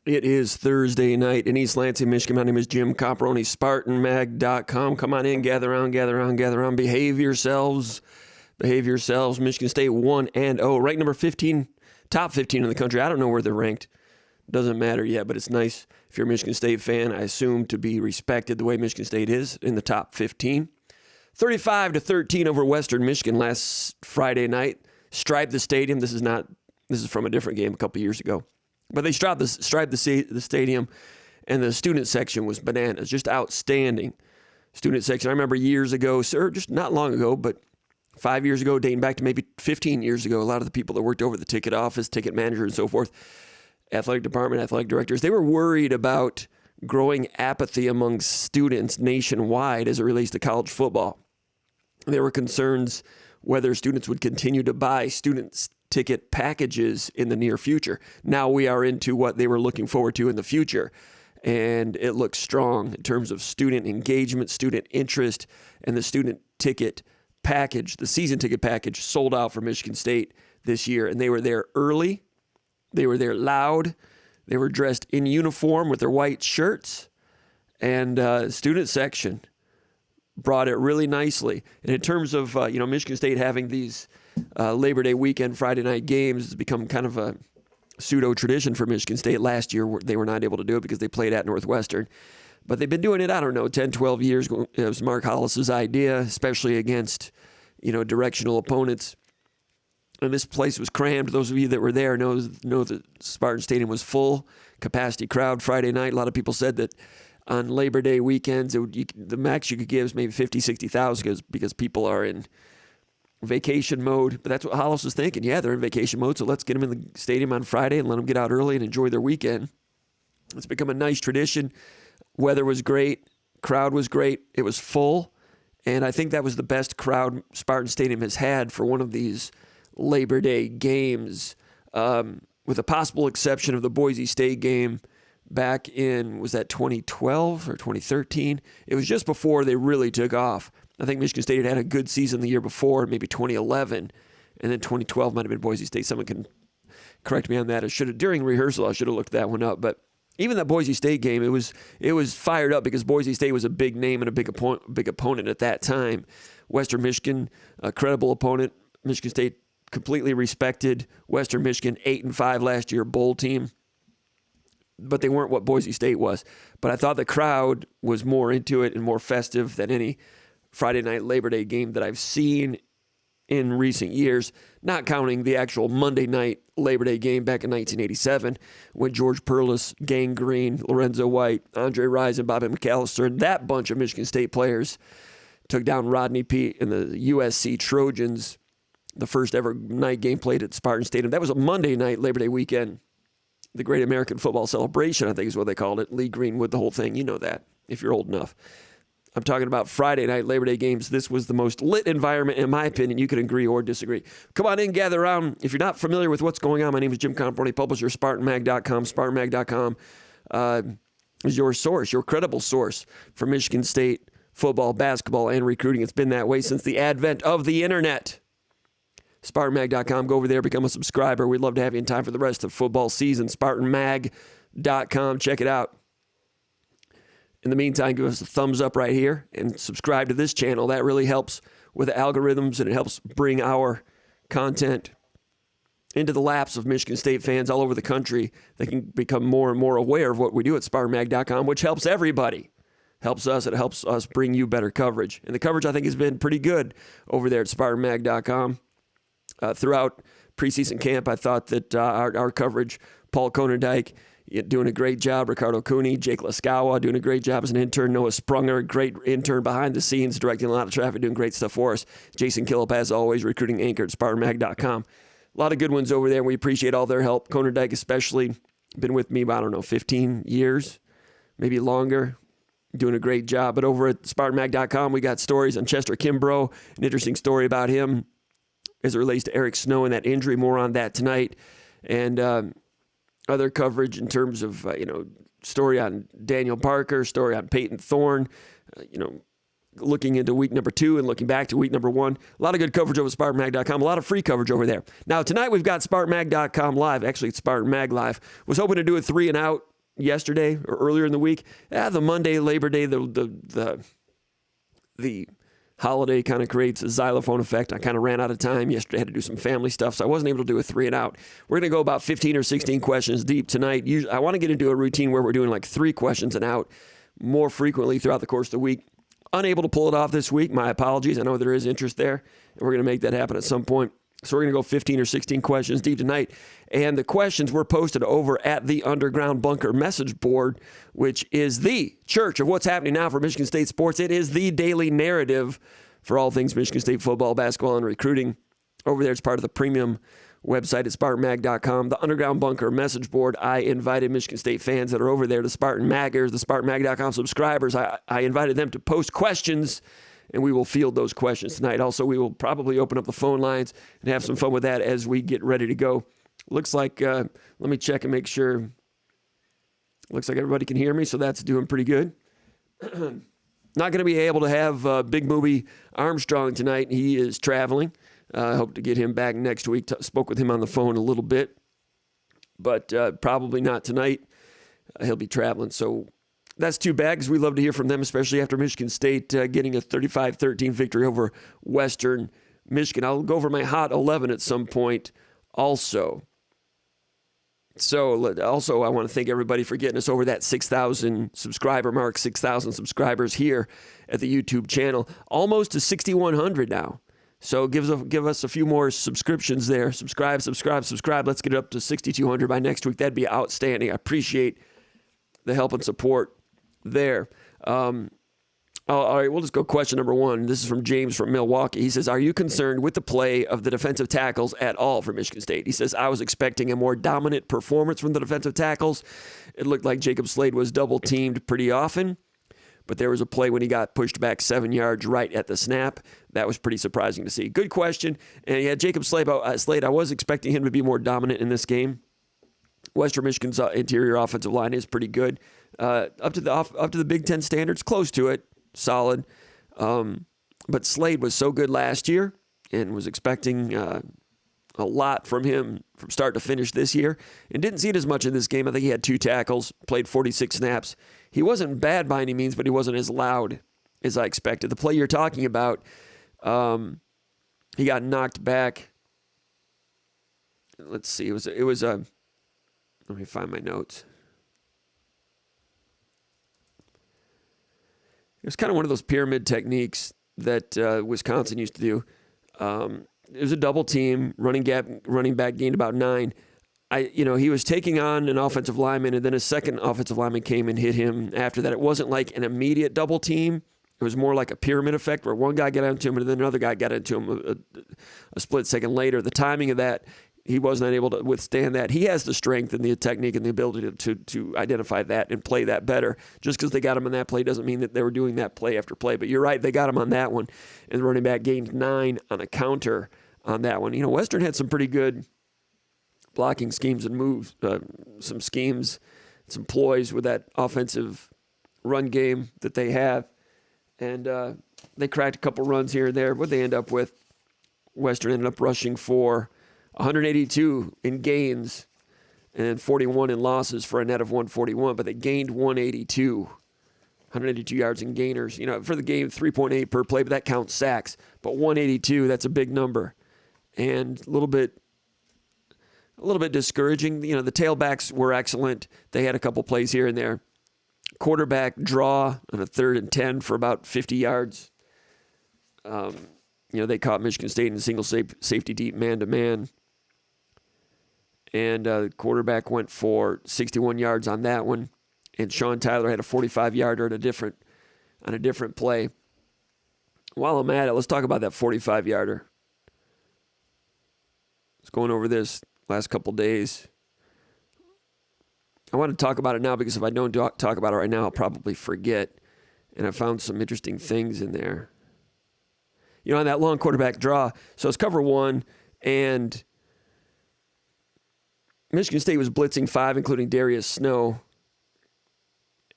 It is Thursday night in East Lansing, Michigan. My name is Jim Comparoni, SpartanMag.com. Come on in, gather around. Behave yourselves. Michigan State 1-0, ranked number 15, top 15 in the country. I don't know where they're ranked. Doesn't matter yet, but it's nice if you're a Michigan State fan, I assume, to be respected the way Michigan State is in the top 15. 35-13 over Western Michigan last Friday night. Striped the stadium. This is from a different game a couple years ago. But they striped the stadium, and the student section was bananas, just outstanding student section. I remember years ago, or just not long ago, but 5 years ago, dating back to maybe 15 years ago, a lot of the people that worked over the ticket office, ticket manager and so forth, athletic department, athletic directors, they were worried about growing apathy among students nationwide as it relates to college football. There were concerns whether students would continue to buy student ticket packages in the near future. Now we are into what they were looking forward to in the future, and it looks strong in terms of student engagement, student interest, and the student ticket package, the season ticket package, sold out for Michigan State this year, and they were there early. They were there loud. They were dressed in uniform with their white shirts, and student section brought it really nicely. And in terms of Michigan State having these Labor Day weekend Friday night games, has become kind of a pseudo tradition for Michigan State. Last year they were not able to do it because they played at Northwestern, but they've been doing it, 10, 12 years. It was Mark Hollis's idea, especially against directional opponents. And this place was crammed. Those of you that were there know that Spartan Stadium was full, capacity crowd Friday night. A lot of people said that on Labor Day weekends, the max you could give is maybe 50, 60,000 because people are in vacation mode. But that's what Hollis was thinking. Yeah, they're in vacation mode, so let's get them in the stadium on Friday and let them get out early and enjoy their weekend. It's become a nice tradition. Weather was great. Crowd was great. It was full. And I think that was the best crowd Spartan Stadium has had for one of these Labor Day games, with a possible exception of the Boise State game back in, was that 2012 or 2013? It was just before they really took off. I think Michigan State had a good season the year before, maybe 2011, and then 2012 might have been Boise State. Someone can correct me on that. During rehearsal, I should have looked that one up. But even that Boise State game, it was fired up because Boise State was a big name and a big opponent at that time. Western Michigan, a credible opponent. Michigan State completely respected. Western Michigan, 8-5 last year, bowl team. But they weren't what Boise State was. But I thought the crowd was more into it and more festive than any Friday night Labor Day game that I've seen in recent years, not counting the actual Monday night Labor Day game back in 1987 when George Perlis, Gang Green, Lorenzo White, Andre Rison, Bobby McAllister, and that bunch of Michigan State players took down Rodney Peete and the USC Trojans, the first ever night game played at Spartan Stadium. That was a Monday night Labor Day weekend. The Great American Football Celebration, I think is what they called it. Lee Greenwood, the whole thing. You know that, if you're old enough. I'm talking about Friday night Labor Day games. This was the most lit environment, in my opinion. You can agree or disagree. Come on in, gather around. If you're not familiar with what's going on, my name is Jim Comparoni, publisher, SpartanMag.com. SpartanMag.com is your source, your credible source for Michigan State football, basketball, and recruiting. It's been that way since the advent of the internet. SpartanMag.com. Go over there, become a subscriber. We'd love to have you in time for the rest of football season. SpartanMag.com. Check it out. In the meantime, give us a thumbs up right here and subscribe to this channel. That really helps with the algorithms, and it helps bring our content into the laps of Michigan State fans all over the country. They can become more and more aware of what we do at SpartanMag.com, which helps everybody. Helps us. It helps us bring you better coverage. And the coverage, I think, has been pretty good over there at SpartanMag.com. Throughout preseason camp, I thought that our coverage, Paul Konerdijk doing a great job, Ricardo Cooney, Jake Laskawa doing a great job as an intern, Noah Sprunger, great intern behind the scenes, directing a lot of traffic, doing great stuff for us. Jason Killip, as always, recruiting anchor at SpartanMag.com. A lot of good ones over there. We appreciate all their help. Konerdijk especially, been with me, 15 years, maybe longer. Doing a great job. But over at SpartanMag.com, we got stories on Chester Kimbrough, an interesting story about him as it relates to Eric Snow and that injury. More on that tonight. And other coverage in terms of, story on Daniel Parker, story on Peyton Thorne, looking into week number 2 and looking back to week number 1. A lot of good coverage over at SpartanMag.com. A lot of free coverage over there. Now, tonight we've got SpartanMag.com Live. Actually, it's Spartan Mag Live. Was hoping to do a 3 and out yesterday or earlier in the week. The Monday, Labor Day, the holiday kind of creates a xylophone effect. I kind of ran out of time yesterday. I had to do some family stuff, so I wasn't able to do a 3 and out. We're going to go about 15 or 16 questions deep tonight. I want to get into a routine where we're doing like 3 questions and out more frequently throughout the course of the week. Unable to pull it off this week. My apologies. I know there is interest there, and we're going to make that happen at some point. So we're going to go 15 or 16 questions deep tonight. And the questions were posted over at the Underground Bunker message board, which is the church of what's happening now for Michigan State sports. It is the daily narrative for all things Michigan State football, basketball, and recruiting. Over there, it's part of the premium website at SpartanMag.com. The Underground Bunker message board, I invited Michigan State fans that are over there, the SpartanMaggers, the SpartanMag.com subscribers. I invited them to post questions, and we will field those questions tonight. Also, we will probably open up the phone lines and have some fun with that as we get ready to go. Looks like, let me check and make sure. Looks like everybody can hear me, so that's doing pretty good. Not going to be able to have Big Movie Armstrong tonight. He is traveling. I hope to get him back next week. Spoke with him on the phone a little bit, but probably not tonight. He'll be traveling, so that's too bad because we love to hear from them, especially after Michigan State getting a 35-13 victory over Western Michigan. I'll go over my Hot 11 at some point also. So also, I want to thank everybody for getting us over that 6,000 subscriber mark, 6,000 subscribers here at the YouTube channel. Almost to 6,100 now. So give us a few more subscriptions there. Subscribe. Let's get it up to 6,200 by next week. That'd be outstanding. I appreciate the help and support there. All right, we'll just go question number 1. This is from James from Milwaukee. He says, are you concerned with the play of the defensive tackles at all for Michigan State? He says, I was expecting a more dominant performance from the defensive tackles. It looked like Jacob Slade was double-teamed pretty often, but there was a play when he got pushed back 7 yards right at the snap. That was pretty surprising to see. Good question. And yeah, Jacob Slade, I was expecting him to be more dominant in this game. Western Michigan's interior offensive line is pretty good. Up to the Big Ten standards, close to it. Solid. But Slade was so good last year and was expecting a lot from him from start to finish this year and didn't see it as much in this game. I think he had 2 tackles, played 46 snaps. He wasn't bad by any means, but he wasn't as loud as I expected. The play you're talking about, he got knocked back. Let's see. It was let me find my notes. It was kind of one of those pyramid techniques that Wisconsin used to do. It was a double team, running back gained about 9. He was taking on an offensive lineman, and then a second offensive lineman came and hit him after that. It wasn't like an immediate double team. It was more like a pyramid effect where one guy got into him and then another guy got into him a split second later. The timing of that, he wasn't able to withstand that. He has the strength and the technique and the ability to identify that and play that better. Just because they got him on that play doesn't mean that they were doing that play after play. But you're right, they got him on that one. And the running back gained 9 on a counter on that one. Western had some pretty good blocking schemes and moves, some schemes, some ploys with that offensive run game that they have. And they cracked a couple runs here and there. What they end up with, Western ended up rushing for 182 in gains and 41 in losses for a net of 141, but they gained 182 yards in gainers. For the game, 3.8 per play, but that counts sacks. But 182, that's a big number. And a little bit discouraging. The tailbacks were excellent. They had a couple plays here and there. Quarterback draw on a 3rd and 10 for about 50 yards. They caught Michigan State in a single safety deep man-to-man. And the quarterback went for 61 yards on that one. And Sean Tyler had a 45-yarder on a different play. While I'm at it, let's talk about that 45-yarder. I was going over this last couple days. I want to talk about it now because if I don't talk about it right now, I'll probably forget. And I found some interesting things in there. On that long quarterback draw, so it's cover 1, and Michigan State was blitzing 5, including Darius Snow.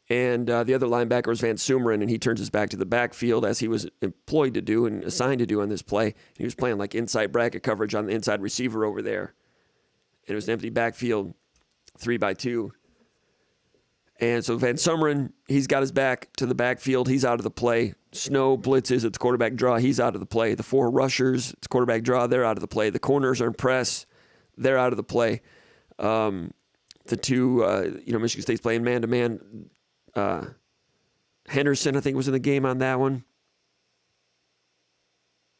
And the other linebacker was Van Sumeren, and he turns his back to the backfield as he was employed to do and assigned to do on this play. He was playing like inside bracket coverage on the inside receiver over there. And it was an empty backfield, 3-by-2. And so Van Sumeren, he's got his back to the backfield. He's out of the play. Snow blitzes. It's quarterback draw. He's out of the play. The 4 rushers, it's quarterback draw. They're out of the play. The corners are in press. They're out of the play. The 2, Michigan State's playing man-to-man. Henderson, I think, was in the game on that one.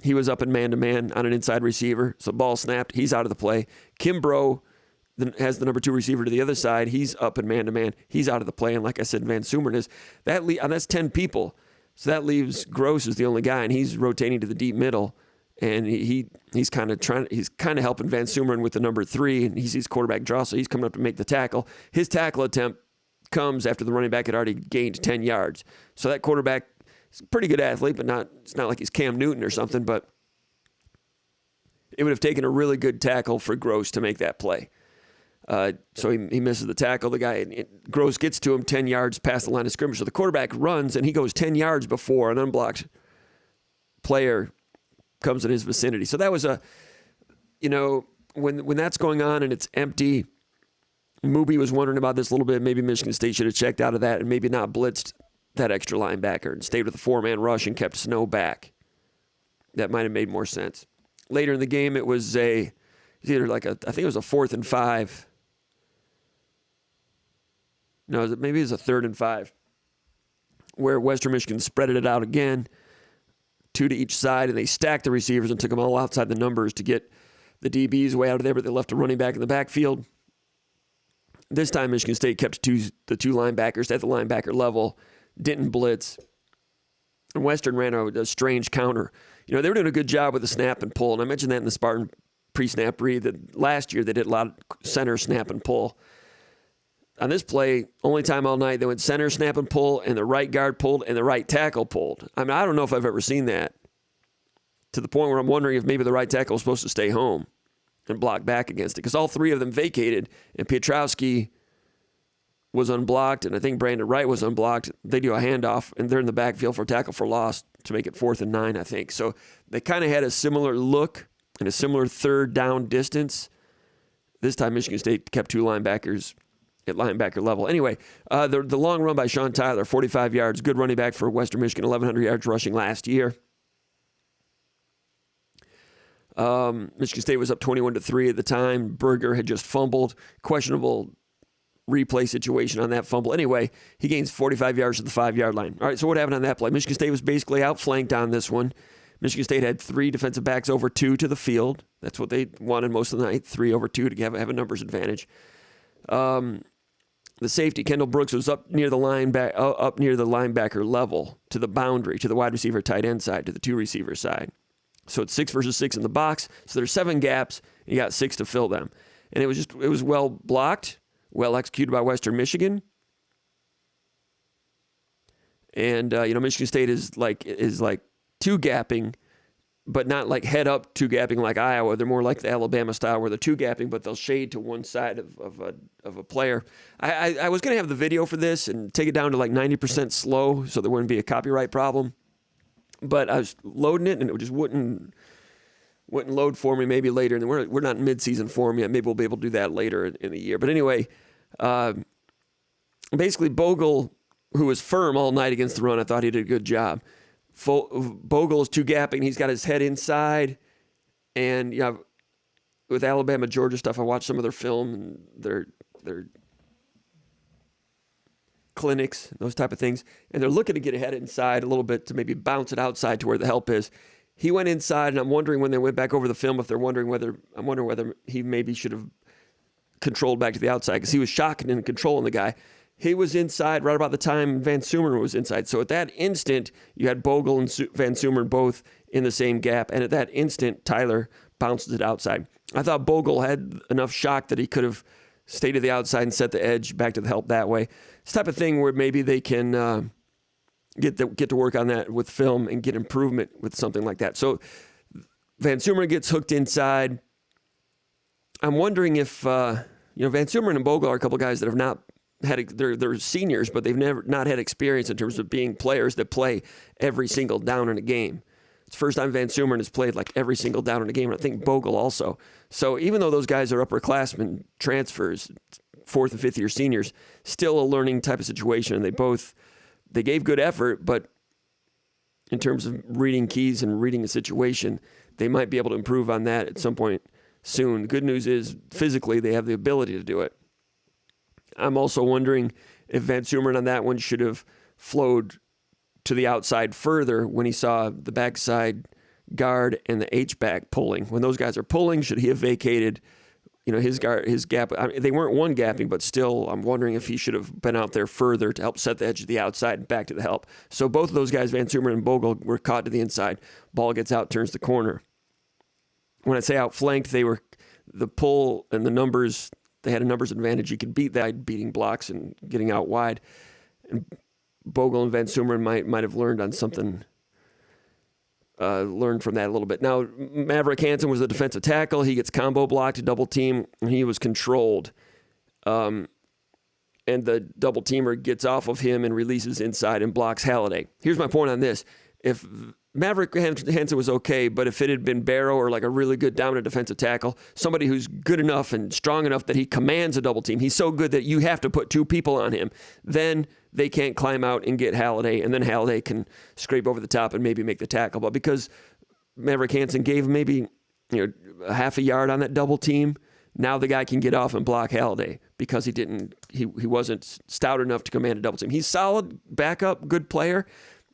He was up in man-to-man on an inside receiver. So ball snapped. He's out of the play. Kimbrough has the number 2 receiver to the other side. He's up in man-to-man. He's out of the play. And like I said, Van Sumeren is. That's 10 people. So that leaves Gross as the only guy, and he's rotating to the deep middle. And he's kind of helping Van Sumeren with the number 3, and he sees quarterback draw, so he's coming up to make the tackle. His tackle attempt comes after the running back had already gained 10 yards. So that quarterback is a pretty good athlete, but it's not like he's Cam Newton or something, but it would have taken a really good tackle for Gross to make that play. So he misses the tackle. The guy, Gross gets to him 10 yards past the line of scrimmage. So the quarterback runs, and he goes 10 yards before an unblocked player comes in his vicinity. So that was when that's going on and it's empty, Mooby was wondering about this a little bit. Maybe Michigan State should have checked out of that and maybe not blitzed that extra linebacker and stayed with a 4-man rush and kept Snow back. That might have made more sense. Later in the game, it was I think it was a 4th and 5. No, maybe it was a 3rd and 5, where Western Michigan spread it out again, 2 to each side, and they stacked the receivers and took them all outside the numbers to get the DBs way out of there, but they left a running back in the backfield. This time, Michigan State kept the 2 linebackers at the linebacker level, didn't blitz, and Western ran a strange counter. They were doing a good job with the snap and pull, and I mentioned that in the Spartan pre-snap read that last year they did a lot of center, snap, and pull. On this play, only time all night, they went center, snap, and pull, and the right guard pulled, and the right tackle pulled. I mean, I don't know if I've ever seen that, to the point where I'm wondering if maybe the right tackle was supposed to stay home and block back against it, because all 3 of them vacated, and Piotrowski was unblocked, and I think Brandon Wright was unblocked. They do a handoff, and they're in the backfield for a tackle for loss to make it 4th and 9, I think. So they kind of had a similar look and a similar 3rd down distance. This time, Michigan State kept 2 linebackers at linebacker level. Anyway, the long run by Sean Tyler, 45 yards, good running back for Western Michigan, 1,100 yards rushing last year. Michigan State was up 21-3 at the time. Berger had just fumbled. Questionable replay situation on that fumble. Anyway, he gains 45 yards to the 5-yard line. All right, so what happened on that play? Michigan State was basically outflanked on this one. Michigan State had 3 defensive backs over 2 to the field. That's what they wanted most of the night, 3 over 2 to have a numbers advantage. The safety, Kendall Brooks, was up near the linebacker level, to the boundary, to the wide receiver tight end side, to the 2 receiver side. So it's 6 versus 6 in the box. So there's 7 gaps, and you got 6 to fill them. And it was well blocked, well executed by Western Michigan. And Michigan State is like 2-gapping, but not like head up 2-gapping like Iowa. They're more like the Alabama style where they're 2-gapping, but they'll shade to one side of a player. I was going to have the video for this and take it down to like 90% slow so there wouldn't be a copyright problem. But I was loading it and it just wouldn't load for me. Maybe later, and we're not in mid-season form yet. Maybe we'll be able to do that later in the year. But anyway, basically Bogle, who was firm all night against the run, I thought he did a good job. Bogle is 2-gapping. He's got his head inside. And with Alabama, Georgia stuff, I watched some of their film and their clinics, those type of things. And they're looking to get ahead inside a little bit to maybe bounce it outside to where the help is. He went inside, and I'm wondering when they went back over the film, I'm wondering whether he maybe should have controlled back to the outside, because he was shocking and controlling the guy. He was inside right about the time Van Sumeren was inside. So at that instant, you had Bogle and Van Sumeren both in the same gap. And at that instant, Tyler bounces it outside. I thought Bogle had enough shock that he could have stayed to the outside and set the edge back to the help that way. It's the type of thing where maybe they can get to work on that with film and get improvement with something like that. So Van Sumeren gets hooked inside. I'm wondering if, Van Sumeren and Bogle are a couple guys that have not had, they're seniors, but they've not had experience in terms of being players that play every single down in a game. It's the first time Van Sumeren has played like every single down in a game, and I think Bogle also. So even though those guys are upperclassmen transfers, fourth and fifth year seniors. Still a learning type of situation. They gave good effort, but in terms of reading keys and reading a situation, they might be able to improve on that at some point soon. The good news is physically they have the ability to do it. I'm also wondering if Van Sumeren on that one should have flowed to the outside further when he saw the backside guard and the H-back pulling. When those guys are pulling, should he have vacated his gap? I mean, they weren't one gapping, but still, I'm wondering if he should have been out there further to help set the edge of the outside and back to the help. So both of those guys, Van Sumeren and Bogle, were caught to the inside. Ball gets out, turns the corner. When I say outflanked, they were the pull and the numbers. They had a numbers advantage. You could beat that beating blocks and getting out wide. And Bogle and Van Sumeren might have learned on something. Learned from that a little bit. Now, Maverick Hansen was the defensive tackle. He gets combo blocked, double team, and he was controlled. And the double teamer gets off of him and releases inside and blocks Halliday. Here's my point on this. If Maverick Hansen was okay, but if it had been Barrow or like a really good dominant defensive tackle, somebody who's good enough and strong enough that he commands a double team, he's so good that you have to put two people on him, then they can't climb out and get Halliday, and then Halliday can scrape over the top and maybe make the tackle. But because Maverick Hansen gave maybe a half a yard on that double team, now the guy can get off and block Halliday because he wasn't stout enough to command a double team. He's solid backup, good player,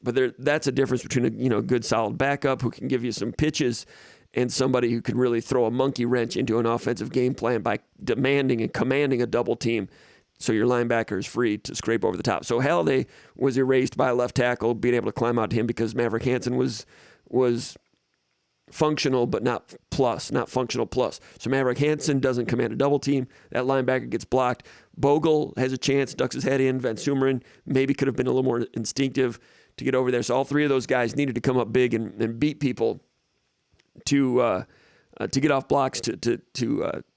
but that's a difference between a good solid backup who can give you some pitches and somebody who can really throw a monkey wrench into an offensive game plan by demanding and commanding a double team. So your linebacker is free to scrape over the top. So Halliday was erased by a left tackle, being able to climb out to him because Maverick Hansen was functional, but not functional plus. So Maverick Hansen doesn't command a double team. That linebacker gets blocked. Bogle has a chance, ducks his head in. Van Sumeren maybe could have been a little more instinctive to get over there. So all three of those guys needed to come up big and beat people to get off blocks to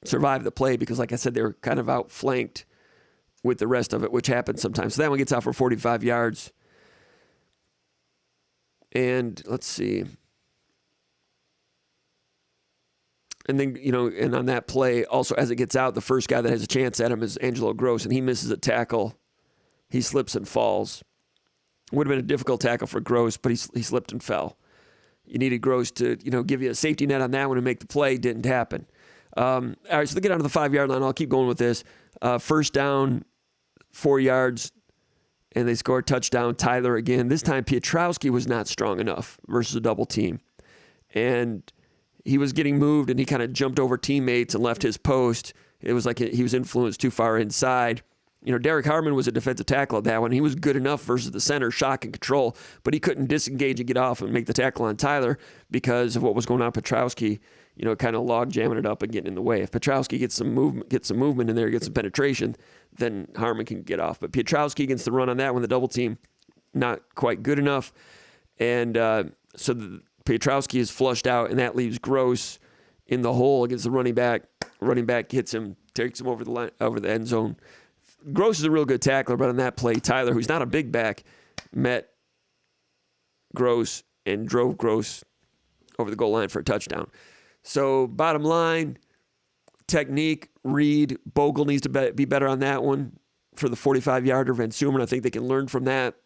survive the play because, like I said, they were kind of outflanked with the rest of it, which happens sometimes. So that one gets out for 45 yards. And let's see. And then, and on that play, also as it gets out, the first guy that has a chance at him is Angelo Gross, and he misses a tackle. He slips and falls. Would have been a difficult tackle for Gross, but he slipped and fell. You needed Gross to, give you a safety net on that one and make the play. Didn't happen. All right, so they get on to the 5-yard line. I'll keep going with this. First down, 4 yards, and they score a touchdown. Tyler again. This time Pietrowski was not strong enough versus a double team. And he was getting moved, and he kind of jumped over teammates and left his post. It was like he was influenced too far inside. Derek Harmon was a defensive tackle at that one. He was good enough versus the center, shock and control, but he couldn't disengage and get off and make the tackle on Tyler because of what was going on. Pietrowski, kind of log jamming it up and getting in the way. If Pietrowski gets some movement in there, gets some penetration, then Harmon can get off. But Pietrowski against the run on that one, the double team, not quite good enough. And so Pietrowski is flushed out, and that leaves Gross in the hole against the running back. Running back hits him, takes him over the end zone. Gross is a real good tackler, but on that play, Tyler, who's not a big back, met Gross and drove Gross over the goal line for a touchdown. So bottom line, technique, read. Bogle needs to be better on that one for the 45-yarder. Van Sumeren, I think they can learn from that.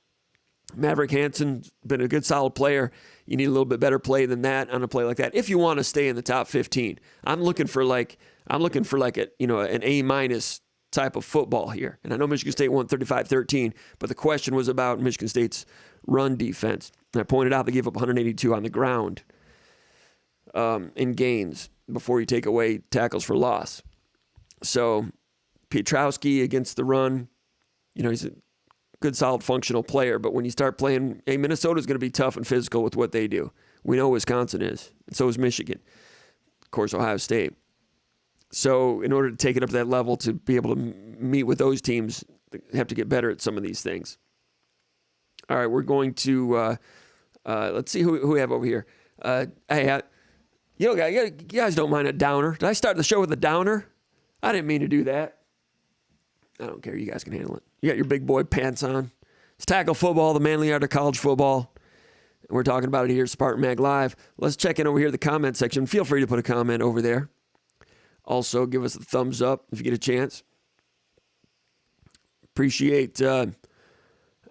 Maverick Hansen's been a good, solid player. You need a little bit better play than that on a play like that if you want to stay in the top 15. I'm looking for like an A- type of football here. And I know Michigan State won 35-13, but the question was about Michigan State's run defense. And I pointed out they gave up 182 on the ground in gains before you take away tackles for loss. So Pietrowski against the run, he's a good, solid, functional player. But when you start playing, Minnesota's going to be tough and physical with what they do. We know Wisconsin is, and so is Michigan. Of course, Ohio State. So in order to take it up to that level, to be able to meet with those teams, they have to get better at some of these things. All right, we're going to, let's see who we have over here. You guys don't mind a downer. Did I start the show with a downer? I didn't mean to do that. I don't care. You guys can handle it. You got your big boy pants on. It's tackle football, the manly art of college football. We're talking about it here, SpartanMag Live. Let's check in over here in the comment section. Feel free to put a comment over there. Also, give us a thumbs up if you get a chance. Appreciate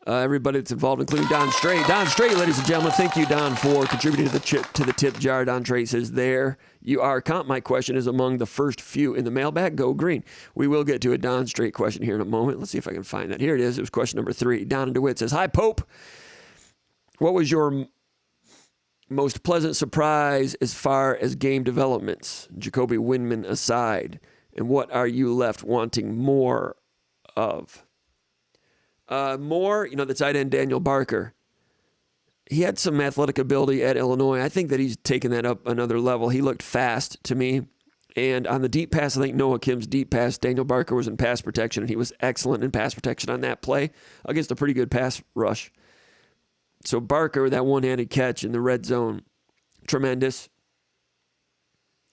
everybody that's involved, including Don Strait. Don Strait, ladies and gentlemen, thank you, Don, for contributing to the tip jar. Don Strait says there you are. My question is among the first few in the mailbag. Go green. We will get to a Don Strait question here in a moment. Let's see if I can find that. Here it is. It was question number 3. Don in DeWitt says, "Hi, Pope. What was your most pleasant surprise as far as game developments, Jacoby Windman aside, and what are you left wanting more of?" More, the tight end Daniel Barker. He had some athletic ability at Illinois. I think that he's taken that up another level. He looked fast to me. And on the deep pass, I think Noah Kim's deep pass, Daniel Barker was in pass protection, and he was excellent in pass protection on that play against a pretty good pass rush. So Barker, that one-handed catch in the red zone, tremendous.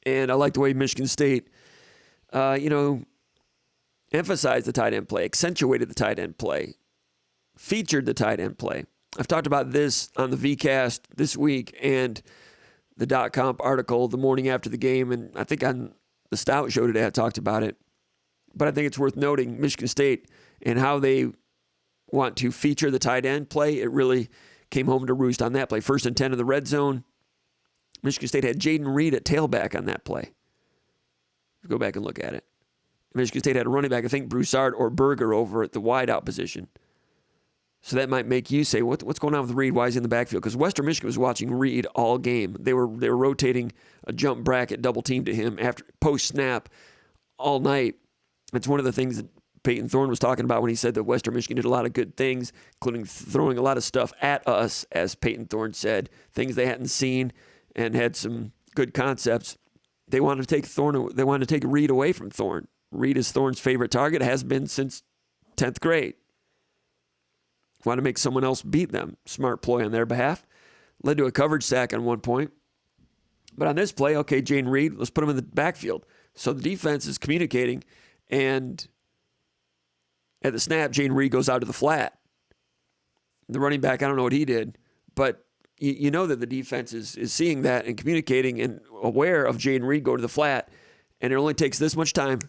And I like the way Michigan State, emphasized the tight end play, accentuated the tight end play, featured the tight end play. I've talked about this on the VCast this week and the .comp article the morning after the game, and I think on the Stout show today I talked about it. But I think it's worth noting Michigan State and how they want to feature the tight end play. It really came home to roost on that play. 1st and 10 in the red zone. Michigan State had Jaden Reed at tailback on that play. Go back and look at it. Michigan State had a running back, I think Broussard or Berger over at the wideout position. So that might make you say, what's going on with Reed? Why is he in the backfield? Because Western Michigan was watching Reed all game. They were rotating a jump bracket, double team to him after post-snap all night. It's one of the things that Peyton Thorne was talking about when he said that Western Michigan did a lot of good things, including throwing a lot of stuff at us, as Peyton Thorne said, things they hadn't seen and had some good concepts. They wanted to take Reed away from Thorne. Reed is Thorne's favorite target, has been since 10th grade. Want to make someone else beat them. Smart ploy on their behalf. Led to a coverage sack on one point. But on this play, okay, Jaden Reed, let's put him in the backfield. So the defense is communicating, and at the snap, Jaden Reed goes out to the flat. The running back, I don't know what he did, but you know that the defense is seeing that and communicating and aware of Jaden Reed go to the flat, and it only takes this much time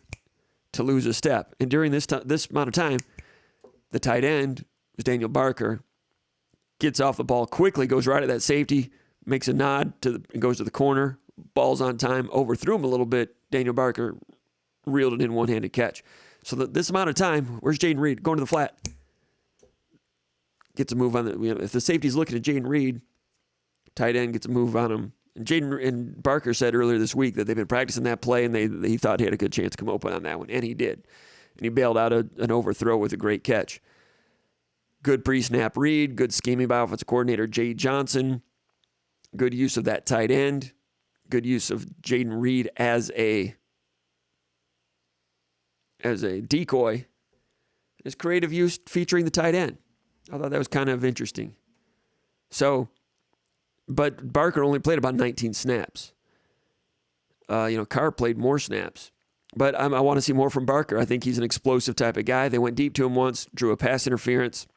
to lose a step. And during this amount of time, the tight end, was Daniel Barker, gets off the ball quickly, goes right at that safety, makes a nod and goes to the corner, ball's on time, overthrew him a little bit. Daniel Barker reeled it in one-handed catch. So this amount of time, where's Jaden Reed? Going to the flat. Gets a move on if the safety's looking at Jaden Reed, tight end gets a move on him. And Barker said earlier this week that they've been practicing that play, and he thought he had a good chance to come open on that one, and he did. And he bailed out an overthrow with a great catch. Good pre-snap read, good scheming by offensive coordinator Jay Johnson, good use of that tight end, good use of Jaden Reed as a decoy, his creative use featuring the tight end. I thought that was kind of interesting. So, but Barker only played about 19 snaps. Carr played more snaps. But I want to see more from Barker. I think he's an explosive type of guy. They went deep to him once, drew a pass interference.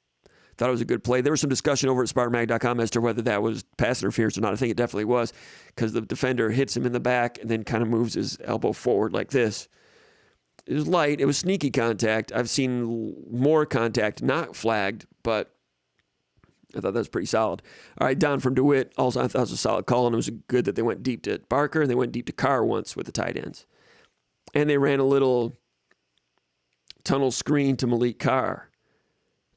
Thought it was a good play. There was some discussion over at SpartanMag.com as to whether that was pass interference or not. I think it definitely was, because the defender hits him in the back and then kind of moves his elbow forward like this. It was light. It was sneaky contact. I've seen more contact not flagged, but I thought that was pretty solid. All right, Don from DeWitt, also I thought it was a solid call, and it was good that they went deep to Barker and they went deep to Carr once with the tight ends. And they ran a little tunnel screen to Malik Carr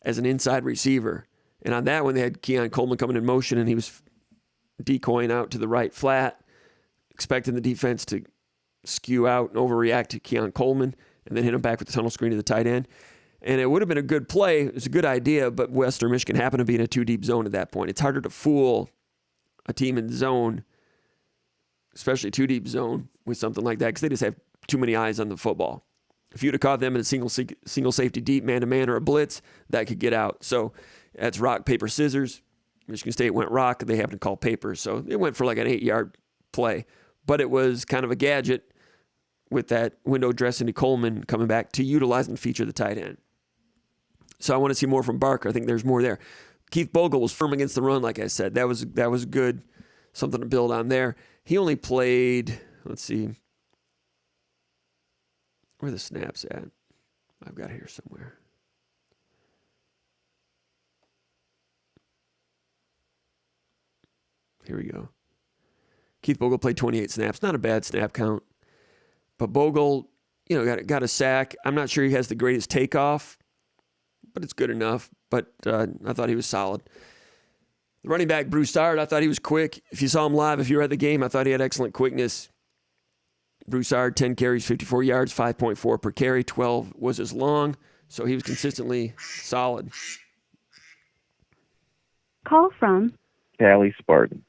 as an inside receiver. And on that one, they had Keon Coleman coming in motion, and he was decoying out to the right flat, expecting the defense to skew out and overreact to Keon Coleman, and then hit him back with the tunnel screen to the tight end. And it would have been a good play. It was a good idea, but Western Michigan happened to be in a two-deep zone at that point. It's harder to fool a team in zone, especially two-deep zone, with something like that, because they just have too many eyes on the football. If you'd have caught them in a single safety deep man-to-man or a blitz, that could get out. So that's rock, paper, scissors. Michigan State went rock, and they happened to call paper. So it went for like an 8-yard play. But it was kind of a gadget with that window dressing to Coleman coming back to utilize and feature the tight end. So I want to see more from Barker. I think there's more there. Keith Bogle was firm against the run, like I said. That was good, something to build on there. He only played, let's see, where are the snaps at? I've got it here somewhere. Here we go. Keith Bogle played 28 snaps. Not a bad snap count. But Bogle, got a sack. I'm not sure he has the greatest takeoff, but it's good enough. But I thought he was solid. The running back, Broussard, I thought he was quick. If you saw him live, if you were at the game, I thought he had excellent quickness. Broussard, 10 carries, 54 yards, 5.4 per carry, 12 was his long. So he was consistently solid. Call from Callie Spartan.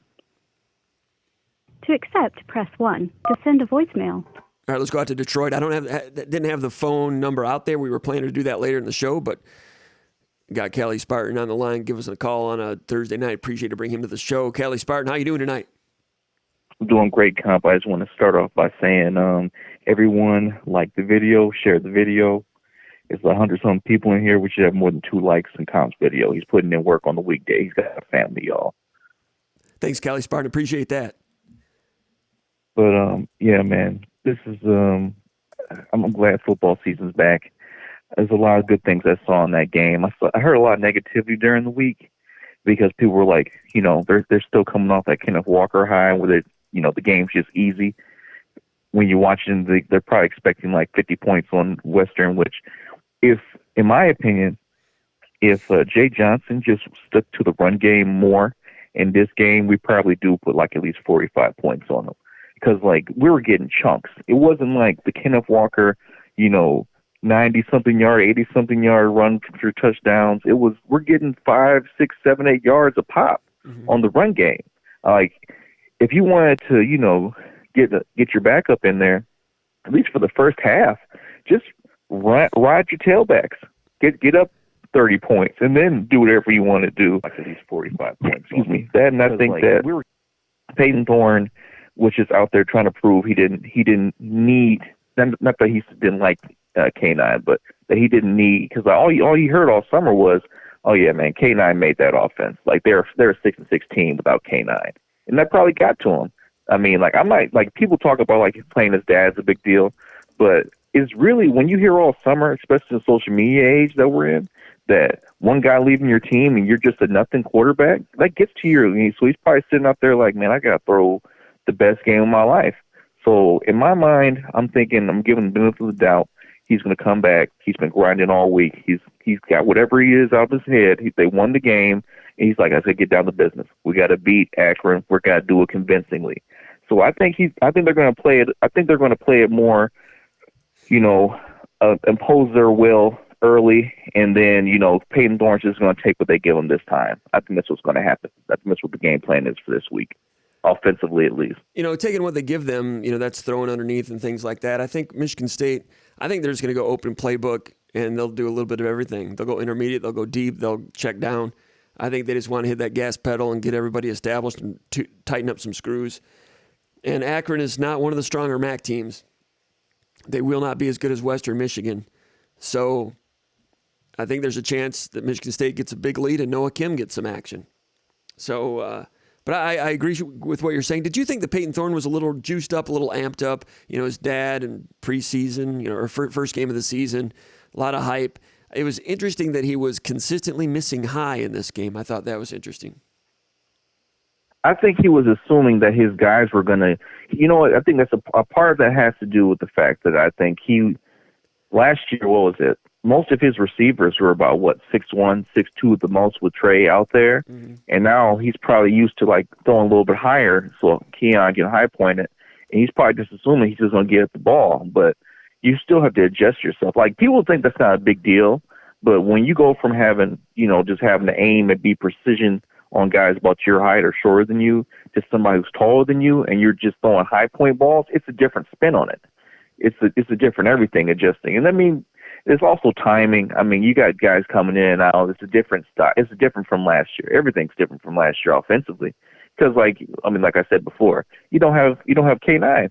To accept, press 1. To send a voicemail. All right, let's go out to Detroit. Didn't have the phone number out there. We were planning to do that later in the show, but got Callie Spartan on the line. Give us a call on a Thursday night. Appreciate to bring him to the show. Callie Spartan, how you doing tonight? I'm doing great, Comp. I just want to start off by saying everyone liked the video, shared the video. It's 100-some people in here. We should have more than 2 likes in Comp's video. He's putting in work on the weekday. He's got a family, y'all. Thanks, Callie Spartan. Appreciate that. But, yeah, man, this is, I'm glad football season's back. There's a lot of good things I saw in that game. I heard a lot of negativity during the week because people were like, they're still coming off that Kenneth Walker high where the game's just easy. When you're watching, they're probably expecting like 50 points on Western, which in my opinion, if Jay Johnson just stuck to the run game more in this game, we probably do put like at least 45 points on them. Because, we were getting chunks. It wasn't like the Kenneth Walker, 90-something yard, 80-something yard run for touchdowns. We're getting 5, 6, 7, 8 yards a pop on the run game. If you wanted to, get your backup in there, at least for the first half, just ride your tailbacks. Get up 30 points, and then do whatever you want to do. Like at least 45 points. Excuse me. And I think that Peyton Thorne, which is out there trying to prove he didn't need, not that he didn't like K9, but that he didn't need, because all you heard all summer was, oh yeah, man, K9 made that offense. They're a 6-6 team without K9, and that probably got to him. I mean, people talk about playing his dad's a big deal, but it's really, when you hear all summer, especially in the social media age that we're in, that one guy leaving your team and you're just a nothing quarterback, that gets to your, so he's probably sitting out there like, man, I got to throw the best game of my life. So in my mind, I'm thinking, I'm giving the benefit of the doubt. He's going to come back. He's been grinding all week. He's got whatever he is out of his head. They won the game, and he's like, I said, get down to business. We got to beat Akron. We're going to do it convincingly. So I think they're going to play it. I think they're going to play it more, impose their will early, and then Peyton Thorne's just going to take what they give him this time. I think that's what's going to happen. I think that's what the game plan is for this week. Offensively, at least. Taking what they give them, that's throwing underneath and things like that. I think Michigan State, they're just going to go open playbook, and they'll do a little bit of everything. They'll go intermediate, they'll go deep, they'll check down. I think they just want to hit that gas pedal and get everybody established and tighten up some screws. And Akron is not one of the stronger MAC teams. They will not be as good as Western Michigan. So I think there's a chance that Michigan State gets a big lead and Noah Kim gets some action. So, but I agree with what you're saying. Did you think that Peyton Thorne was a little juiced up, a little amped up? His dad and preseason, or first game of the season, a lot of hype. It was interesting that he was consistently missing high in this game. I thought that was interesting. I think he was assuming that his guys were going to, I think that's a part of that has to do with the fact that I think last year, what was it? Most of his receivers were about 6'1", 6'2" at the most with Trey out there. Mm-hmm. And now he's probably used to throwing a little bit higher, so Keon getting high pointed. And he's probably just assuming he's just going to get the ball. But you still have to adjust yourself. People think that's not a big deal, but when you go from having, just having to aim and be precision on guys about your height or shorter than you to somebody who's taller than you, and you're just throwing high point balls, it's a different spin on it. It's a different everything adjusting. And it's also timing. You got guys coming in and out. It's a different style. It's different from last year. Everything's different from last year offensively. Because like I said before, you don't have K9.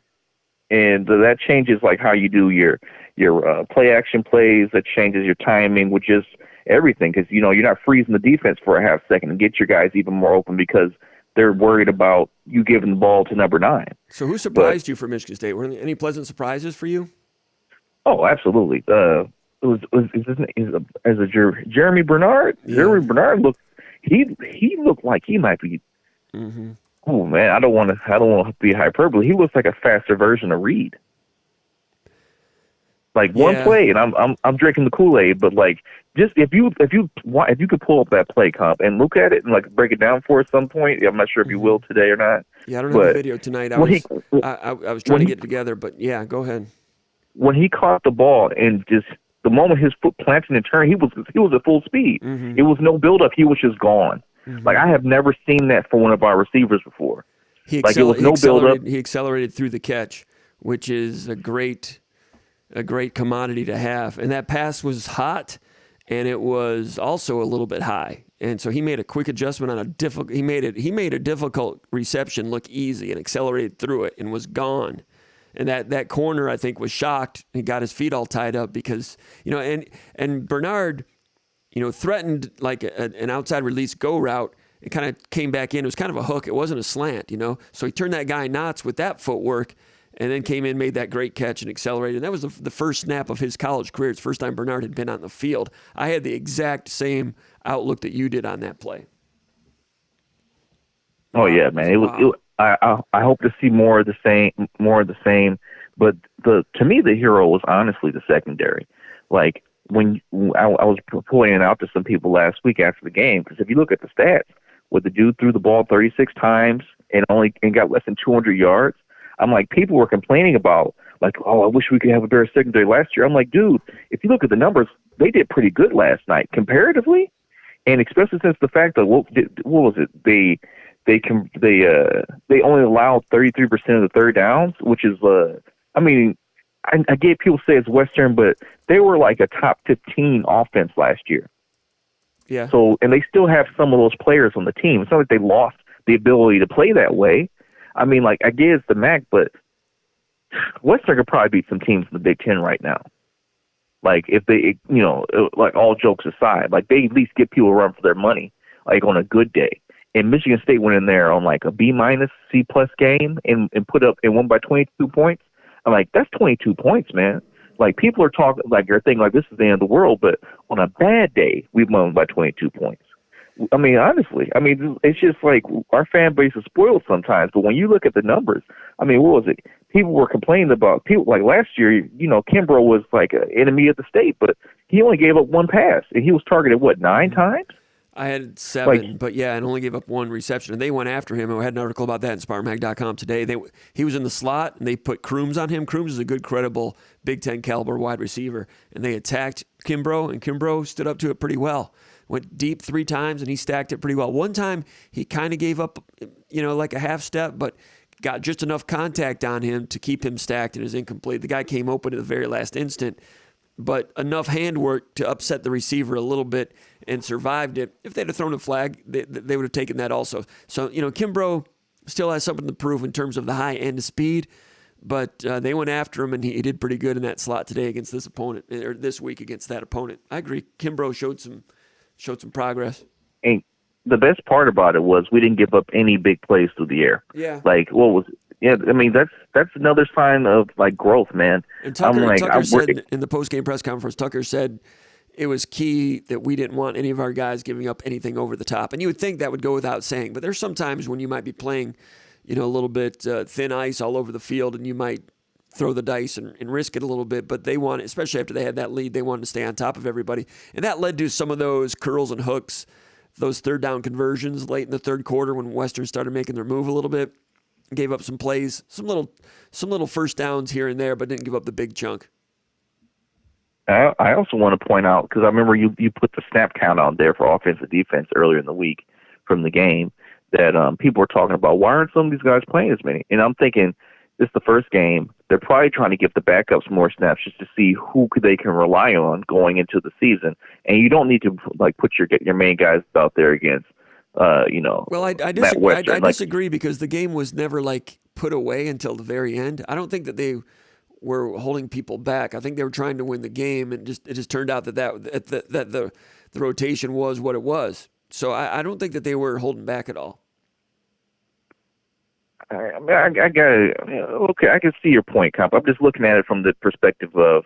And that changes how you do your play action plays. That changes your timing, which is everything. Because you're not freezing the defense for a half second and get your guys even more open because they're worried about you giving the ball to number 9. So who surprised you for Michigan State? Were there any pleasant surprises for you? Oh, absolutely. Jeremy Bernard. Yeah. Jeremy Bernard looked like he might be Oh man, I don't want to be hyperbole. He looks like a faster version of Reed. Like one play, and I'm drinking the Kool-Aid, but like just if you could pull up that play comp and look at it and like break it down for us at some point. I'm not sure if you will today or not. Yeah, I don't have a video tonight. I was trying to get it together, but yeah, go ahead. When he caught the ball and just the moment his foot planted and turned, he was at full speed. It was no buildup. He was just gone. Like I have never seen that for one of our receivers before. It was no buildup. He accelerated through the catch, which is a great commodity to have. And that pass was hot, and it was also a little bit high. And so he made a quick adjustment on a difficult. He made a difficult reception look easy and accelerated through it and was gone. And that corner, I think, was shocked. He got his feet all tied up because, and Bernard, threatened like an outside release go route. It kind of came back in. It was kind of a hook. It wasn't a slant, So he turned that guy nuts with that footwork and then came in, made that great catch and accelerated. And that was the first snap of his college career. It's the first time Bernard had been on the field. I had the exact same outlook that you did on that play. Oh yeah, man. I hope to see more of the same. But to me, the hero was honestly the secondary. Like when I was pointing out to some people last week after the game, because if you look at the stats, where the dude threw the ball 36 times and got less than 200 yards, I'm like, people were complaining about like, oh, I wish we could have a better secondary last year. I'm like, dude, if you look at the numbers, they did pretty good last night comparatively, and especially since the fact that what was it? They only allowed 33% of the third downs, which is I get people say it's Western, but they were like a top 15 offense last year. Yeah. So, and they still have some of those players on the team. It's not like they lost the ability to play that way. I mean, like, I get it's the MAC, but Western could probably beat some teams in the Big Ten right now. Like, if they, like, all jokes aside, like, they at least get people a run for their money, like, on a good day. And Michigan State went in there on, like, a B-, C+ game and won by 22 points. I'm like, that's 22 points, man. Like, people are talking, like, they're thinking, like, this is the end of the world, but on a bad day, we won by 22 points. I mean, honestly, it's just like our fan base is spoiled sometimes. But when you look at the numbers, what was it? People were complaining about people like last year. Kimbrough was like an enemy of the state, but he only gave up one pass, and he was targeted 9 times? I had 7, but yeah, and only gave up 1 reception. And they went after him. And we had an article about that in SpartanMag.com today. He was in the slot, and they put Crooms on him. Crooms is a good, credible Big Ten caliber wide receiver, and they attacked Kimbrough, and Kimbrough stood up to it pretty well. Went deep 3 times, and he stacked it pretty well. One time, he kind of gave up, like a half step, but got just enough contact on him to keep him stacked, and it was incomplete. The guy came open at the very last instant, but enough handwork to upset the receiver a little bit and survived it. If they'd have thrown a flag, they would have taken that also. So, Kimbrough still has something to prove in terms of the high end of speed, but they went after him, and he did pretty good in that slot today against this opponent, or this week against that opponent. I agree. Kimbrough showed some progress. And the best part about it was we didn't give up any big plays through the air. Yeah. Like, what was it? Yeah, that's another sign of, like, growth, man. And Tucker said in the post-game press conference, Tucker said it was key that we didn't want any of our guys giving up anything over the top. And you would think that would go without saying, but there's some times when you might be playing, a little bit thin ice all over the field, and you might throw the dice and risk it a little bit, but they wanted, especially after they had that lead, they wanted to stay on top of everybody. And that led to some of those curls and hooks, those third down conversions late in the third quarter when Western started making their move a little bit. Gave up some plays, some little first downs here and there, but didn't give up the big chunk. I also want to point out, because I remember you put the snap count out there for offensive defense earlier in the week from the game, that people were talking about, why aren't some of these guys playing as many? And I'm thinking, this is the first game. They're probably trying to give the backups more snaps just to see who they can rely on going into the season. And you don't need to put your main guys out there against, Well, I disagree because the game was never put away until the very end. I don't think that they were holding people back. I think they were trying to win the game, and it just turned out that the rotation was what it was. So I don't think that they were holding back at all. I got okay. I can see your point, Comp. I'm just looking at it from the perspective of,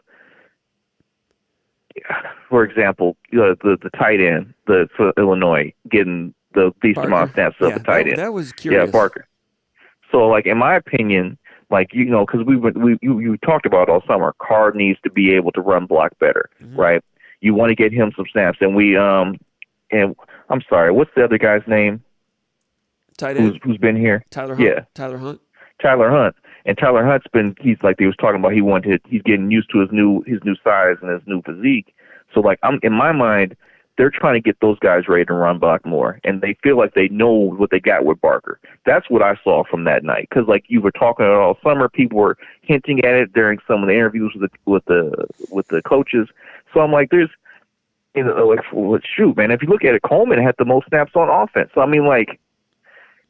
for example, the tight end for Illinois getting the decent amount of snaps of the tight end. That was curious. Yeah, Barker. So, like, in my opinion, like, you know, because you talked about all summer, Carr needs to be able to run block better, right? You want to get him some snaps, and and I'm sorry, what's the other guy's name? Tight end. Who's been here? Tyler Hunt. Yeah. Tyler Hunt. Tyler Hunt. And Tyler Hunt's he's like they was talking about, he's getting used to his new size and his new physique. So, like, in my mind, they're trying to get those guys ready to run block more, and they feel like they know what they got with Barker. That's what I saw from that night. Because, like, you were talking about all summer, people were hinting at it during some of the interviews with the coaches. So I'm like, there's, you know, like, well, shoot, man, if you look at it, Coleman had the most snaps on offense. So I mean, like,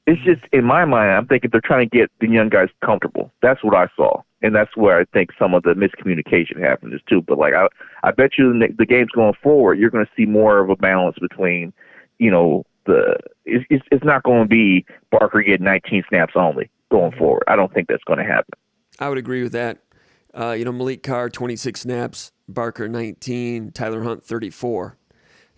it's just, in my mind, I'm thinking they're trying to get the young guys comfortable. That's what I saw. And that's where I think some of the miscommunication happens too. But, like, I bet you the games going forward, you're going to see more of a balance between, you know, it's not going to be Barker getting 19 snaps only going forward. I don't think that's going to happen. I would agree with that. You know, Malik Carr, 26 snaps, Barker 19, Tyler Hunt 34.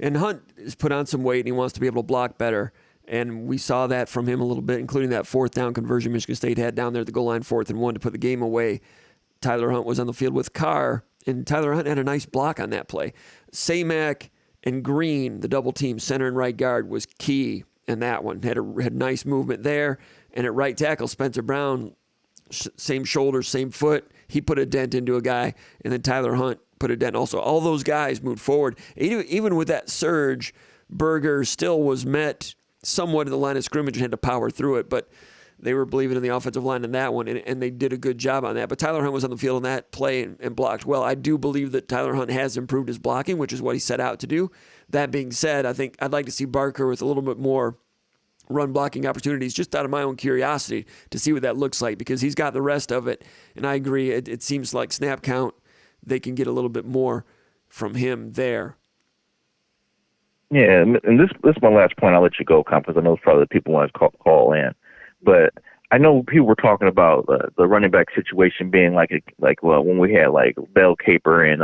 And Hunt has put on some weight, and he wants to be able to block better. And we saw that from him a little bit, including that fourth down conversion Michigan State had down there at the goal line, 4th and 1 to put the game away. Tyler Hunt was on the field with Carr, and Tyler Hunt had a nice block on that play. Samac and Green, the double team, center and right guard, was key in that one. Had nice movement there. And at right tackle, Spencer Brown, same shoulder, same foot. He put a dent into a guy, and then Tyler Hunt put a dent also. All those guys moved forward. Even with that surge, Berger still was met somewhat in the line of scrimmage and had to power through it, but they were believing in the offensive line in that one, and they did a good job on that. But Tyler Hunt was on the field in that play and blocked well. I do believe that Tyler Hunt has improved his blocking, which is what he set out to do. That being said, I think I'd like to see Barker with a little bit more run blocking opportunities, just out of my own curiosity to see what that looks like, because he's got the rest of it. And I agree, it seems like snap count, they can get a little bit more from him there. Yeah, and this is my last point. I'll let you go, because I know it's probably the people want to call in. But I know people were talking about the running back situation being like when we had like Bell Caper and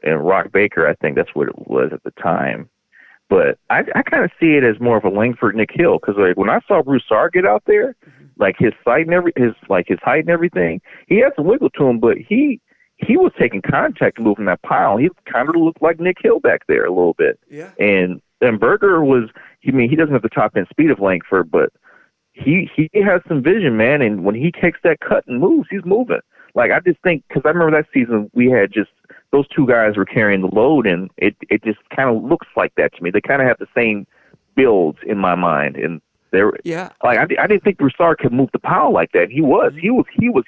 Rock Baker. I think that's what it was at the time. But I kind of see it as more of a Langford Nick Hill, because like when I saw Broussard get out there, like his height and everything, he had some wiggle to him, but he was taking contact moving that pile. He kind of looked like Nick Hill back there a little bit. Yeah. And Berger was, he doesn't have the top end speed of Langford, but he has some vision, man. And when he takes that cut and moves, he's moving. Like, I just think, because I remember that season we had just, those two guys were carrying the load, and it just kind of looks like that to me. They kind of have the same builds in my mind. And they're, yeah. Like, I didn't think Broussard could move the pile like that. He was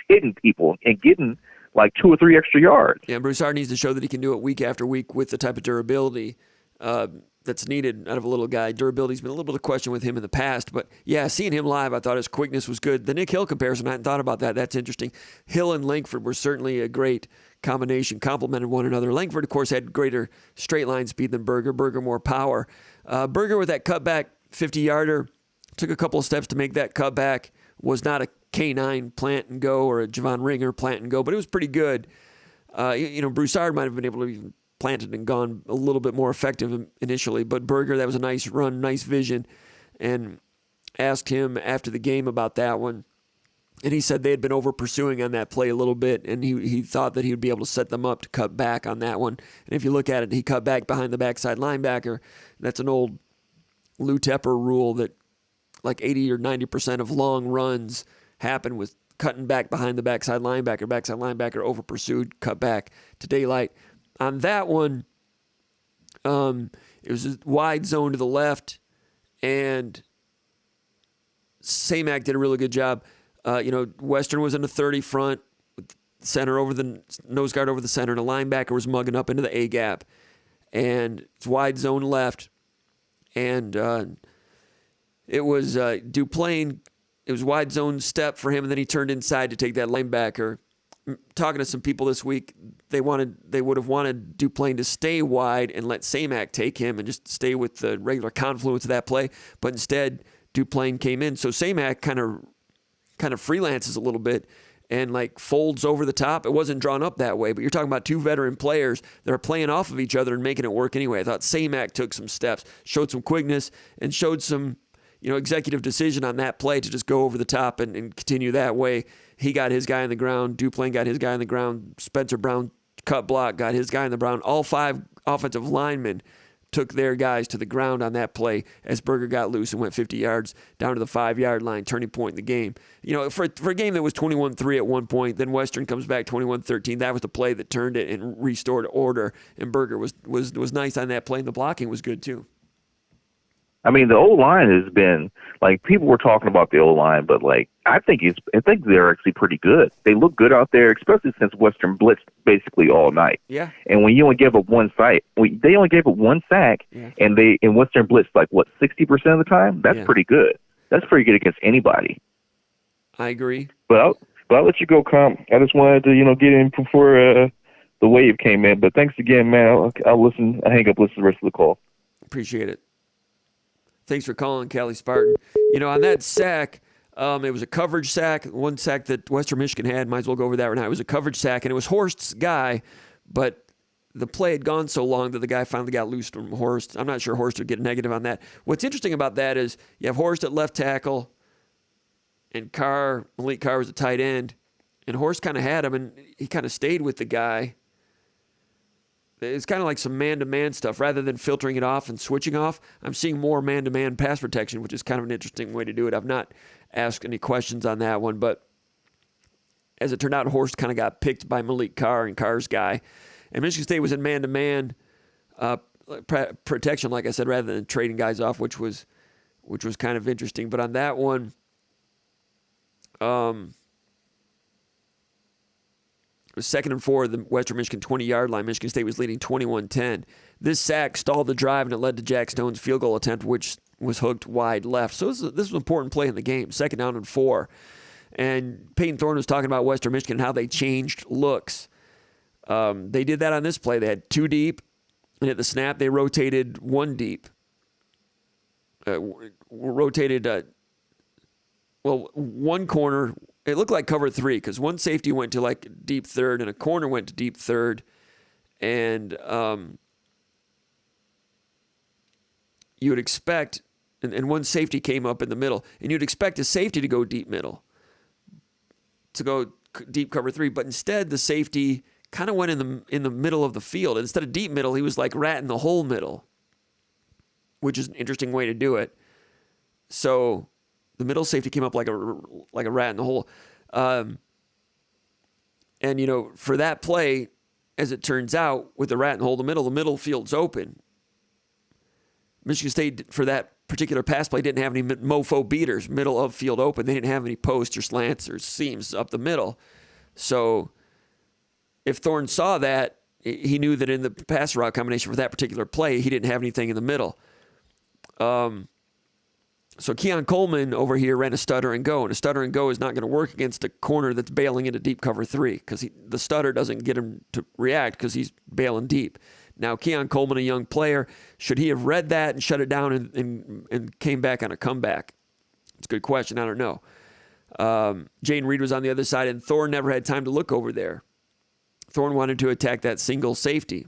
hitting people and getting like 2 or 3 extra yards. Yeah, Broussard needs to show that he can do it week after week with the type of durability that's needed out of a little guy. Durability's been a little bit of a question with him in the past, but yeah, seeing him live, I thought his quickness was good. The Nick Hill comparison, I hadn't thought about that. That's interesting. Hill and Langford were certainly a great combination, complemented one another. Langford, of course, had greater straight line speed than Berger. Berger more power. Berger with that cutback 50-yarder, took a couple of steps to make that cutback, was not a K9 plant and go or a Javon Ringer plant and go, but it was pretty good. Broussard might have been able to even plant it and gone a little bit more effective initially, but Berger, that was a nice run, nice vision, and asked him after the game about that one, and he said they had been over pursuing on that play a little bit, and he thought that he would be able to set them up to cut back on that one. And if you look at it, he cut back behind the backside linebacker. That's an old Lou Tepper rule that like 80 or 90% of long runs happen with cutting back behind the backside linebacker over pursued, cut back to daylight. On that one, it was a wide zone to the left, and Samac did a really good job. Western was in the 30 front, with center over the nose guard over the center, and a linebacker was mugging up into the A gap, and it's wide zone left, and it was Duplain. It was wide zone step for him, and then he turned inside to take that linebacker. Talking to some people this week, they would have wanted Duplain to stay wide and let Samac take him and just stay with the regular confluence of that play. But instead, Duplain came in, so Samac kind of freelances a little bit and like folds over the top. It wasn't drawn up that way, but you're talking about two veteran players that are playing off of each other and making it work anyway. I thought Samac took some steps, showed some quickness, and showed some, executive decision on that play to just go over the top and continue that way. He got his guy on the ground. Duplain got his guy on the ground. Spencer Brown cut block, got his guy on the ground. All 5 offensive linemen took their guys to the ground on that play as Berger got loose and went 50 yards down to the 5-yard line, turning point in the game. For a game that was 21-3 at one point, then Western comes back 21-13. That was the play that turned it and restored order, and Berger was nice on that play, and the blocking was good too. I mean, the O-line has been, like, people were talking about the O-line, but, like, I think they're actually pretty good. They look good out there, especially since Western blitzed basically all night. Yeah. And when you only give up one sack, they only gave up one sack, yeah. and Western blitzed, 60% of the time? That's pretty good. That's pretty good against anybody. I agree. But I'll let you go, Comp. I just wanted to, get in before the wave came in. But thanks again, man. I'll listen. I'll hang up, listen to the rest of the call. Appreciate it. Thanks for calling, Cali Spartan. On that sack, it was a coverage sack. One sack that Western Michigan had, might as well go over that right now. It was a coverage sack, and it was Horst's guy, but the play had gone so long that the guy finally got loose from Horst. I'm not sure Horst would get a negative on that. What's interesting about that is you have Horst at left tackle, and Malik Carr was a tight end, and Horst kind of had him, and he kind of stayed with the guy. It's kind of like some man-to-man stuff. Rather than filtering it off and switching off, I'm seeing more man-to-man pass protection, which is kind of an interesting way to do it. I've not asked any questions on that one, but as it turned out, Horst kind of got picked by Malik Carr and Carr's guy. And Michigan State was in man-to-man protection, like I said, rather than trading guys off, which was kind of interesting. But on that one, it was 2nd and 4 at the Western Michigan 20-yard line. Michigan State was leading 21-10. This sack stalled the drive, and it led to Jack Stone's field goal attempt, which was hooked wide left. So this was an important play in the game, 2nd down and 4. And Peyton Thorne was talking about Western Michigan and how they changed looks. They did that on this play. They had 2 deep, and at the snap, they rotated 1 deep. One corner. It looked like cover 3 because one safety went to like deep third and a corner went to deep third. And you would expect, and one safety came up in the middle, and you'd expect a safety to go deep middle, to go deep cover 3. But instead, the safety kind of went in the middle of the field. Instead of deep middle, he was like rat in the hole middle, which is an interesting way to do it. So the middle safety came up like a rat in the hole. And, for that play, as it turns out, with the rat in the hole, the middle field's open. Michigan State, for that particular pass play, didn't have any mofo beaters, middle of field open. They didn't have any posts or slants or seams up the middle. So if Thorne saw that, he knew that in the pass route combination for that particular play, he didn't have anything in the middle. So Keon Coleman over here ran a stutter and go, and a stutter and go is not going to work against a corner that's bailing into deep cover 3 because the stutter doesn't get him to react because he's bailing deep. Now, Keon Coleman, a young player, should he have read that and shut it down and came back on a comeback? It's a good question. I don't know. Jane Reed was on the other side, and Thorne never had time to look over there. Thorne wanted to attack that single safety,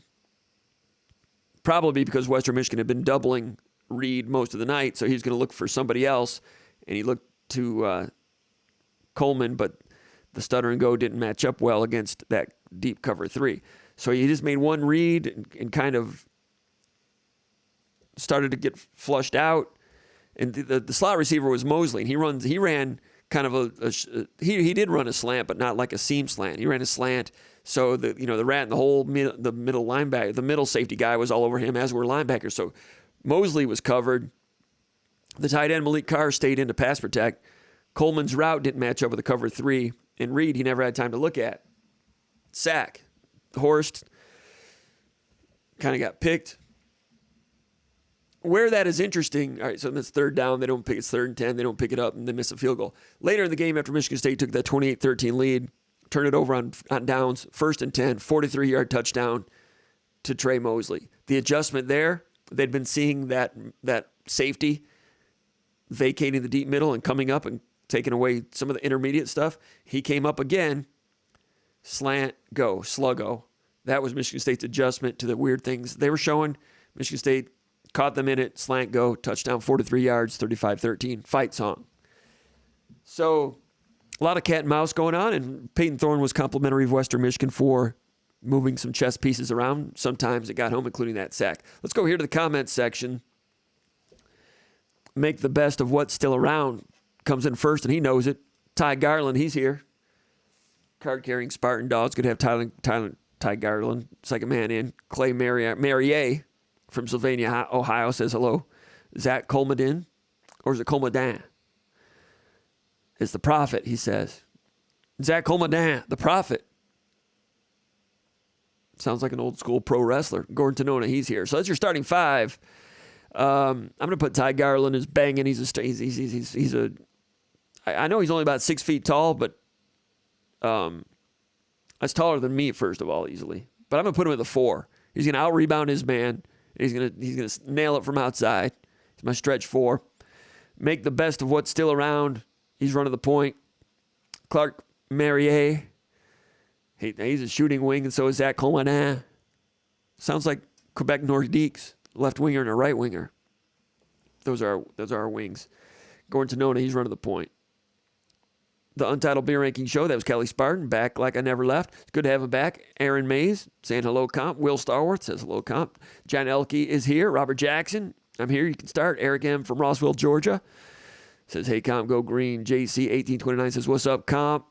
probably because Western Michigan had been doubling Reed most of the night, so he was going to look for somebody else, and he looked to Coleman, but the stutter and go didn't match up well against that deep cover 3. So he just made one read and kind of started to get flushed out, and the slot receiver was Mosley, and he ran kind of he did run a slant, but not like a seam slant. He ran a slant, so the rat in the hole, the middle linebacker, the middle safety guy was all over him, as were linebackers. So Mosley was covered. The tight end, Malik Carr, stayed in to pass protect. Coleman's route didn't match up with the cover 3. And Reed, he never had time to look at. Sack. Horst kind of got picked. Where that is interesting, all right, so that's 3rd down. They don't pick it. It's 3rd and 10. They don't pick it up, and they miss a field goal. Later in the game, after Michigan State took that 28-13 lead, turned it over on downs, 1st and 10, 43-yard touchdown to Trey Mosley. The adjustment there, they'd been seeing that safety vacating the deep middle and coming up and taking away some of the intermediate stuff. He came up again, slant, go, sluggo. That was Michigan State's adjustment to the weird things they were showing. Michigan State caught them in it, slant, go, touchdown, 43 yards, 35-13, fight song. So a lot of cat and mouse going on, and Peyton Thorne was complimentary of Western Michigan for moving some chess pieces around. Sometimes it got home, including that sack. Let's go here to the comments section. Make the best of what's still around comes in first, and he knows it. Ty Garland, he's here. Card-carrying Spartan Dogs. Good to have Ty Garland, second man in. Clay Marrier from Sylvania, Ohio, says hello. Zach Colmadin, or is it Colmadin? It's the prophet, he says. Zach Colmadin, the prophet. Sounds like an old school pro wrestler. Gordon Tonona, he's here. So that's your starting five. I'm going to put Ty Garland as banging. He's a. I know he's only about 6 feet tall, but that's taller than me, first of all, easily. But I'm going to put him at the 4. He's going to out-rebound his man. He's going to nail it from outside. He's my stretch 4. Make the best of what's still around. He's running the point. Clark Marrier. He's a shooting wing, and so is Zach Coleman. Sounds like Quebec Nordiques, left winger and a right winger. Those are our wings. Gordon Tonona, he's running the point. The Untitled Beer Ranking Show, that was Kelly Spartan, back like I never left. It's good to have him back. Aaron Mays, saying hello, comp. Will Starworth says hello, comp. John Elke is here. Robert Jackson, I'm here. You can start. Eric M. from Rossville, Georgia, says, hey, comp, go green. JC1829 says, what's up, comp?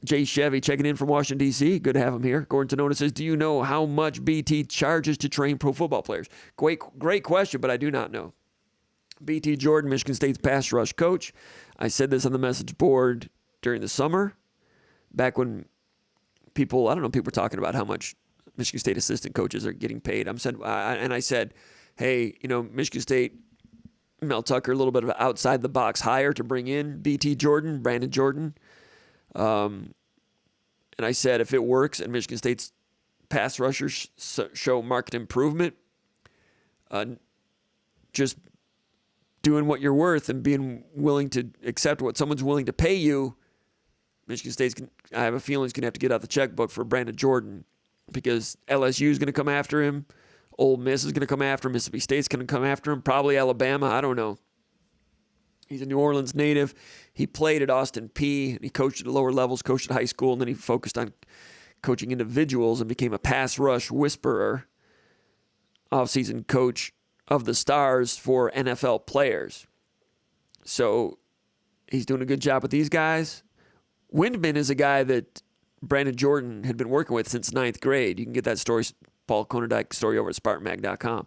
Jay Chevy checking in from Washington, D.C. Good to have him here. Gordon Tonona says, do you know how much BT charges to train pro football players? Great question, but I do not know. BT Jordan, Michigan State's pass rush coach. I said this on the message board during the summer, back when people were talking about how much Michigan State assistant coaches are getting paid. I said, hey, Michigan State, Mel Tucker, a little bit of an outside-the-box hire to bring in BT Jordan, Brandon Jordan. And I said, if it works and Michigan State's pass rushers show marked improvement, just doing what you're worth and being willing to accept what someone's willing to pay you, Michigan State's, I have a feeling, is going to have to get out the checkbook for Brandon Jordan, because LSU is going to come after him. Ole Miss is going to come after him. Mississippi State's going to come after him. Probably Alabama. I don't know. He's a New Orleans native. He played at Austin Peay. He coached at the lower levels, coached at high school, and then he focused on coaching individuals and became a pass rush whisperer, offseason coach of the Stars for NFL players. So he's doing a good job with these guys. Windman is a guy that Brandon Jordan had been working with since 9th grade. You can get that story, Paul Konerdijk story, over at SpartanMag.com.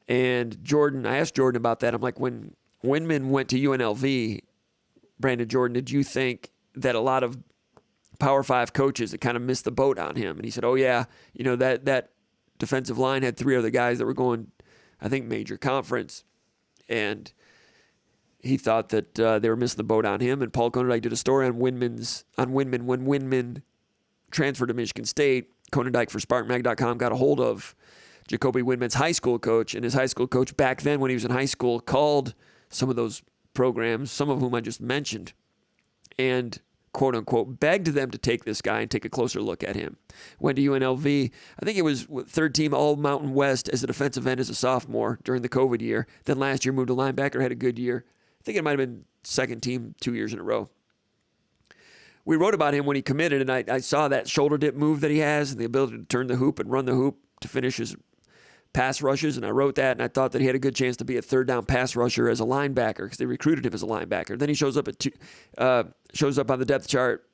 And Jordan, I asked Jordan about that. I'm like, when Windman went to UNLV, Brandon Jordan, did you think that a lot of Power 5 coaches had kind of missed the boat on him? And he said, oh, yeah, that defensive line had 3 other guys that were going, I think, major conference. And he thought that they were missing the boat on him. And Paul Konerdijk did a story on Windman when Windman transferred to Michigan State. Konerdijk for SpartanMag.com got a hold of Jacoby Windman's high school coach, and his high school coach back then when he was in high school called some of those programs, some of whom I just mentioned, and quote-unquote begged them to take this guy and take a closer look at him. Went to UNLV. I think it was third team All-Mountain West as a defensive end as a sophomore during the COVID year. Then last year moved to linebacker, had a good year. I think it might have been second team 2 years in a row. We wrote about him when he committed, and I saw that shoulder dip move that he has and the ability to turn the hoop and run the hoop to finish his pass rushes, and I wrote that, and I thought that he had a good chance to be a third down pass rusher as a linebacker because they recruited him as a linebacker. Then he shows up on the depth chart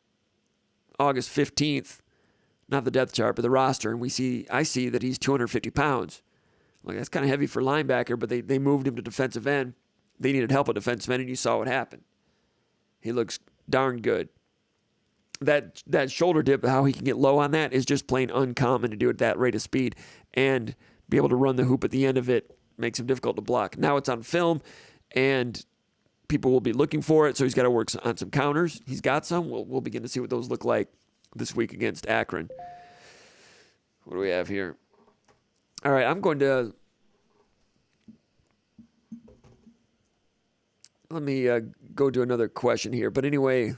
August 15th, not the depth chart, but the roster, and I see that he's 250 pounds. Like, that's kind of heavy for linebacker, but they moved him to defensive end. They needed help at defensive end, and you saw what happened. He looks darn good. That shoulder dip, how he can get low on that, is just plain uncommon to do at that rate of speed, and be able to run the hoop at the end of it makes him difficult to block. Now it's on film, and people will be looking for it, so he's got to work on some counters. He's got some. We'll begin to see what those look like this week against Akron. What do we have here? All right, I'm going to let me go to another question here. But anyway,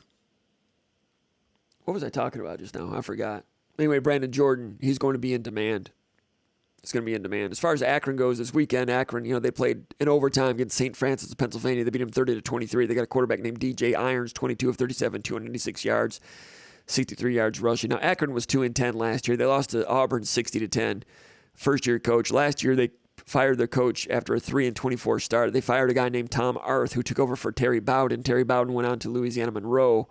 what was I talking about just now? I forgot. Anyway, Brandon Jordan, he's going to be in demand. It's going to be in demand. As far as Akron goes, this weekend, Akron, they played in overtime against St. Francis of Pennsylvania. They beat them 30-23. They got a quarterback named DJ Irons, 22 of 37, 296 yards, 63 yards rushing. Now, Akron was 2-10 last year. They lost to Auburn 60-10. First-year coach. Last year, they fired their coach after a 3-24 start. They fired a guy named Tom Arth, who took over for Terry Bowden. Terry Bowden went on to Louisiana Monroe,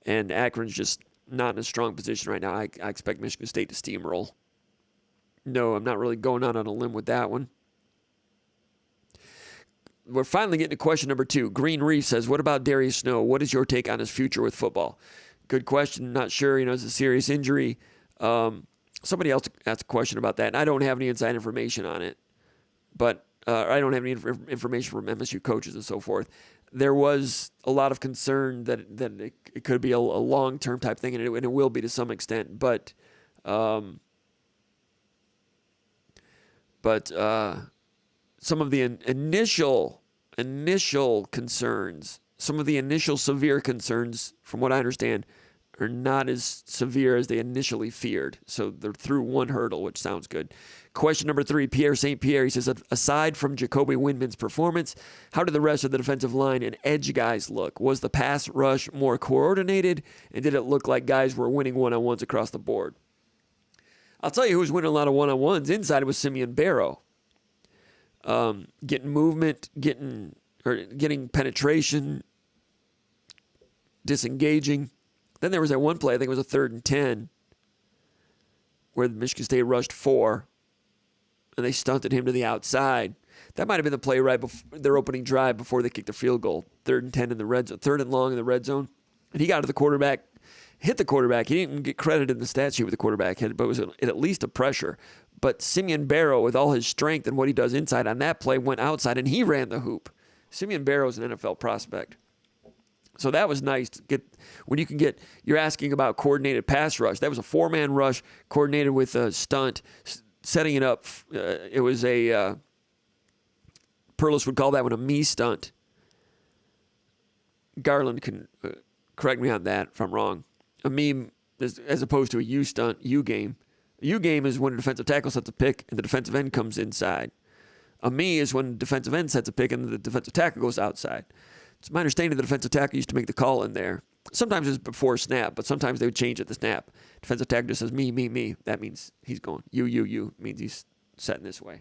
and Akron's just not in a strong position right now. I expect Michigan State to steamroll. No, I'm not really going out on a limb with that one. We're finally getting to question number 2. Green Reef says, what about Darius Snow? What is your take on his future with football? Good question. Not sure. It's a serious injury. Somebody else asked a question about that, and I don't have any inside information on it. But I don't have any information from MSU coaches and so forth. There was a lot of concern that it could be a long-term type thing, and it will be to some extent. But some of the initial concerns, some of the initial severe concerns, from what I understand, are not as severe as they initially feared. So they're through one hurdle, which sounds good. Question number 3, Pierre St. Pierre. He says, aside from Jacoby Windman's performance, how did the rest of the defensive line and edge guys look? Was the pass rush more coordinated, and did it look like guys were winning one-on-ones across the board? I'll tell you who's winning a lot of one-on-ones. Inside was Simeon Barrow. Getting movement, getting penetration, disengaging. Then there was that one play, I think it was a 3rd and 10, where Michigan State rushed 4, and they stunted him to the outside. That might have been the play right before their opening drive before they kicked the field goal. 3rd and 10 in the red zone, 3rd and long in the red zone. And he got to the quarterback, hit the quarterback. He didn't get credited in the stat sheet with the quarterback hit, but it was at least a pressure. But Simeon Barrow, with all his strength and what he does inside on that play, went outside, and he ran the hoop. Simeon Barrow's an NFL prospect. So that was nice to get when you can get. You're asking about coordinated pass rush. That was a 4-man rush coordinated with a stunt, setting it up. It was a Perlis would call that one a me stunt. Garland can correct me on that if I'm wrong. A me as opposed to a you stunt, you game. A you game is when a defensive tackle sets a pick and the defensive end comes inside. A me is when the defensive end sets a pick and the defensive tackle goes outside. It's my understanding the defensive tackle used to make the call in there. Sometimes it's before snap, but sometimes they would change at the snap. Defensive tackle just says me, me, me. That means he's going. You means he's setting this way.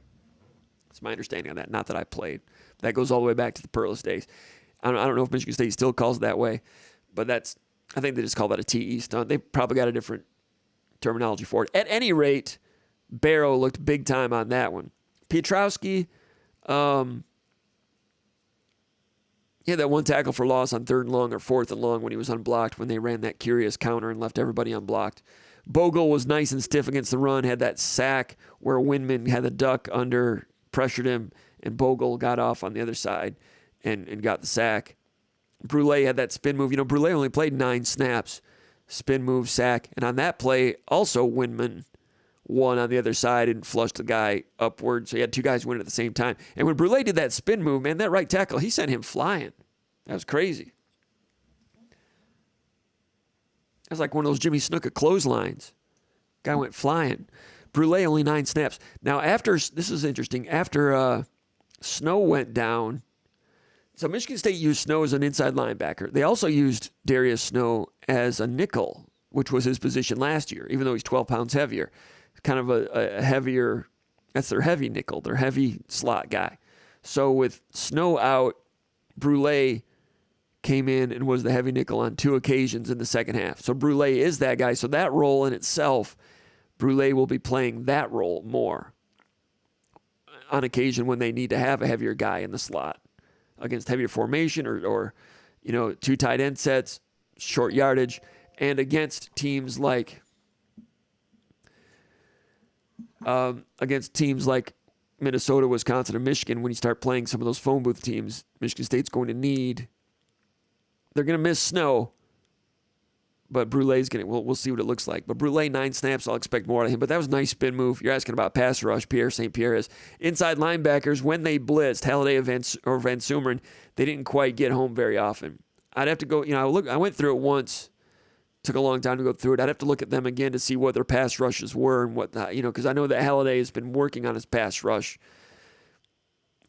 That's my understanding of that. Not that I played. That goes all the way back to the Perlis days. I don't know if Michigan State still calls it that way, but I think they just call that a TE stunt. They probably got a different terminology for it. At any rate, Barrow looked big time on that one. Pietrowski, he had that one tackle for loss on 3rd and long or 4th and long when he was unblocked when they ran that curious counter and left everybody unblocked. Bogle was nice and stiff against the run, had that sack where Windman had the duck under, pressured him, and Bogle got off on the other side and got the sack. Brule had that spin move. Brule only played 9 snaps. Spin move, sack. And on that play, also Windman won on the other side and flushed the guy upward. So he had 2 guys win at the same time. And when Brule did that spin move, man, that right tackle, he sent him flying. That was crazy. That was like one of those Jimmy Snuka clotheslines. Guy went flying. Brule only 9 snaps. Now, this is interesting. After Snow went down, so Michigan State used Snow as an inside linebacker. They also used Darius Snow as a nickel, which was his position last year, even though he's 12 pounds heavier. Kind of a heavier, that's their heavy nickel, their heavy slot guy. So with Snow out, Brule came in and was the heavy nickel on 2 occasions in the second half. So Brule is that guy. So that role in itself, Brule will be playing that role more on occasion when they need to have a heavier guy in the slot against heavier formation or 2 tight end sets, short yardage, and against teams like Minnesota, Wisconsin, and Michigan. When you start playing some of those phone booth teams, Michigan State's going to need. They're going to miss Snow, But Brule's going to, we'll see what it looks like. But Brule, 9 snaps, I'll expect more out of him. But that was a nice spin move. You're asking about pass rush. Pierre St. Pierre is. Inside linebackers, when they blitzed, Halliday or Van Sumeren, they didn't quite get home very often. I'd have to go, I went through it once. Took a long time to go through it. I'd have to look at them again to see what their pass rushes were and what, because I know that Halliday has been working on his pass rush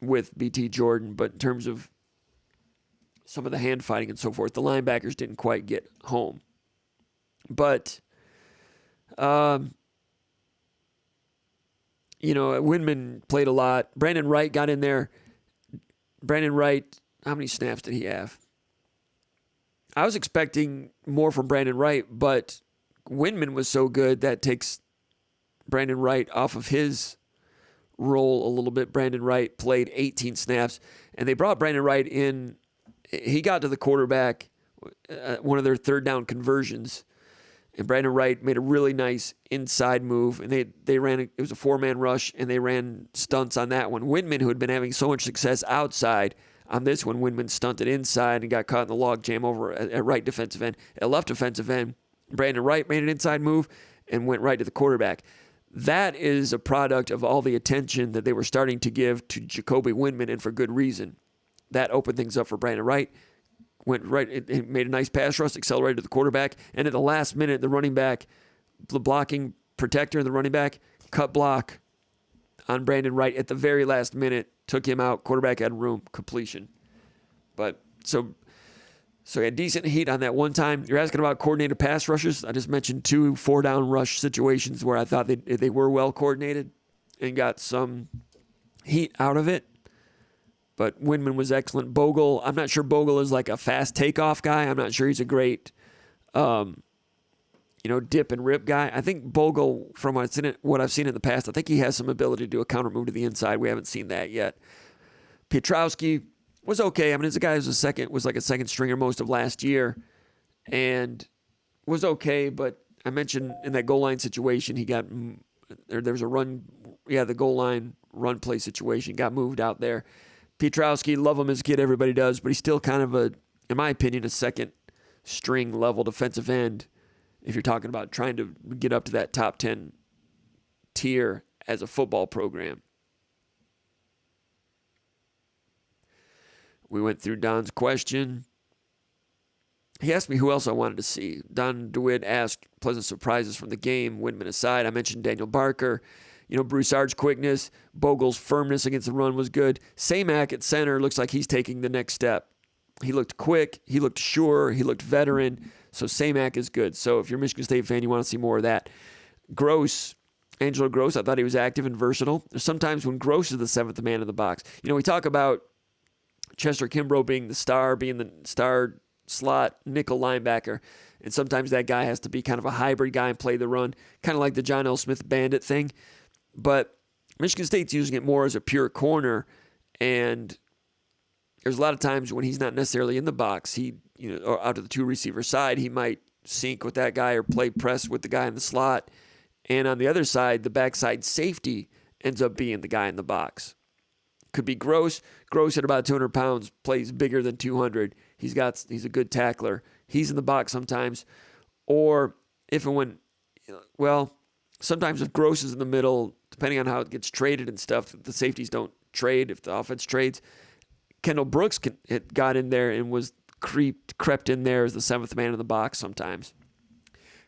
with BT Jordan, but in terms of some of the hand fighting and so forth, the linebackers didn't quite get home. But, Windman played a lot. Brandon Wright got in there. Brandon Wright, how many snaps did he have? I was expecting more from Brandon Wright, but Windman was so good that takes Brandon Wright off of his role a little bit. Brandon Wright played 18 snaps, and they brought Brandon Wright in. He got to the quarterback, one of their third down conversions, and Brandon Wright made a really nice inside move, and they ran, it was a 4-man rush, and they ran stunts on that one. Windman, who had been having so much success outside, on this one, Windman stunted inside and got caught in the log jam over at right defensive end. At left defensive end, Brandon Wright made an inside move and went right to the quarterback. That is a product of all the attention that they were starting to give to Jacoby Windman, and for good reason. That opened things up for Brandon Wright. Went right, it made a nice pass rush, accelerated to the quarterback, and at the last minute, the running back, the blocking protector, the running back, cut block on Brandon Wright at the very last minute, took him out, quarterback had room, completion. But so he had decent heat on that one time. You're asking about coordinated pass rushes. I just mentioned 2 4-down rush situations where I thought they were well coordinated and got some heat out of it. But Windman was excellent. Bogle, I'm not sure Bogle is like a fast takeoff guy. I'm not sure he's a great dip and rip guy. I think Bogle, from what I've seen in the past, I think he has some ability to do a counter move to the inside. We haven't seen that yet. Pietrowski was okay. I mean, this guy was like a second stringer most of last year and was okay, but I mentioned in that goal line situation, there was a run, the goal line run play situation, got moved out there. Pietrowski, love him as a kid, everybody does, but he's still kind of in my opinion, a second string level defensive end if you're talking about trying to get up to that top 10 tier as a football program. We went through Don's question. He asked me who else I wanted to see. Don DeWitt asked pleasant surprises from the game, Windman aside. I mentioned Daniel Barker. Broussard's quickness, Bogle's firmness against the run was good. Samac at center looks like he's taking the next step. He looked quick, he looked sure, he looked veteran. So Samac is good. So if you're a Michigan State fan, you want to see more of that. Angelo Gross, I thought he was active and versatile. There's sometimes when Gross is the 7th man in the box. We talk about Chester Kimbrough being the star slot nickel linebacker. And sometimes that guy has to be kind of a hybrid guy and play the run, kind of like the John L. Smith bandit thing. But Michigan State's using it more as a pure corner, and there's a lot of times when he's not necessarily in the box, or out to the 2 receiver side, he might sync with that guy or play press with the guy in the slot. And on the other side, the backside safety ends up being the guy in the box. Could be Gross. Gross at about 200 pounds, plays bigger than 200. He's a good tackler. He's in the box sometimes. Or if and when, sometimes if Gross is in the middle, depending on how it gets traded and stuff, the safeties don't trade if the offense trades. Kendall Brooks got in there and was crept in there as the 7th man in the box sometimes.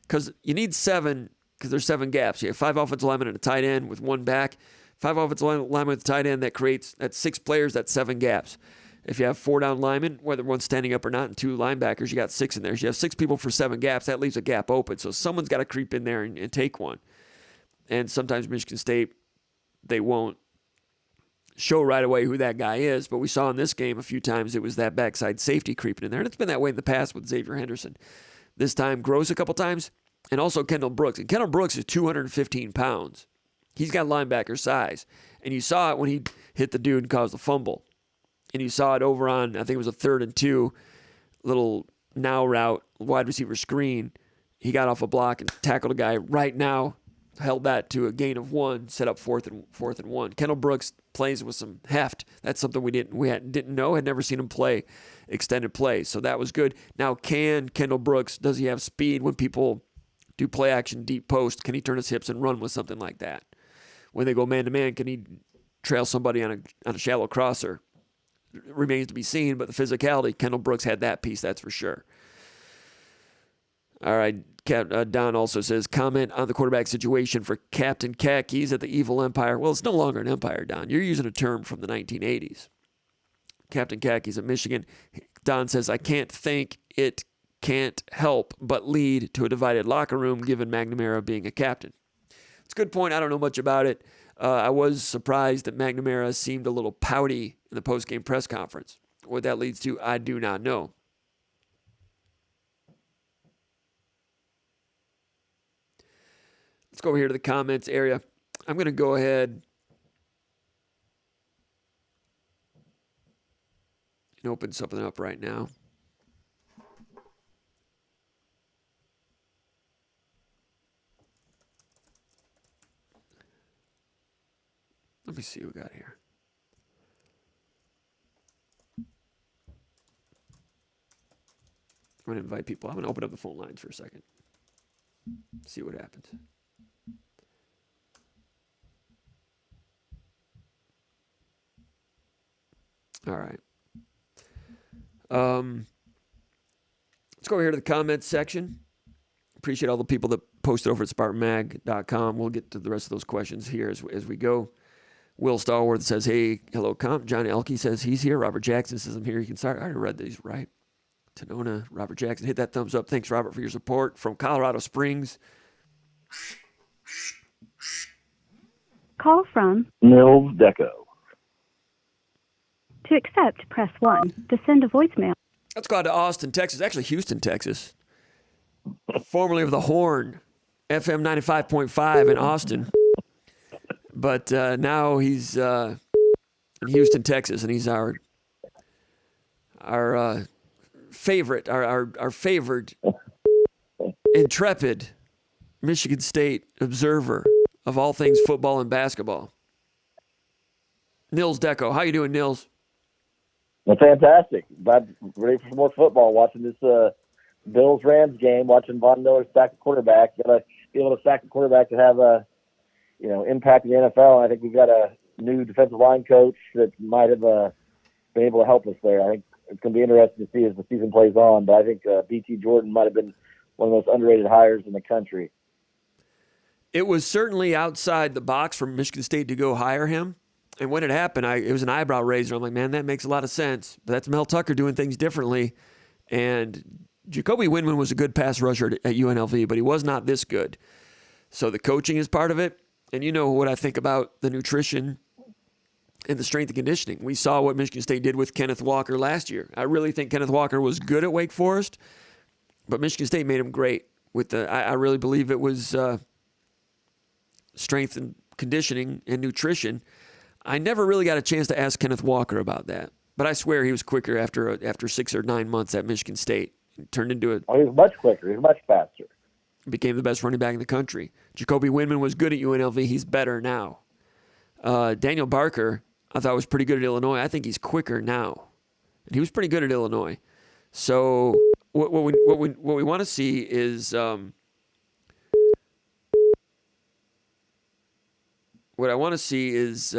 Because you need 7, because there's 7 gaps. You have 5 offensive linemen and a tight end with 1 back. 5 offensive linemen with a tight end, that's 6 players, that's 7 gaps. If you have 4 down linemen, whether one's standing up or not, and 2 linebackers, you got 6 in there. So you have 6 people for 7 gaps. That leaves a gap open. So someone's got to creep in there and take one. And sometimes Michigan State, they won't show right away who that guy is. But we saw in this game a few times it was that backside safety creeping in there. And it's been that way in the past with Xavier Henderson. This time, Gross a couple times, and also Kendall Brooks. And Kendall Brooks is 215 pounds. He's got linebacker size. And you saw it when he hit the dude and caused the fumble. And you saw it over on, I think it was a 3rd and 2, little now route, wide receiver screen. He got off a block and tackled a guy right now held that to a gain of 1, set up fourth and 1. Kendall Brooks plays with some heft. That's something we didn't know, had never seen him play extended play. So that was good. Now, can Kendall Brooks, does he have speed when people do play action deep post? Can he turn his hips and run with something like that? When they go man to man, can he trail somebody on a shallow crosser? It remains to be seen, but the physicality, Kendall Brooks had that piece, that's for sure. All right, Don also says, comment on the quarterback situation for Captain Khakis at the Evil Empire. Well, it's no longer an empire, Don. You're using a term from the 1980s. Captain Khakis at Michigan. Don says, I can't think it can't help but lead to a divided locker room given McNamara being a captain. It's a good point. I don't know much about it. I was surprised that McNamara seemed a little pouty in the post-game press conference. What that leads to, I do not know. Let's go over here to the comments area. I'm going to go ahead and open something up right now. Let me see what we got here. I'm going to invite people. I'm going to open up the phone lines for a second. See what happens. All right. Let's go over here to the comments section. Appreciate all the people that posted over at SpartanMag.com. We'll get to the rest of those questions here as we go. Will Stallworth says, hey, hello, comp. John Elke says he's here. Robert Jackson says, I'm here. You can start. I already read these, right? Tenona, Robert Jackson. Hit that thumbs up. Thanks, Robert, for your support. From Colorado Springs. Call from Nils Deco. To accept, press 1. To send a voicemail. Let's go out to Austin, Texas. Actually, Houston, Texas. Formerly of the Horn, FM 95.5 in Austin. But now he's in Houston, Texas, and he's our favorite, our favored, intrepid Michigan State observer of all things football and basketball. Nils Deco. How you doing, Nils? Well, fantastic. Ready for some more football. Watching this Bills-Rams game, watching Von Miller stack the quarterback. Got to be able to stack the quarterback to have a impact in the NFL. I think we've got a new defensive line coach that might have been able to help us there. I think it's going to be interesting to see as the season plays on. But I think B.T. Jordan might have been one of the most underrated hires in the country. It was certainly outside the box for Michigan State to go hire him. And when it happened, it was an eyebrow raiser. I'm like, man, that makes a lot of sense. But that's Mel Tucker doing things differently. And Jacoby Windman was a good pass rusher at UNLV, but he was not this good. So the coaching is part of it. And you know what I think about the nutrition and the strength and conditioning. We saw what Michigan State did with Kenneth Walker last year. I really think Kenneth Walker was good at Wake Forest, but Michigan State made him great. I really believe it was strength and conditioning and nutrition. I never really got a chance to ask Kenneth Walker about that, but I swear he was quicker after 6 or 9 months at Michigan State. He turned into a. Oh, he was much quicker. He was much faster. Became the best running back in the country. Jacoby Windman was good at UNLV. He's better now. Daniel Barker, I thought was pretty good at Illinois. I think he's quicker now, and he was pretty good at Illinois. So what we want to see is what I want to see is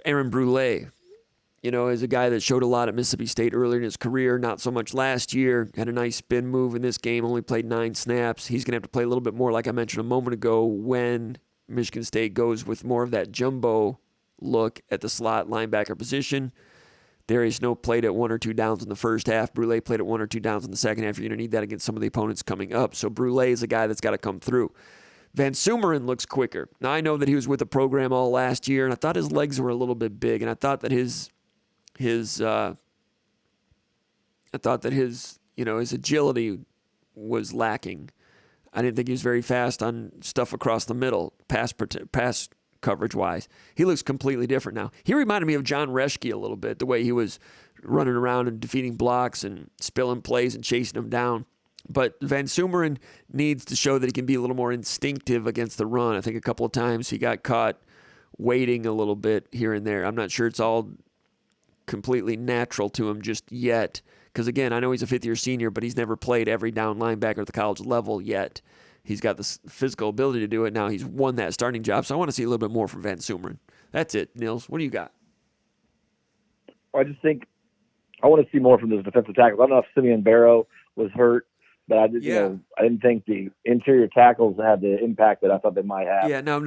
Aaron Brule. Is a guy that showed a lot at Mississippi State earlier in his career, not so much last year. Had a nice spin move in this game, only played 9 snaps. He's going to have to play a little bit more, like I mentioned a moment ago, when Michigan State goes with more of that jumbo look at the slot linebacker position. Darius Snow played at 1 or 2 downs in the first half. Brule played at 1 or 2 downs in the second half. You're going to need that against some of the opponents coming up. So Brule is a guy that's got to come through. Van Sumeren looks quicker. Now, I know that he was with the program all last year, and I thought his legs were a little bit big, and I thought that his agility was lacking. I didn't think he was very fast on stuff across the middle, pass coverage wise. He looks completely different now. He reminded me of John Reschke a little bit, the way he was running around and defeating blocks and spilling plays and chasing them down. But Van Sumeren needs to show that he can be a little more instinctive against the run. I think a couple of times he got caught waiting a little bit here and there. I'm not sure it's all completely natural to him just yet. Because, again, I know he's a fifth-year senior, but he's never played every down linebacker at the college level yet. He's got the physical ability to do it. Now he's won that starting job, so I want to see a little bit more from Van Sumeren. That's it, Nils. What do you got? I just think I want to see more from those defensive tackles. I don't know if Simeon Barrow was hurt, but I didn't think the interior tackles had the impact that I thought they might have. Yeah, no.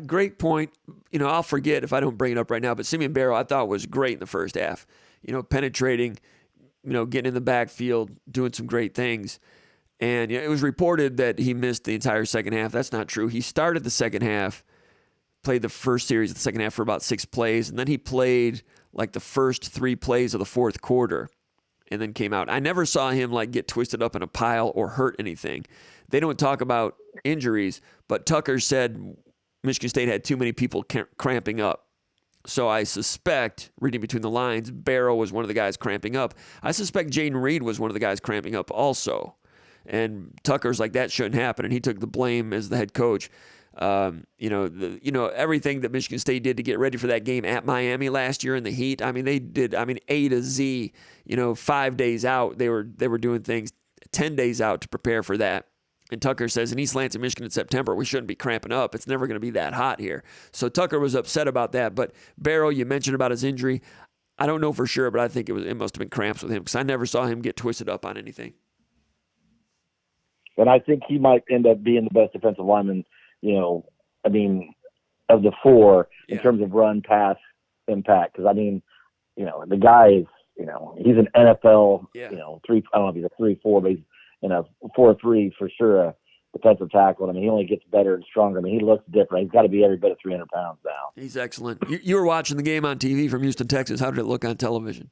Great point. I'll forget if I don't bring it up right now, but Simeon Barrow I thought was great in the first half. Penetrating, getting in the backfield, doing some great things. And it was reported that he missed the entire second half. That's not true. He started the second half, played the first series of the second half for about 6 plays, and then he played like the first 3 plays of the fourth quarter and then came out. I never saw him get twisted up in a pile or hurt anything. They don't talk about injuries, but Tucker said Michigan State had too many people cramping up. So I suspect, reading between the lines, Barrow was one of the guys cramping up. I suspect Jaden Reed was one of the guys cramping up also. And Tucker's like, that shouldn't happen, and he took the blame as the head coach. Everything that Michigan State did to get ready for that game at Miami last year in the heat. They did. A to Z. 5 days out, they were doing things 10 days out to prepare for that. And Tucker says, in East Lansing, Michigan in September, we shouldn't be cramping up. It's never going to be that hot here. So Tucker was upset about that. But Barrow, you mentioned about his injury. I don't know for sure, but I think it must have been cramps with him because I never saw him get twisted up on anything. And I think he might end up being the best defensive lineman, of the 4 in terms of run, pass, impact. Because, the guy is, he's an NFL, I don't know if he's a 3-4, but he's in a 4-3 for sure, a defensive tackle. He only gets better and stronger. He looks different. He's got to be every bit of 300 pounds now. He's excellent. You were watching the game on TV from Houston, Texas. How did it look on television?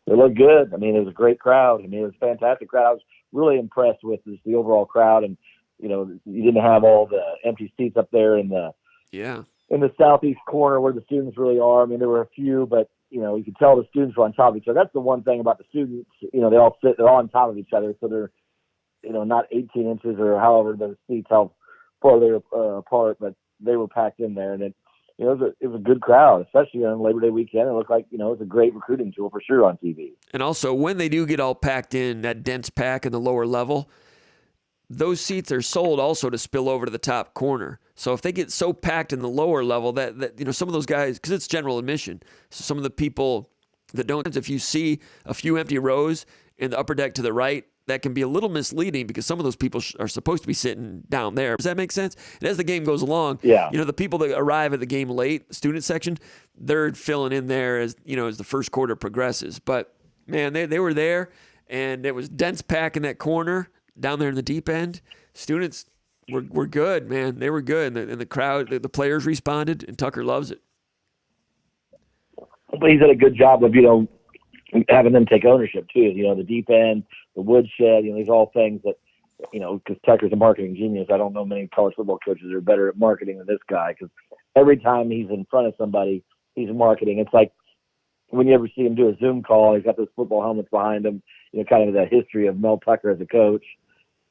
It looked good. It was a great crowd. It was a fantastic crowd. I was really impressed with the overall crowd, and you didn't have all the empty seats up there in the southeast corner where the students really are. There were a few, but you could tell the students were on top of each other. That's the one thing about the students. They're all on top of each other, so they're not 18 inches or however the seats how far they're apart, but they were packed in there, and it was a good crowd, especially on Labor Day weekend. It looked like it was a great recruiting tool for sure on TV. And also, when they do get all packed in, that dense pack in the lower level, those seats are sold also to spill over to the top corner. So if they get so packed in the lower level that some of those guys, because it's general admission, so some of the people that don't, if you see a few empty rows in the upper deck to the right, that can be a little misleading because some of those people are supposed to be sitting down there. Does that make sense? And as the game goes along, the people that arrive at the game late, student section, they're filling in there as the first quarter progresses. But man, they were there, and it was dense pack in that corner down there in the deep end. Students were good, man. They were good, and the crowd, the players responded, and Tucker loves it. But he's done a good job of having them take ownership too. The deep end, the woodshed. These are all things that because Tucker's a marketing genius. I don't know many college football coaches that are better at marketing than this guy, because every time he's in front of somebody, he's marketing. It's like when you ever see him do a Zoom call, he's got those football helmets behind him. Kind of the history of Mel Tucker as a coach.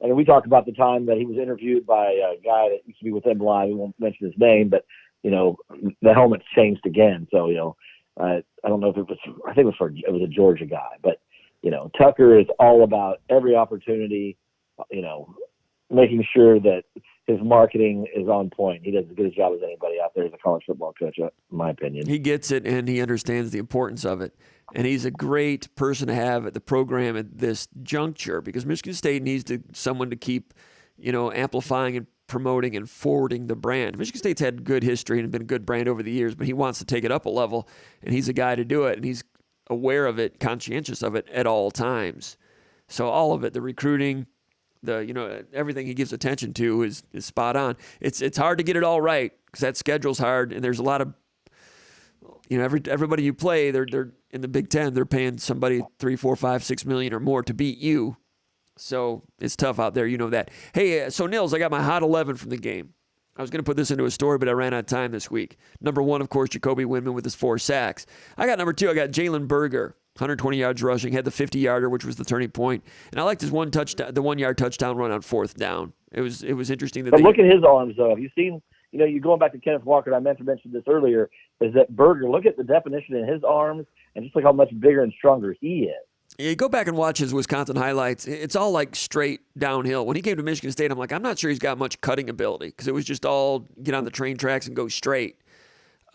And we talked about the time that he was interviewed by a guy that used to be with him live. We won't mention his name, but the helmet's changed again. So I don't know if it was. I think it was a Georgia guy, but Tucker is all about every opportunity. Making sure that his marketing is on point. He does as good a job as anybody out there as a college football coach, in my opinion. He gets it, and he understands the importance of it. And he's a great person to have at the program at this juncture, because Michigan State needs someone to keep, amplifying and promoting and forwarding the brand. Michigan State's had good history and been a good brand over the years, but he wants to take it up a level, and he's a guy to do it, and he's aware of it, conscientious of it at all times. So all of it, the recruiting, everything he gives attention to is spot on. It's hard to get it all right because that schedule's hard, and there's a lot of, everybody you play, they're in the Big Ten, they're paying somebody $3, $4, $5, $6 million or more to beat you. So it's tough out there, that. Hey, so Nils, I got my hot 11 from the game. I was going to put this into a story, but I ran out of time this week. Number 1, of course, Jacoby Windman with his 4 sacks. I got number 2, I got Jalen Berger. 120 yards rushing, had the 50-yarder, which was the turning point. And I liked his the 1-yard touchdown run on fourth down. It was interesting. But look at his arms, though. Have you seen, you're going back to Kenneth Walker, and I meant to mention this earlier, is that Berger, look at the definition in his arms, and just look how much bigger and stronger he is. Yeah, you go back and watch his Wisconsin highlights. It's all like straight downhill. When he came to Michigan State, I'm like, I'm not sure he's got much cutting ability because it was just all get on the train tracks and go straight.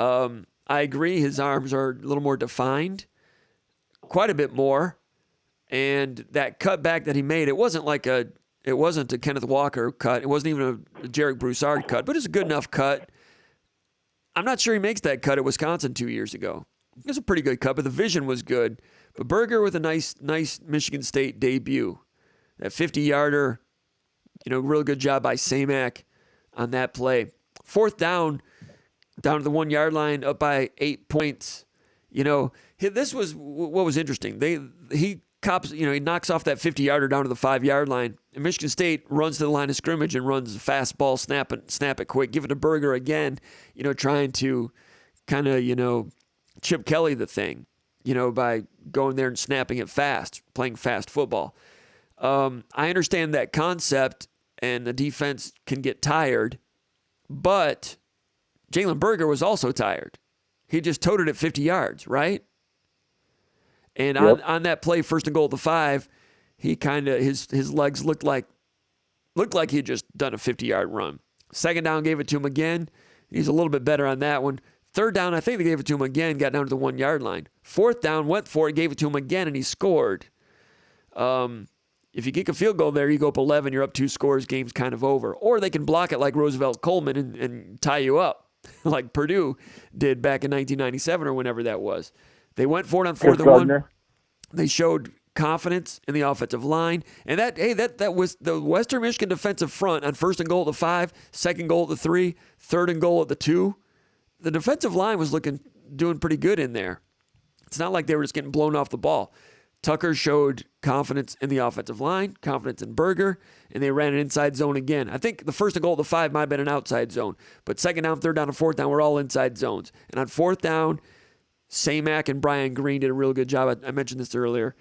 I agree. His arms are a little more defined, quite a bit more. And that cut back that he made, it wasn't a Kenneth Walker cut. It wasn't even a Jarek Broussard cut, but it's a good enough cut. I'm not sure he makes that cut at Wisconsin 2 years ago. It was a pretty good cut, but the vision was good. But Berger with a nice Michigan State debut. That 50-yarder, real good job by Samac on that play. Fourth down to the 1-yard line, up by 8 points. This was what was interesting. He knocks off that 50-yarder down to the 5-yard line. And Michigan State runs to the line of scrimmage and runs a fast ball, snap it quick, give it to Berger again, trying to kind of, Chip Kelly the thing, by going there and snapping it fast, playing fast football. I understand that concept, and the defense can get tired, but Jalen Berger was also tired. He just toted it 50 yards, right? And yep. on that play, 1st and goal at the 5, he kind of his legs looked like he had just done a 50-yard run. 2nd down, gave it to him again. He's a little bit better on that one. 3rd down, I think they gave it to him again, got down to the 1-yard line. 4th down, went for it, gave it to him again, and he scored. If you kick a field goal there, you go up 11, you're up 2 scores, game's kind of over. Or they can block it like Roosevelt Coleman and tie you up, like Purdue did back in 1997 or whenever that was. They went for it on 4th and 1. They showed confidence in the offensive line. And that was the Western Michigan defensive front on 1st and goal at the 5, 2nd goal at the 3, 3rd and goal at the 2. The defensive line was doing pretty good in there. It's not like they were just getting blown off the ball. Tucker showed confidence in the offensive line, confidence in Berger, and they ran an inside zone again. I think the 1st and goal at the 5 might have been an outside zone, but 2nd down, 3rd down, and 4th down were all inside zones. And on 4th down, Samac and Brian Green did a real good job. I mentioned this earlier.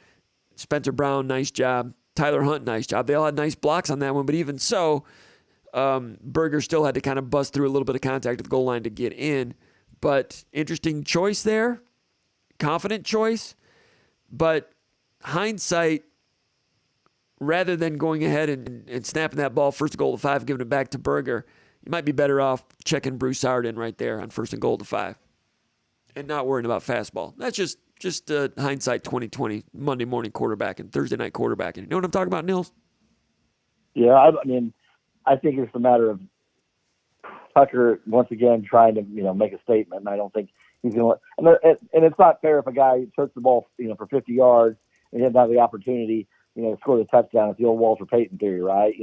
Spencer Brown, nice job. Tyler Hunt, nice job. They all had nice blocks on that one, but even so, Berger still had to kind of bust through a little bit of contact at the goal line to get in. But interesting choice there. Confident choice. But hindsight, rather than going ahead and snapping that ball 1st and goal to 5, giving it back to Berger, you might be better off checking Broussard in right there on 1st and goal to 5 and not worrying about fastball. That's just hindsight 2020, Monday morning quarterbacking, Thursday night quarterbacking. You know what I'm talking about, Nils? Yeah, I think it's a matter of Tucker once again trying to make a statement, and I don't think he's going to. And it's not fair if a guy puts the ball for 50 yards and he doesn't have the opportunity to score the touchdown. It's the old Walter Payton theory, right?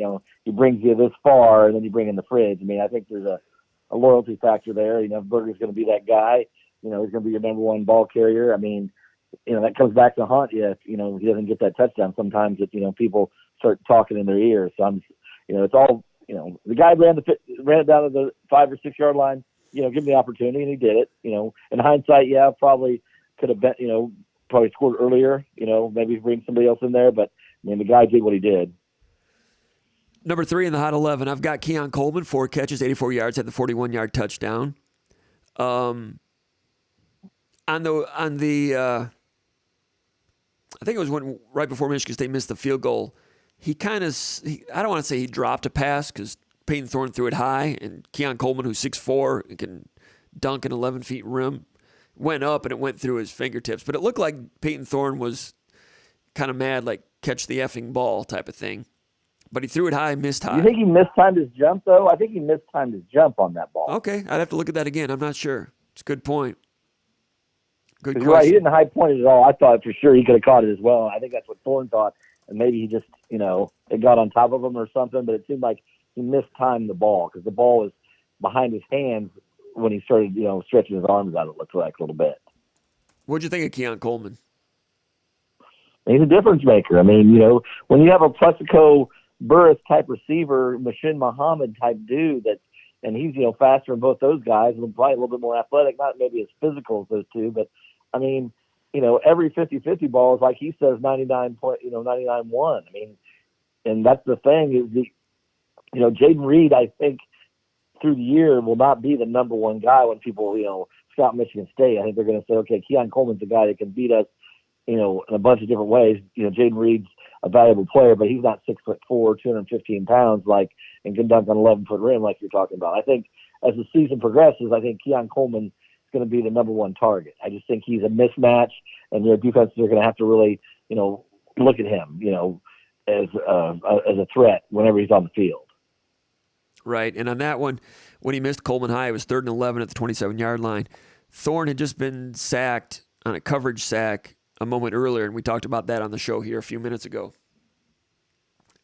He brings you this far and then you bring in the fridge. I think there's a loyalty factor there. If Berger's going to be that guy, he's going to be your number one ball carrier. That comes back to haunt you if he doesn't get that touchdown. Sometimes people start talking in their ears. So it's all. The guy ran it down to the 5 or 6 yard line. Give him the opportunity, and he did it. In hindsight, yeah, probably could have been. Probably scored earlier. Maybe bring somebody else in there. But the guy did what he did. Number 3 in the Hot 11, I've got Keon Coleman, 4 catches, 84 yards, had the 41-yard touchdown. On the I think it was right before Michigan State missed the field goal. He I don't want to say he dropped a pass because Peyton Thorne threw it high, and Keon Coleman, who's 6'4", and can dunk an 11-feet rim, went up and it went through his fingertips. But it looked like Peyton Thorne was kind of mad, like catch the effing ball type of thing. But he threw it high, missed high. You think he mistimed his jump, though? I think he mistimed his jump on that ball. Okay, I'd have to look at that again. I'm not sure. It's a good point. Good question. You're right. He didn't high point it at all. I thought for sure he could have caught it as well. I think that's what Thorne thought. And maybe he just, it got on top of him or something. But it seemed like he mistimed the ball because the ball was behind his hands when he started, stretching his arms out, it looked like a little bit. What'd you think of Keon Coleman? He's a difference maker. When you have a Plexico Burris type receiver, Mashin Muhammad type dude and he's, faster than both those guys and probably a little bit more athletic, not maybe as physical as those two, but every 50-50 ball is like he says 99 point, 99-1. I mean, and that's the thing is Jaden Reed, I think through the year will not be the number one guy when people, scout Michigan State. I think they're going to say, okay, Keon Coleman's the guy that can beat us, in a bunch of different ways. Jaden Reed's a valuable player, but he's not 6'4", 215 pounds and can dunk on 11-foot rim like you're talking about. I think as the season progresses, I think Keon Coleman is going to be the number one target. I just think he's a mismatch, and their defenses are going to have to really, look at him, as a threat whenever he's on the field. Right, and on that one, when he missed Coleman High, it was 3rd and 11 at the 27-yard line. Thorne had just been sacked on a coverage sack a moment earlier, and we talked about that on the show here a few minutes ago.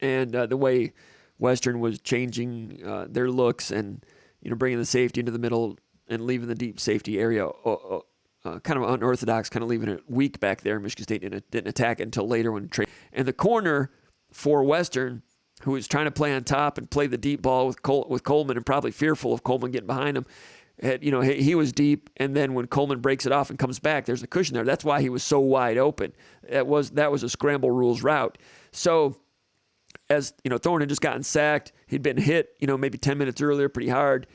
And the way Western was changing their looks and bringing the safety into the middle and leaving the deep safety area kind of unorthodox, kind of leaving it weak back there. Michigan State didn't attack it until later when and the corner for Western, who was trying to play on top and play the deep ball with Coleman and probably fearful of Coleman getting behind him. He was deep, and then when Coleman breaks it off and comes back, there's a cushion there. That's why he was so wide open. That was a scramble rules route. So as Thorne had just gotten sacked, he'd been hit, maybe 10 minutes earlier, pretty hard.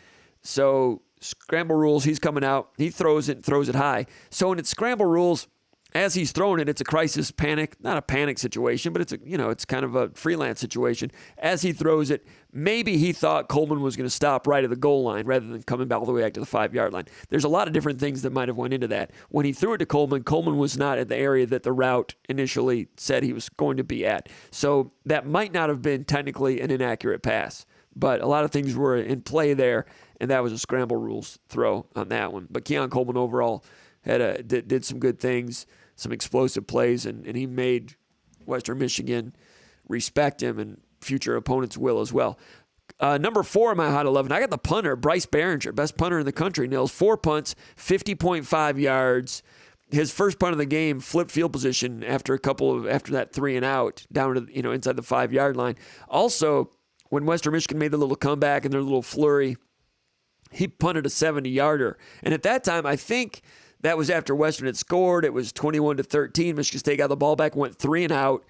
So scramble rules, he's coming out, he throws it high. So in its scramble rules, as he's throwing it, it's a crisis panic, not a panic situation, but it's kind of a freelance situation. As he throws it, maybe he thought Coleman was going to stop right at the goal line rather than coming back all the way back to the 5-yard line. There's a lot of different things that might have went into that. When he threw it to Coleman was not at the area that the route initially said he was going to be at. So that might not have been technically an inaccurate pass, but a lot of things were in play there, and that was a scramble rules throw on that one. But Keon Coleman overall did some good things, some explosive plays, and he made Western Michigan respect him, and future opponents will as well. Number 4 in my Hot 11, I got the punter, Bryce Behringer, best punter in the country. Nils, 4 punts, 50.5 yards. His first punt of the game, flipped field position after that 3 and out down to inside the 5-yard line. Also, when Western Michigan made the little comeback and their little flurry, he punted a 70-yarder. And at that time, I think that was after Western had scored. It was 21-13. Michigan State got the ball back, went 3 and out.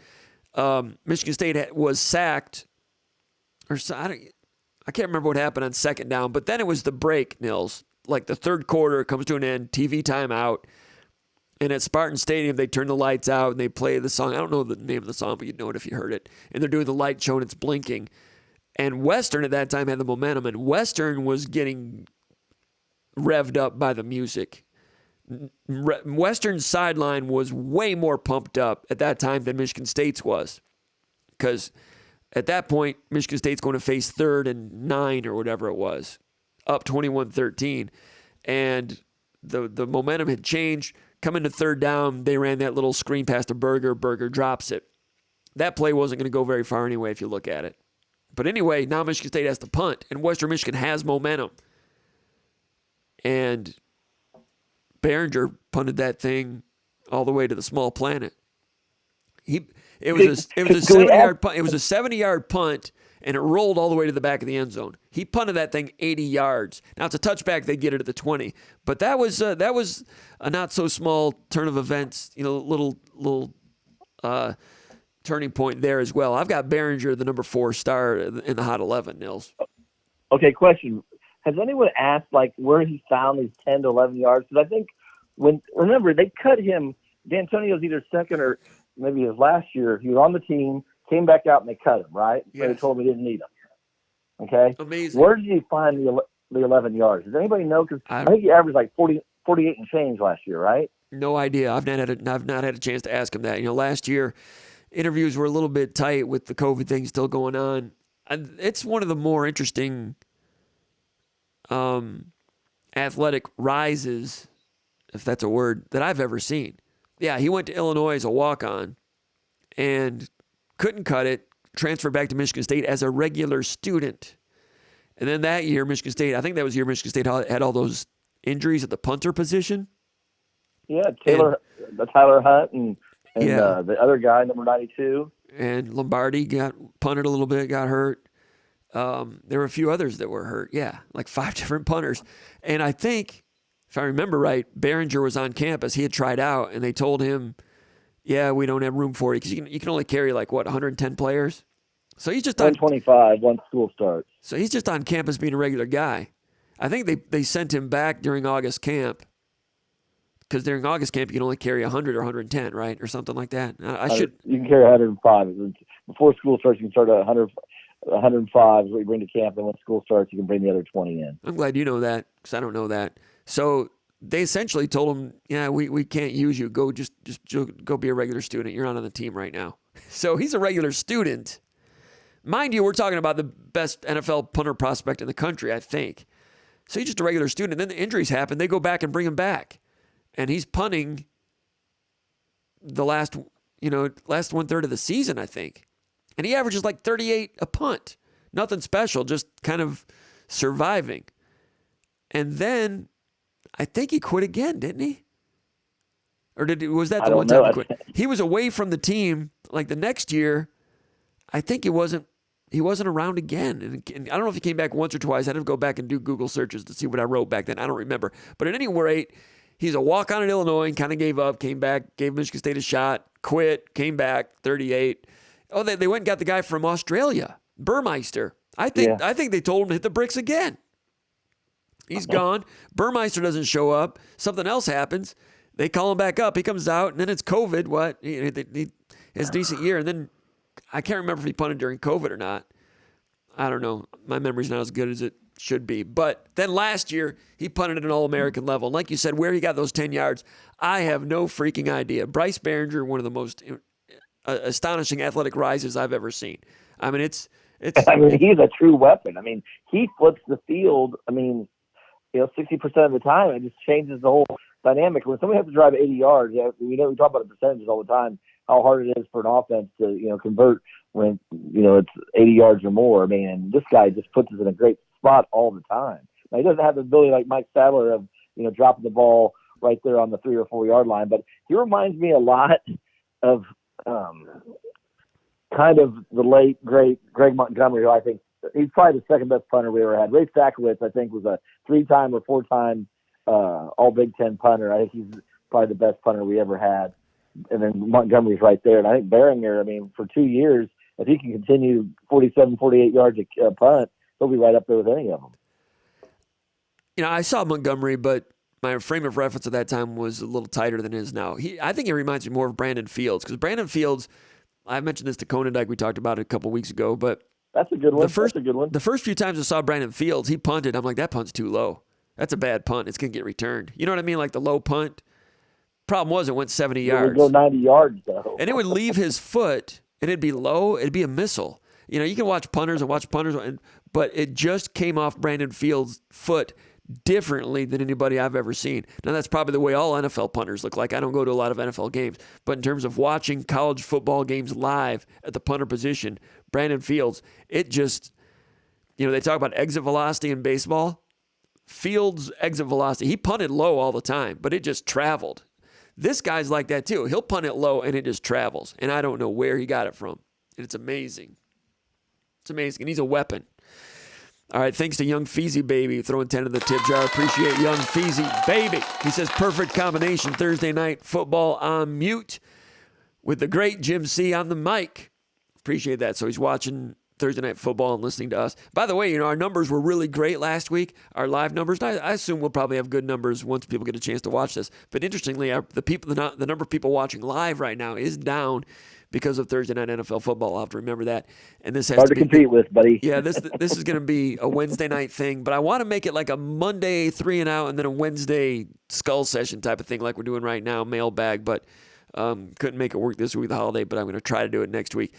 Michigan State was sacked. I can't remember what happened on second down, but then it was the break, Nils. Like the third quarter comes to an end, TV timeout. And at Spartan Stadium, they turn the lights out and they play the song. I don't know the name of the song, but you'd know it if you heard it. And they're doing the light show and it's blinking. And Western at that time had the momentum, and Western was getting revved up by the music. Western's sideline was way more pumped up at that time than Michigan State's was, because at that point, Michigan State's going to face 3rd and 9 or whatever it was, up 21-13, and the momentum had changed. Coming to 3rd down, they ran that little screen pass to Berger. Berger drops it. That play wasn't going to go very far anyway if you look at it. But anyway, now Michigan State has to punt, and Western Michigan has momentum. And Behringer punted that thing all the way to the small planet. It was a 70-yard punt. It was a 70-yard punt, and it rolled all the way to the back of the end zone. He punted that thing 80 yards. Now it's a touchback; they get it at the 20. But that was a not so small turn of events. Little turning point there as well. I've got Behringer, the number 4 star in the Hot 11. Nils. Okay, question. Has anyone asked where he found these 10 to 11 yards? Because I think remember they cut him. D'Antonio's either second or maybe his last year. He was on the team, came back out, and they cut him. Right? Yes. They told him he didn't need him. Okay. Amazing. Where did he find the 11 yards? Does anybody know? Because I think he averaged 48 and change last year. Right? No idea. I've not had a chance to ask him that. Last year interviews were a little bit tight with the COVID thing still going on. It's one of the more interesting athletic rises, if that's a word, that I've ever seen. Yeah, he went to Illinois as a walk-on and couldn't cut it, transferred back to Michigan State as a regular student. And then that year, Michigan State, I think that was the year Michigan State had all those injuries at the punter position. Yeah, Tyler Hunt and the other guy, number 92. And Lombardi got punted a little bit, got hurt. There were a few others that were hurt. Yeah, 5 different punters. And I think if I remember right, Behringer was on campus. He had tried out, and they told him, yeah, we don't have room for you because you can only carry 110 players. So he's just 125 once school starts. So he's just on campus being a regular guy. I think they sent him back during August camp because during August camp you can only carry 100 or 110, right, or something like that. You can carry 105 before school starts. You can start at 100. 105 is what you bring to camp, and when school starts, you can bring the other 20 in. I'm glad you know that because I don't know that. So they essentially told him, yeah, we can't use you. Go just go be a regular student. You're not on the team right now. So he's a regular student. Mind you, we're talking about the best NFL punter prospect in the country, I think. So he's just a regular student. And then the injuries happen. They go back and bring him back. And he's punting the last 1/3 of the season, I think. And he averages 38 a punt. Nothing special, just kind of surviving. And then I think he quit again, didn't he? Or was that the one time he quit? He was away from the team the next year. I think he wasn't around again. And I don't know if he came back once or twice. I had to go back and do Google searches to see what I wrote back then. I don't remember. But at any rate, he's a walk-on in Illinois and kind of gave up, came back, gave Michigan State a shot, quit, came back, 38. Oh, they went and got the guy from Australia, Burmeister. I think they told him to hit the bricks again. He's gone. Burmeister doesn't show up. Something else happens. They call him back up. He comes out, and then it's COVID. What? He has a decent year. And then I can't remember if he punted during COVID or not. I don't know. My memory's not as good as it should be. But then last year, he punted at an All-American level. And like you said, where he got those 10 yards, I have no freaking idea. Bryce Behringer, one of the most astonishing athletic rises I've ever seen. I mean, it's. I mean, he's a true weapon. I mean, he flips the field. I mean, 60% of the time, it just changes the whole dynamic. When somebody has to drive 80 yards, we talk about the percentages all the time, how hard it is for an offense to, convert when, it's 80 yards or more. I mean, and this guy just puts us in a great spot all the time. Now, he doesn't have the ability like Mike Sadler of, dropping the ball right there on the 3 or 4 yard line, but he reminds me a lot of kind of the late, great Greg Montgomery, who I think he's probably the second best punter we ever had. Ray Sakowitz, I think, was a 3-time or 4-time All Big Ten punter. I think he's probably the best punter we ever had. And then Montgomery's right there. And I think Behringer, for 2 years, if he can continue 47, 48 yards a punt, he'll be right up there with any of them. I saw Montgomery, but my frame of reference at that time was a little tighter than it is now. I think he reminds me more of Brandon Fields, because Brandon Fields, I mentioned this to Konendijk, we talked about it a couple weeks ago, but that's a good one. The first few times I saw Brandon Fields, he punted. I'm like, that punt's too low. That's a bad punt. It's going to get returned. You know what I mean? Like the low punt. Problem was, it went 70 yards. It would go 90 yards, though. And it would leave his foot, and it'd be low. It'd be a missile. You can watch punters, but it just came off Brandon Fields' foot differently than anybody I've ever seen. Now, that's probably the way all NFL punters look like. I don't go to a lot of NFL games. But in terms of watching college football games live at the punter position, Brandon Fields, it just, they talk about exit velocity in baseball. Fields' exit velocity, he punted low all the time, but it just traveled. This guy's like that too. He'll punt it low and it just travels. And I don't know where he got it from. And it's amazing. It's amazing. And he's a weapon. All right, thanks to Young Feezy Baby throwing 10 in the tip jar. Appreciate Young Feezy Baby. He says, perfect combination Thursday night football on mute with the great Jim C on the mic. Appreciate that. So he's watching Thursday night football and listening to us. By the way, our numbers were really great last week, our live numbers. I assume we'll probably have good numbers once people get a chance to watch this. But interestingly, the number of people watching live right now is down because of Thursday night NFL football. I'll have to remember that. And this has hard to compete with, buddy. Yeah, this is going to be a Wednesday night thing, but I want to make it like a Monday 3 and out and then a Wednesday skull session type of thing like we're doing right now, mailbag, but couldn't make it work this week with the holiday, but I'm going to try to do it next week.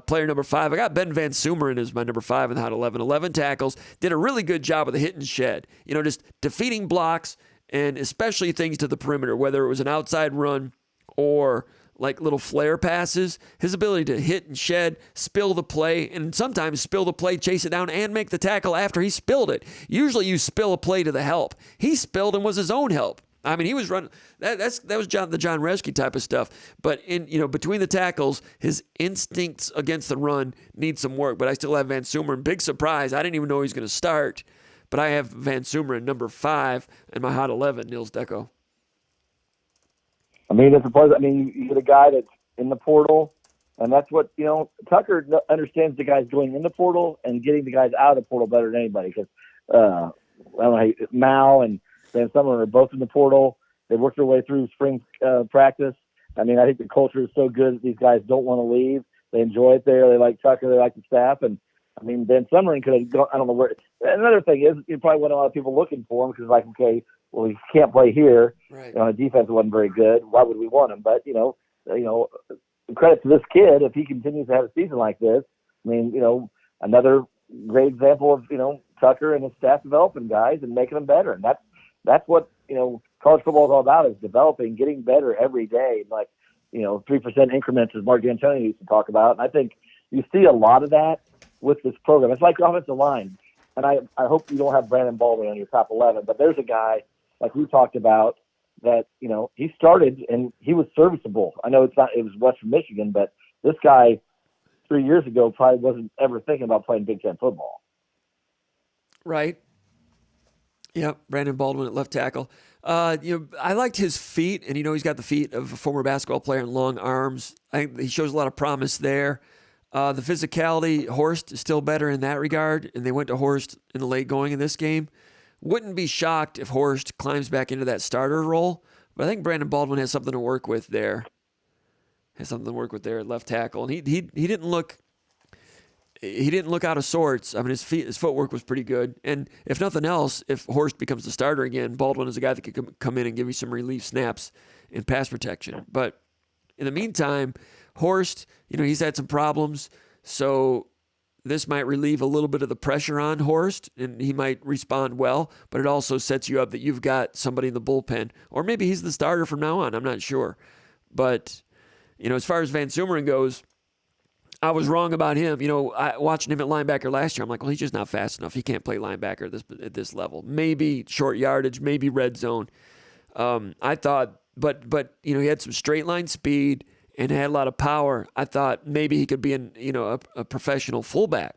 Player number 5, I got Ben Van Sumeren as my number 5 in the Hot 11. 11 tackles, did a really good job of the hit and shed. Just defeating blocks and especially things to the perimeter, whether it was an outside run or like little flare passes. His ability to hit and shed, spill the play, and sometimes spill the play, chase it down, and make the tackle after he spilled it. Usually you spill a play to the help. He spilled and was his own help. I mean, he was running. That was the John Reschke type of stuff. But between the tackles, his instincts against the run need some work. But I still have Van Sumeren. Big surprise. I didn't even know he was going to start. But I have Van Sumeren number 5 and my hot 11, Nils Deco. I mean, it's a plus. I mean, you get a guy that's in the portal, and that's what, Tucker understands the guys going in the portal and getting the guys out of the portal better than anybody, because I don't know, Mal and Van Sumeren are both in the portal. They worked their way through spring practice. I mean, I think the culture is so good that these guys don't want to leave. They enjoy it there. They like Tucker. They like the staff. And, I mean, Van Sumeren could have gone, I don't know where. Another thing is, you probably wasn't a lot of people looking for him because, like, okay, well, he can't play here. Right. The defense wasn't very good. Why would we want him? But, credit to this kid, if he continues to have a season like this. I mean, another great example of, Tucker and his staff developing guys and making them better. And that's what, college football is all about, is developing, getting better every day. Like, 3% increments, as Mark D'Antoni used to talk about. And I think you see a lot of that with this program. It's like the offensive line. And I hope you don't have Brandon Baldwin on your top 11, but there's a guy, like we talked about, that, he started and he was serviceable. I know it was Western Michigan, but this guy 3 years ago probably wasn't ever thinking about playing Big Ten football. Right. Yep, Brandon Baldwin at left tackle. I liked his feet, and he's got the feet of a former basketball player and long arms. I think he shows a lot of promise there. The physicality, Horst is still better in that regard, and they went to Horst in the late going in this game. Wouldn't be shocked if Horst climbs back into that starter role, but I think Brandon Baldwin has something to work with there. At left tackle, and he didn't look out of sorts. I mean, his footwork was pretty good, and if nothing else, if Horst becomes the starter again, Baldwin is a guy that could come in and give you some relief snaps in pass protection. But in the meantime, Horst, he's had some problems, so this might relieve a little bit of the pressure on Horst, and he might respond well, but it also sets you up that you've got somebody in the bullpen. Or maybe he's the starter from now on. I'm not sure. But, as far as Van Sumeren goes, I was wrong about him. Watching him at linebacker last year, I'm like, well, he's just not fast enough. He can't play linebacker at this level. Maybe short yardage, maybe red zone. I thought, but he had some straight line speed and had a lot of power. I thought maybe he could be a professional fullback.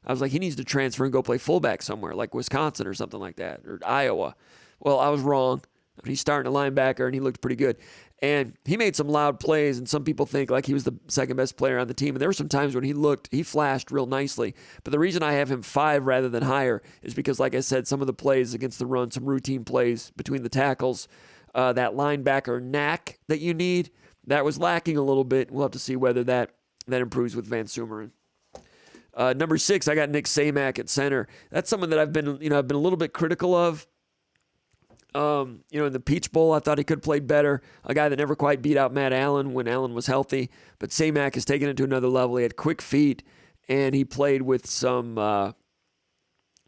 I was like, he needs to transfer and go play fullback somewhere, like Wisconsin or something like that, or Iowa. Well, I was wrong. He's starting a linebacker, and he looked pretty good. And he made some loud plays, and some people think like he was the second best player on the team. And there were some times when he flashed real nicely. But the reason I have him 5 rather than higher is because, like I said, some of the plays against the run, some routine plays between the tackles, that linebacker knack that you need, that was lacking a little bit. We'll have to see whether that improves with Van Sumeren. Number 6, I got Nick Samac at center. That's someone that I've been a little bit critical of. In the Peach Bowl, I thought he could have played better. A guy that never quite beat out Matt Allen when Allen was healthy. But Samac has taken it to another level. He had quick feet, and he played with some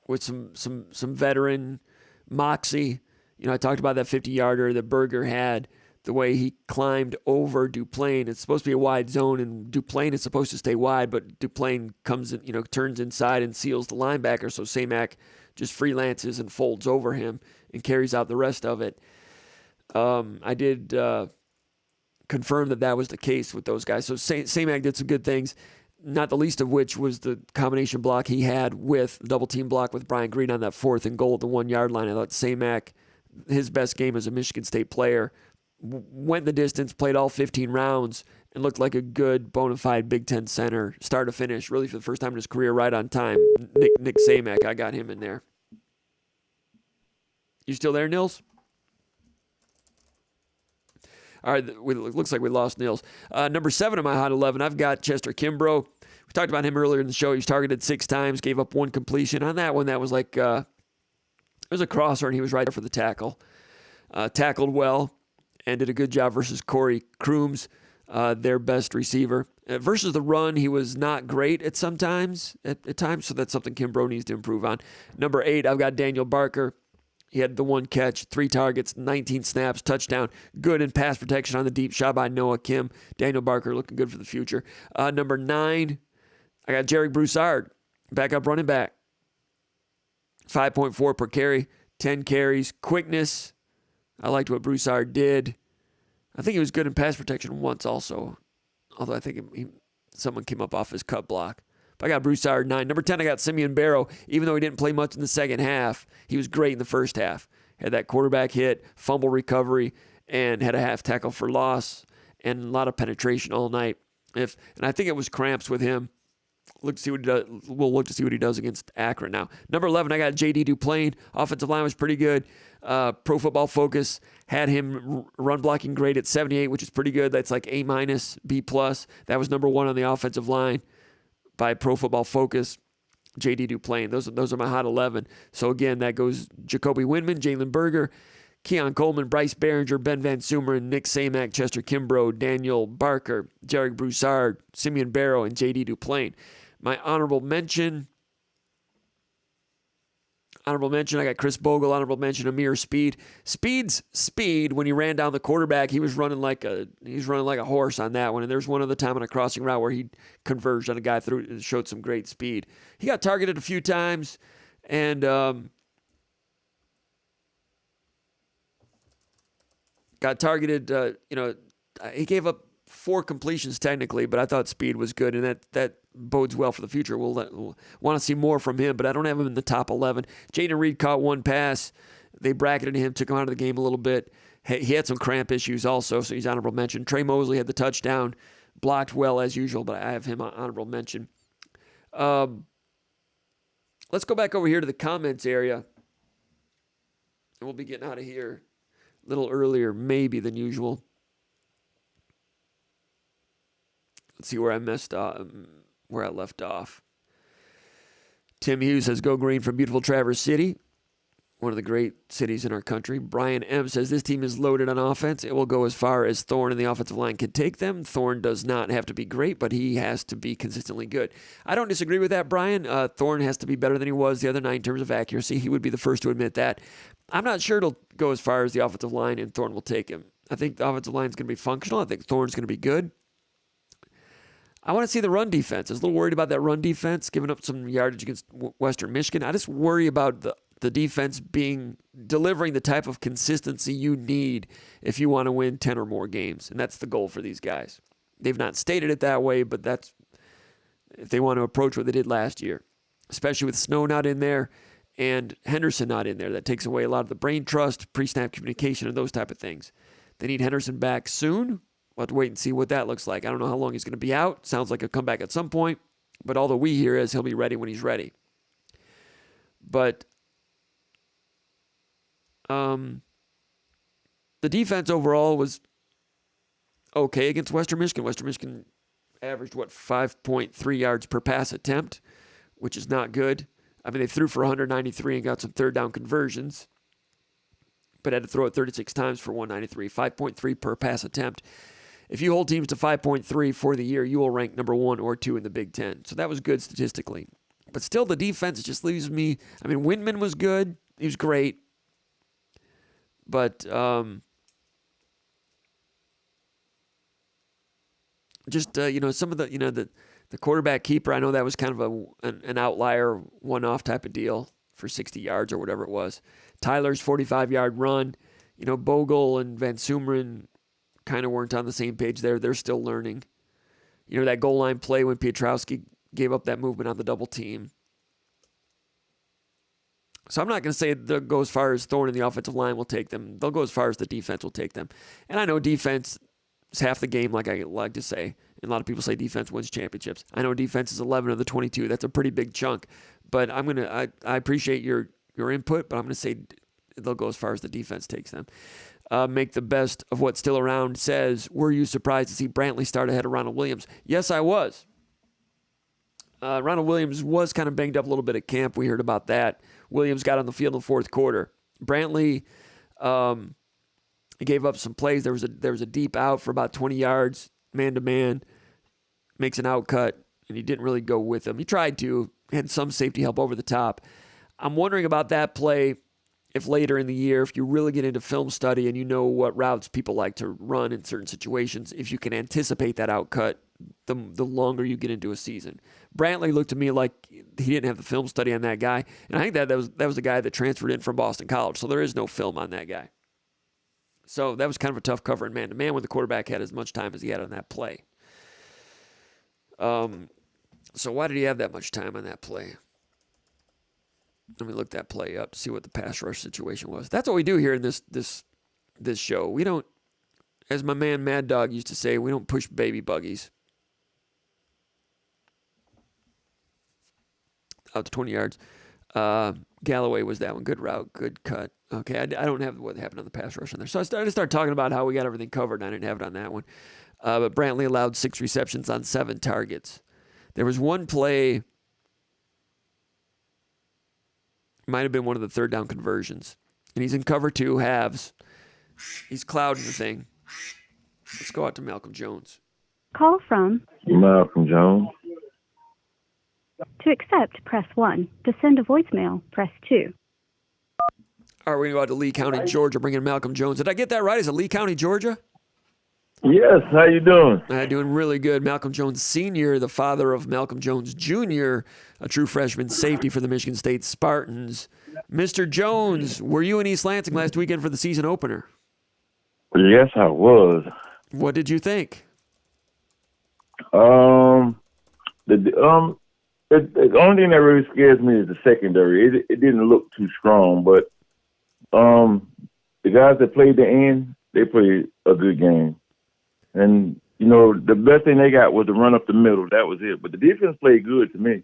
veteran moxie. I talked about that 50-yarder that Berger had, the way he climbed over Duplain. It's supposed to be a wide zone, and Duplain is supposed to stay wide, but Duplain comes in, turns inside and seals the linebacker, so Samac just freelances and folds over him and carries out the rest of it. I did confirm that was the case with those guys. So Samac did some good things, not the least of which was the combination block he had with the double team block with Brian Green on that 4th and goal at the 1-yard line. I thought Samac, his best game as a Michigan State player, went the distance, played all 15 rounds, and looked like a good bona fide Big Ten center, start to finish, really for the first time in his career, right on time. Nick Samac, I got him in there. You still there, Nils? All right, looks like we lost Nils. Number 7 in my hot 11, I've got Chester Kimbrough. We talked about him earlier in the show. He was targeted 6 times, gave up 1 completion. On that one, that was like, it was a crosser, and he was right there for the tackle. Tackled well and did a good job versus Corey Crooms, their best receiver. Versus the run, he was not great at times, so that's something Kimbrough needs to improve on. Number 8, I've got Daniel Barker. He had the 1 catch, 3 targets, 19 snaps, touchdown. Good in pass protection on the deep shot by Noah Kim. Daniel Barker looking good for the future. Number 9, I got Jarek Broussard, backup running back. 5.4 per carry, 10 carries, quickness. I liked what Broussard did. I think he was good in pass protection once also, although I think someone came up off his cut block. But I got Broussard 9. Number 10, I got Simeon Barrow. Even though he didn't play much in the second half, he was great in the first half. Had that quarterback hit, fumble recovery, and had a half tackle for loss, and a lot of penetration all night. And I think it was cramps with him. Look to see what he does. We'll look to see what he does against Akron now. Number 11, I got J.D. Duplain. Offensive line was pretty good. Pro Football Focus had him run blocking grade at 78, which is pretty good. That's like A-, B+. That was number 1 on the offensive line by Pro Football Focus. J.D. Duplain. Those are my hot 11. So again, that goes Jacoby Windman, Jalen Berger, Keon Coleman, Bryce Behringer, Ben Van Sumeren, Nick Samak, Chester Kimbrough, Daniel Barker, Jarek Broussard, Simeon Barrow, and J.D. Duplain. My honorable mention, I got Chris Bogle. Honorable mention, Amir Speed. Speed's speed, when he ran down the quarterback, he was running like a horse on that one. And there's one other time on a crossing route where he converged on a guy through and showed some great speed. He got targeted a few times, and got targeted. He gave up 4 completions technically, but I thought Speed was good, and that bodes well for the future. We'll want to see more from him, but I don't have him in the top 11. Jaden Reed caught 1 pass. They bracketed him, took him out of the game a little bit. He had some cramp issues also, so he's honorable mention. Trey Mosley had the touchdown, blocked well as usual, but I have him on honorable mention. Let's go back over here to the comments area, and we'll be getting out of here a little earlier maybe than usual. Let's see where I messed up, where I left off. Tim Hughes says, go green from beautiful Traverse City, one of the great cities in our country. Brian M. says, this team is loaded on offense. It will go as far as Thorne and the offensive line can take them. Thorne does not have to be great, but he has to be consistently good. I don't disagree with that, Brian. Thorne has to be better than he was the other night in terms of accuracy. He would be the first to admit that. I'm not sure it'll go as far as the offensive line, and Thorne will take him. I think the offensive line is going to be functional. I think Thorne's going to be good. I want to see the run defense. I was a little worried about that run defense, giving up some yardage against Western Michigan. I just worry about the defense delivering the type of consistency you need if you want to win 10 or more games, and that's the goal for these guys. They've not stated it that way, but that's if they want to approach what they did last year, especially with Snow not in there and Henderson not in there. That takes away a lot of the brain trust, pre-snap communication, and those type of things. They need Henderson back soon. We'll have to wait and see what that looks like. I don't know how long he's going to be out. Sounds like he'll come back at some point. But all that we hear is he'll be ready when he's ready. But the defense overall was okay against Western Michigan. Western Michigan averaged, 5.3 yards per pass attempt, which is not good. I mean, they threw for 193 and got some third down conversions, but had to throw it 36 times for 193. 5.3 per pass attempt. If you hold teams to 5.3 for the year, you will rank number 1 or 2 in the Big Ten. So that was good statistically. But still, the defense just leaves me... I mean, Windman was good. He was great. But some of the quarterback keeper, I know that was kind of an outlier, one-off type of deal for 60 yards or whatever it was. Tyler's 45-yard run. Bogle and Van Sumeren kind of weren't on the same page there. They're still learning. That goal line play when Pietrowski gave up that movement on the double team. So I'm not going to say they'll go as far as Thorne and the offensive line will take them. They'll go as far as the defense will take them. And I know defense is half the game, like I like to say. And a lot of people say defense wins championships. I know defense is 11 of the 22. That's a pretty big chunk. But I appreciate your input, but I'm going to say they'll go as far as the defense takes them. Make the best of what's still around says, were you surprised to see Brantley start ahead of Ronald Williams? Yes, I was. Ronald Williams was kind of banged up a little bit at camp. We heard about that. Williams got on the field in the fourth quarter. Brantley he gave up some plays. There was a deep out for about 20 yards, man-to-man, makes an out cut, and he didn't really go with him. He tried to, had some safety help over the top. I'm wondering about that play. If later in the year, if you really get into film study and you know what routes people like to run in certain situations, if you can anticipate that outcut, the longer you get into a season. Brantley looked to me like he didn't have the film study on that guy, and I think that was the guy that transferred in from Boston College, so there is no film on that guy. So that was kind of a tough cover in man-to-man when the quarterback had as much time as he had on that play. So why did he have that much time on that play? Let me look that play up to see what the pass rush situation was. That's what we do here in this show. We don't, as my man Mad Dog used to say, we don't push baby buggies. Out to 20 yards. Galloway was that one. Good route, good cut. Okay, I don't have what happened on the pass rush on there. So I started talking about how we got everything covered, and I didn't have it on that one. But Brantley allowed 6 receptions on 7 targets. There was one play, might have been one of the third down conversions. And he's in cover 2, halves. He's clouding the thing. Let's go out to Malcolm Jones. Call from. Malcolm Jones. To accept, press 1. To send a voicemail, press 2. All right, we're going to go out to Lee County, Georgia, bring in Malcolm Jones. Did I get that right? Is it Lee County, Georgia? Yes, how you doing? Doing really good. Malcolm Jones Sr., the father of Malcolm Jones Jr., a true freshman safety for the Michigan State Spartans. Mr. Jones, were you in East Lansing last weekend for the season opener? Yes, I was. What did you think? The only thing that really scares me is the secondary. It didn't look too strong, but the guys that played the end, they played a good game. And, you know, the best thing they got was to run up the middle. That was it. But the defense played good to me.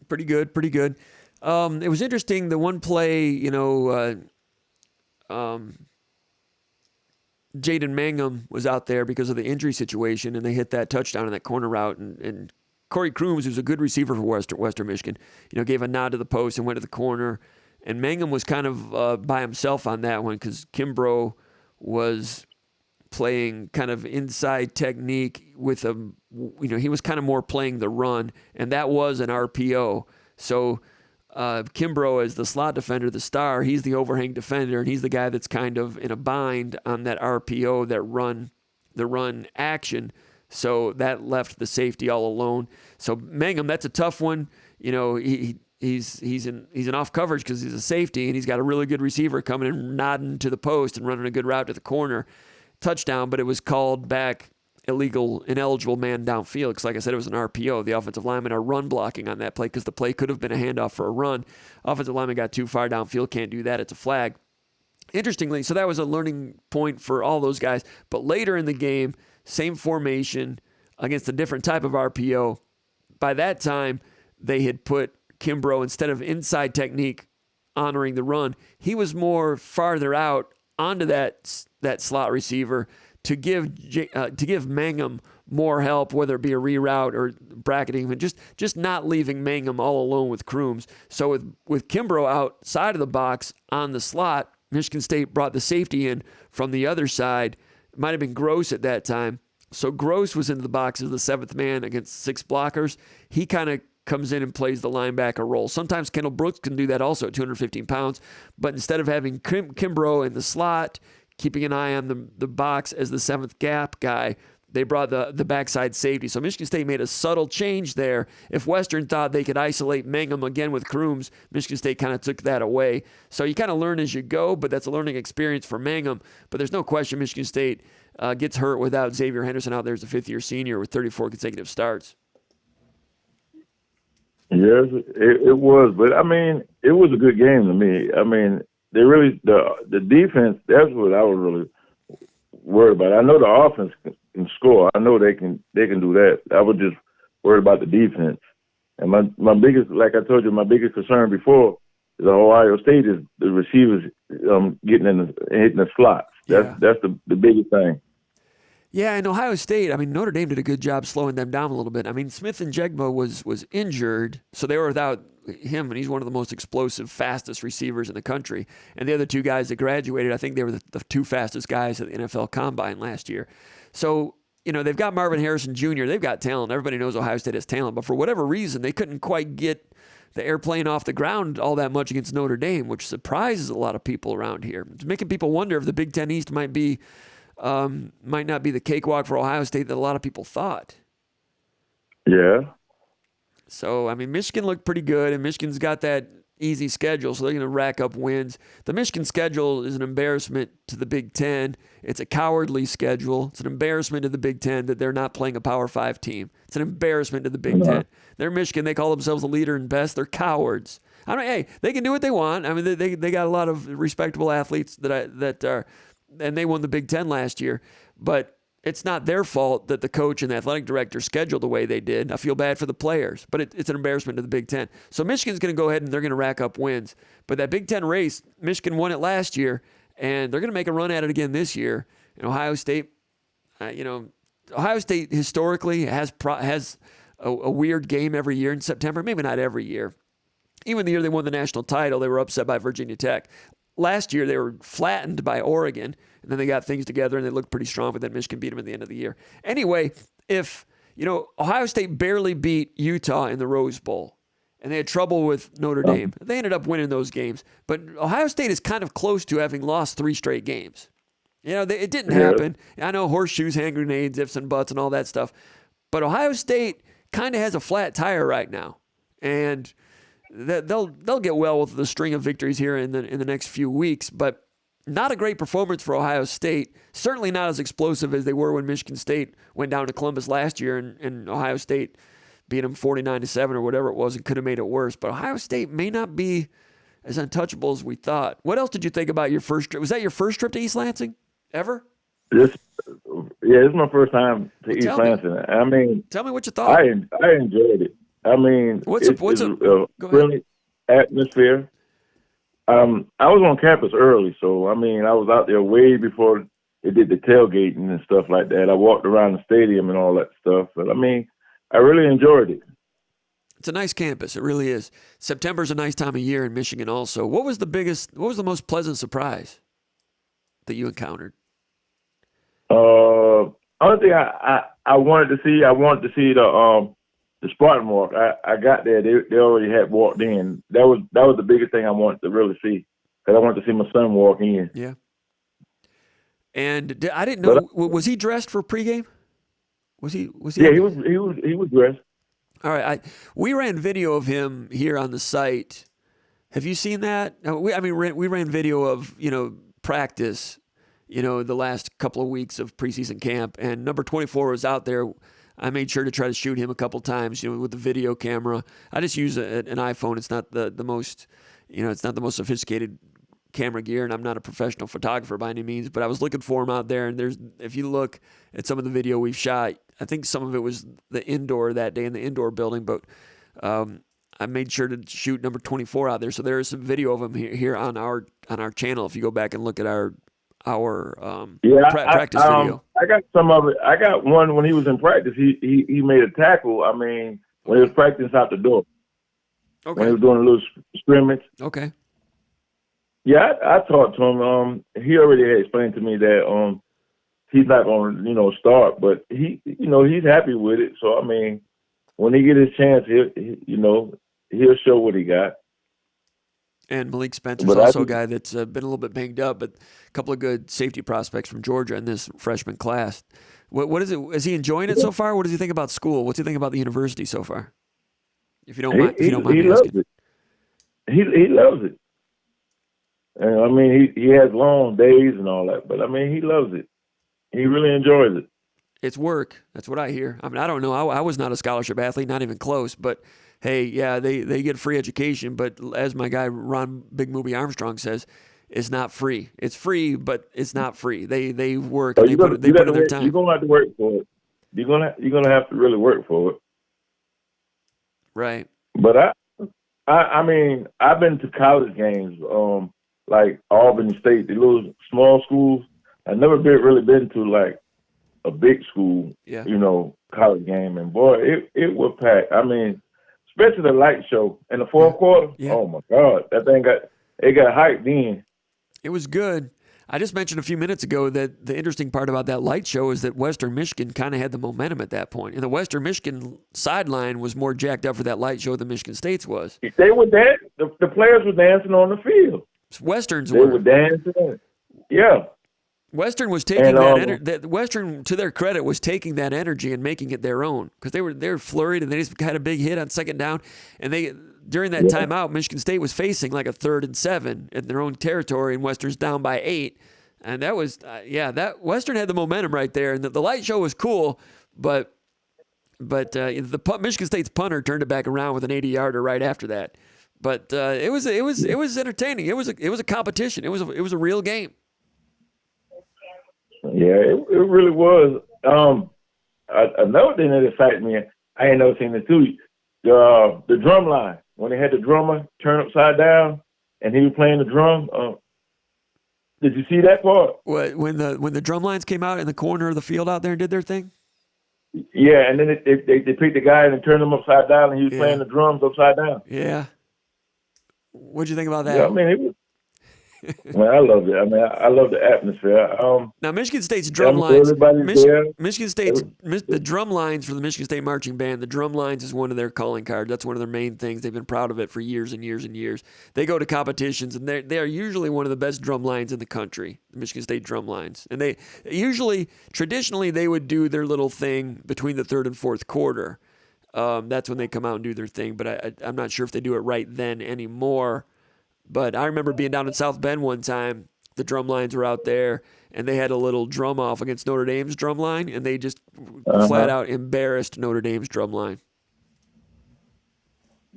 Pretty good, pretty good. It was interesting, the one play, you know, Jaden Mangum was out there because of the injury situation, and they hit that touchdown in that corner route. And Corey Crooms, who's a good receiver for Western Michigan, you know, gave a nod to the post and went to the corner. And Mangum was kind of by himself on that one because Kimbrough was playing kind of inside technique with a, you know, he was kind of more playing the run, and that was an RPO. So Kimbrough is the slot defender, the star. He's the overhang defender, and he's the guy that's kind of in a bind on that RPO, the run action. So that left the safety all alone. So Mangum, that's a tough one. You know, he's in off coverage because he's a safety, and he's got a really good receiver coming and nodding to the post and running a good route to the corner. Touchdown, but it was called back ineligible man downfield because, like I said, it was an RPO. The offensive linemen are run blocking on that play because the play could have been a handoff for a run. Offensive lineman got too far downfield, can't do that. It's a flag. Interestingly, so that was a learning point for all those guys. But later in the game, same formation against a different type of RPO. By that time, they had put Kimbrough, instead of inside technique honoring the run, he was more farther out onto that slot receiver to give Mangum more help, whether it be a reroute or bracketing, and just not leaving Mangum all alone with Crooms. So with Kimbrough outside of the box on the slot, Michigan State brought the safety in from the other side. It might have been Gross at that time. So Gross was into the box as the 7th man against 6 blockers. He kind of comes in and plays the linebacker role. Sometimes Kendall Brooks can do that also at 215 pounds, but instead of having Kimbrough in the slot, keeping an eye on the box as the 7th gap guy, they brought the backside safety. So Michigan State made a subtle change there. If Western thought they could isolate Mangum again with Crooms, Michigan State kind of took that away. So you kind of learn as you go, but that's a learning experience for Mangum. But there's no question Michigan State gets hurt without Xavier Henderson out there as a 5th-year senior with 34 consecutive starts. Yes, it was, but I mean, it was a good game to me. I mean, they really the defense. That's what I was really worried about. I know the offense can score. I know they can do that. I was just worried about the defense. And my biggest, like I told you, my biggest concern before is Ohio State is the receivers getting hitting the slots. That's the biggest thing. Yeah, and Ohio State, I mean, Notre Dame did a good job slowing them down a little bit. I mean, Smith and Jegma was injured, so they were without him, and he's one of the most explosive, fastest receivers in the country. And the other 2 guys that graduated, I think they were the 2 fastest guys at the NFL Combine last year. So, you know, they've got Marvin Harrison Jr., they've got talent. Everybody knows Ohio State has talent, but for whatever reason, they couldn't quite get the airplane off the ground all that much against Notre Dame, which surprises a lot of people around here. It's making people wonder if the Big Ten East might not be the cakewalk for Ohio State that a lot of people thought. Yeah. So, I mean, Michigan looked pretty good, and Michigan's got that, easy schedule, so they're going to rack up wins. The Michigan schedule is an embarrassment to the Big Ten. It's a cowardly schedule. It's an embarrassment to the Big Ten that they're not playing a Power 5 team. It's an embarrassment to the Big Ten. They're Michigan. They call themselves the leader and best. They're cowards. I mean, hey, they can do what they want. I mean, they got a lot of respectable athletes that are, and they won the Big Ten last year. But it's not their fault that the coach and the athletic director scheduled the way they did. I feel bad for the players, but it's an embarrassment to the Big Ten. So Michigan's going to go ahead and they're going to rack up wins. But that Big Ten race, Michigan won it last year, and they're going to make a run at it again this year. And Ohio State, Ohio State historically has a weird game every year in September. Maybe not every year. Even the year they won the national title, they were upset by Virginia Tech. Last year, they were flattened by Oregon, and then they got things together, and they looked pretty strong, but then Michigan beat them at the end of the year. Anyway, if, Ohio State barely beat Utah in the Rose Bowl, and they had trouble with Notre Dame. They ended up winning those games. But Ohio State is kind of close to having lost 3 straight games. It didn't happen. I know horseshoes, hand grenades, ifs and buts, and all that stuff. But Ohio State kind of has a flat tire right now. And they'll get well with the string of victories here in the next few weeks, but not a great performance for Ohio State. Certainly not as explosive as they were when Michigan State went down to Columbus last year and Ohio State beat them 49-7 or whatever it was and could have made it worse. But Ohio State may not be as untouchable as we thought. What else did you think about your first trip? Was that your first trip to East Lansing ever? This is my first time to East Lansing. I mean, tell me what you thought. I enjoyed it. I mean, what's a brilliant atmosphere. I was on campus early, so I mean, I was out there way before they did the tailgating and stuff like that. I walked around the stadium and all that stuff, but I mean, I really enjoyed it. It's a nice campus. It really is. September's a nice time of year in Michigan also. What was the most pleasant surprise that you encountered? Other thing I wanted to see the Spartan walk. I got there. They already had walked in. That was the biggest thing I wanted to really see, because I wanted to see my son walk in. Yeah. And I didn't know. Was he dressed for pregame? Was he? Yeah, he was dressed. All right. We ran video of him here on the site. Have you seen that? We ran video of practice. The last couple of weeks of preseason camp, and number 24 was out there. I made sure to try to shoot him a couple times, with the video camera. I just use an iPhone. It's not the most, it's not the most sophisticated camera gear, and I'm not a professional photographer by any means, but I was looking for him out there, and if you look at some of the video we've shot, I think some of it was the indoor that day in the indoor building, but I made sure to shoot number 24 out there, so there is some video of him here on our channel if you go back and look at our practice video. I got some of it. I got one when he was in practice. He made a tackle. I mean, when he was practicing out the door. Okay. When he was doing a little scrimmage. Okay. Yeah, I talked to him. He already had explained to me that he's not going to start, but he's happy with it. So I mean, when he get his chance, he'll show what he got. And Malik Spencer's also a guy that's been a little bit banged up, but a couple of good safety prospects from Georgia in this freshman class. What is it? Is he enjoying it so far? What does he think about school? What's he think about the university so far? If you don't mind, he me loves asking. it. He loves it. And I mean, he has long days and all that, but I mean, he loves it. He really enjoys it. It's work. That's what I hear. I mean, I don't know. I was not a scholarship athlete, not even close, but hey, yeah, they get free education, but as my guy Ron Big Movie Armstrong says, it's not free. It's free, but it's not free. They work. So they put in their time. You're gonna have to work for it. You're gonna have to really work for it. Right. But I mean, I've been to college games, like Albany State, the little small schools. I've never really been to like a big school, college game, and boy, it was packed. I mean, especially the light show in the fourth quarter. Yeah. Oh my God, that thing got hyped in. It was good. I just mentioned a few minutes ago that the interesting part about that light show is that Western Michigan kind of had the momentum at that point. And the Western Michigan sideline was more jacked up for that light show than Michigan State's was. They were the players were dancing on the field. They were dancing. Yeah. Western was taking that energy. Western, to their credit, was taking that energy and making it their own, because they were flurried and they just had a big hit on second down, and during that timeout, Michigan State was facing like a 3rd and 7 in their own territory, and Western's down by 8. And that was, that Western had the momentum right there. And the light show was cool, but Michigan State's punter turned it back around with an 80-yarder right after that. But it was entertaining. It was a competition. It was a real game. Yeah, it really was. Another thing that excited me, I ain't never seen it too. The drum line, when they had the drummer turn upside down and he was playing the drum. Did you see that part? What, when the drum lines came out in the corner of the field out there and did their thing? Yeah, and then they picked the guy and turned him upside down, and he was playing the drums upside down. Yeah. What'd you think about that? Yeah, I mean, it was. Man, I loved it. I mean, I love the atmosphere. Now, Michigan State's drum lines. There. Michigan State's the drum lines for the Michigan State marching band. The drum lines is one of their calling cards. That's one of their main things. They've been proud of it for years and years and years. They go to competitions, and they are usually one of the best drum lines in the country. The Michigan State drum lines, and they usually traditionally they would do their little thing between the 3rd and 4th quarter. That's when they come out and do their thing. But I'm not sure if they do it right then anymore. But I remember being down in South Bend one time. The drum lines were out there, and they had a little drum off against Notre Dame's drum line, and they just flat out embarrassed Notre Dame's drum line.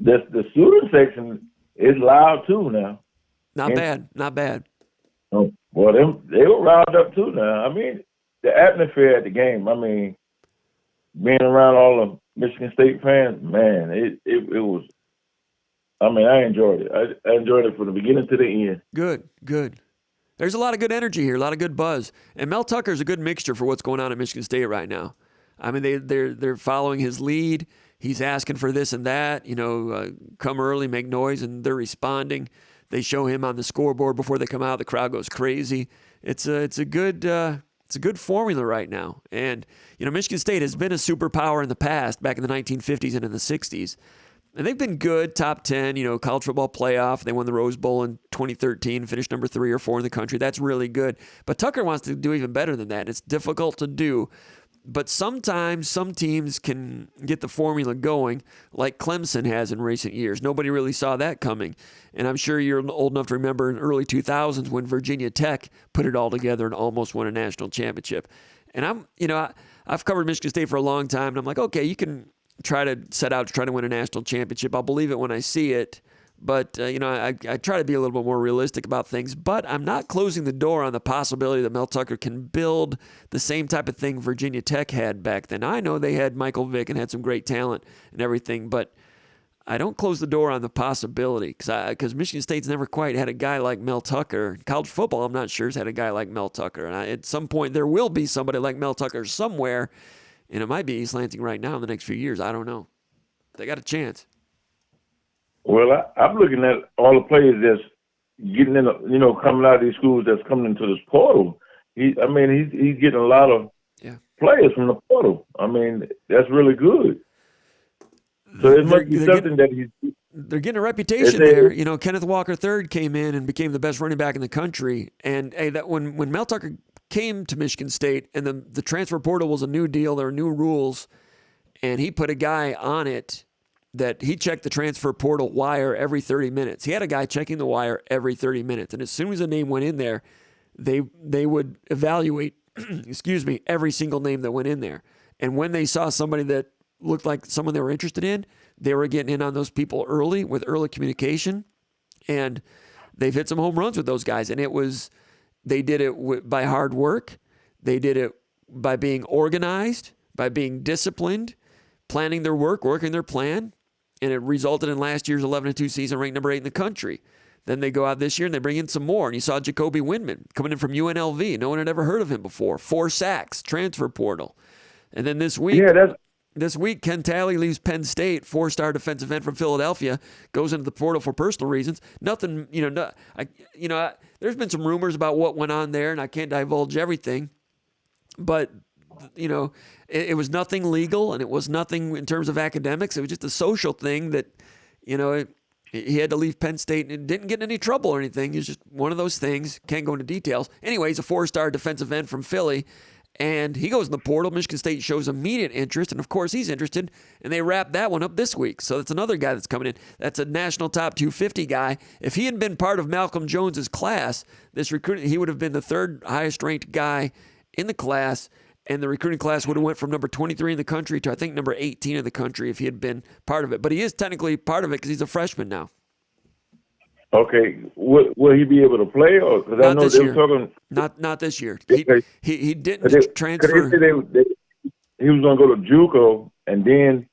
The student section is loud too now. Not bad. Oh, well, they were riled up too now. I mean, the atmosphere at the game. I mean, being around all the Michigan State fans, man, it was. I mean, I enjoyed it. I enjoyed it from the beginning to the end. Good. There's a lot of good energy here, a lot of good buzz. And Mel Tucker's a good mixture for what's going on at Michigan State right now. I mean, they're following his lead. He's asking for this and that, come early, make noise, and they're responding. They show him on the scoreboard before they come out. The crowd goes crazy. It's a good formula right now. And, Michigan State has been a superpower in the past, back in the 1950s and in the 60s. And they've been good, top 10, college football playoff. They won the Rose Bowl in 2013, finished number 3 or 4 in the country. That's really good. But Tucker wants to do even better than that. It's difficult to do. But sometimes some teams can get the formula going like Clemson has in recent years. Nobody really saw that coming. And I'm sure you're old enough to remember in early 2000s when Virginia Tech put it all together and almost won a national championship. And I've covered Michigan State for a long time, and I'm like, okay, you can try to set out to try to win a national championship. I'll believe it when I see it. But, I try to be a little bit more realistic about things. But I'm not closing the door on the possibility that Mel Tucker can build the same type of thing Virginia Tech had back then. I know they had Michael Vick and had some great talent and everything, but I don't close the door on the possibility because Michigan State's never quite had a guy like Mel Tucker. College football, I'm not sure, has had a guy like Mel Tucker. And at some point, there will be somebody like Mel Tucker somewhere. And it might be East Lansing right now in the next few years. I don't know. They got a chance. Well, I'm looking at all the players that's getting in, coming out of these schools that's coming into this portal. He's getting a lot of players from the portal. I mean, that's really good. So it must be something that they're getting a reputation there. Kenneth Walker III came in and became the best running back in the country. And that when Mel Tucker came to Michigan State and the transfer portal was a new deal, there were new rules, and he put a guy on it that he checked the transfer portal wire every 30 minutes. He had a guy checking the wire every 30 minutes, and as soon as a name went in there, they would evaluate, every single name that went in there. And when they saw somebody that looked like someone they were interested in, they were getting in on those people early with early communication, and they've hit some home runs with those guys. And they did it by hard work. They did it by being organized, by being disciplined, planning their work, working their plan, and it resulted in last year's 11-2 season, ranked number 8 in the country. Then they go out this year and they bring in some more. And you saw Jacoby Windman coming in from UNLV. No one had ever heard of him before. 4 sacks, transfer portal. And then this week, Ken Talley leaves Penn State, 4-star defensive end from Philadelphia, goes into the portal for personal reasons. Nothing, there's been some rumors about what went on there, and I can't divulge everything. But, it was nothing legal, and it was nothing in terms of academics. It was just a social thing that, he had to leave Penn State and didn't get in any trouble or anything. It was just one of those things. Can't go into details. Anyway, he's a 4-star defensive end from Philly. And he goes in the portal. Michigan State shows immediate interest, and of course he's interested, and they wrap that one up this week. So that's another guy that's coming in. That's a national top 250 guy. If he hadn't been part of Malcolm Jones's class, this recruiting, he would have been the third highest ranked guy in the class, and the recruiting class would have went from number 23 in the country to I think number 18 in the country if he had been part of it. But he is technically part of it because he's a freshman now. Okay, will he be able to play? Or because I know they were talking. Not this year. Okay. He didn't transfer. He was going to go to JUCO, and then,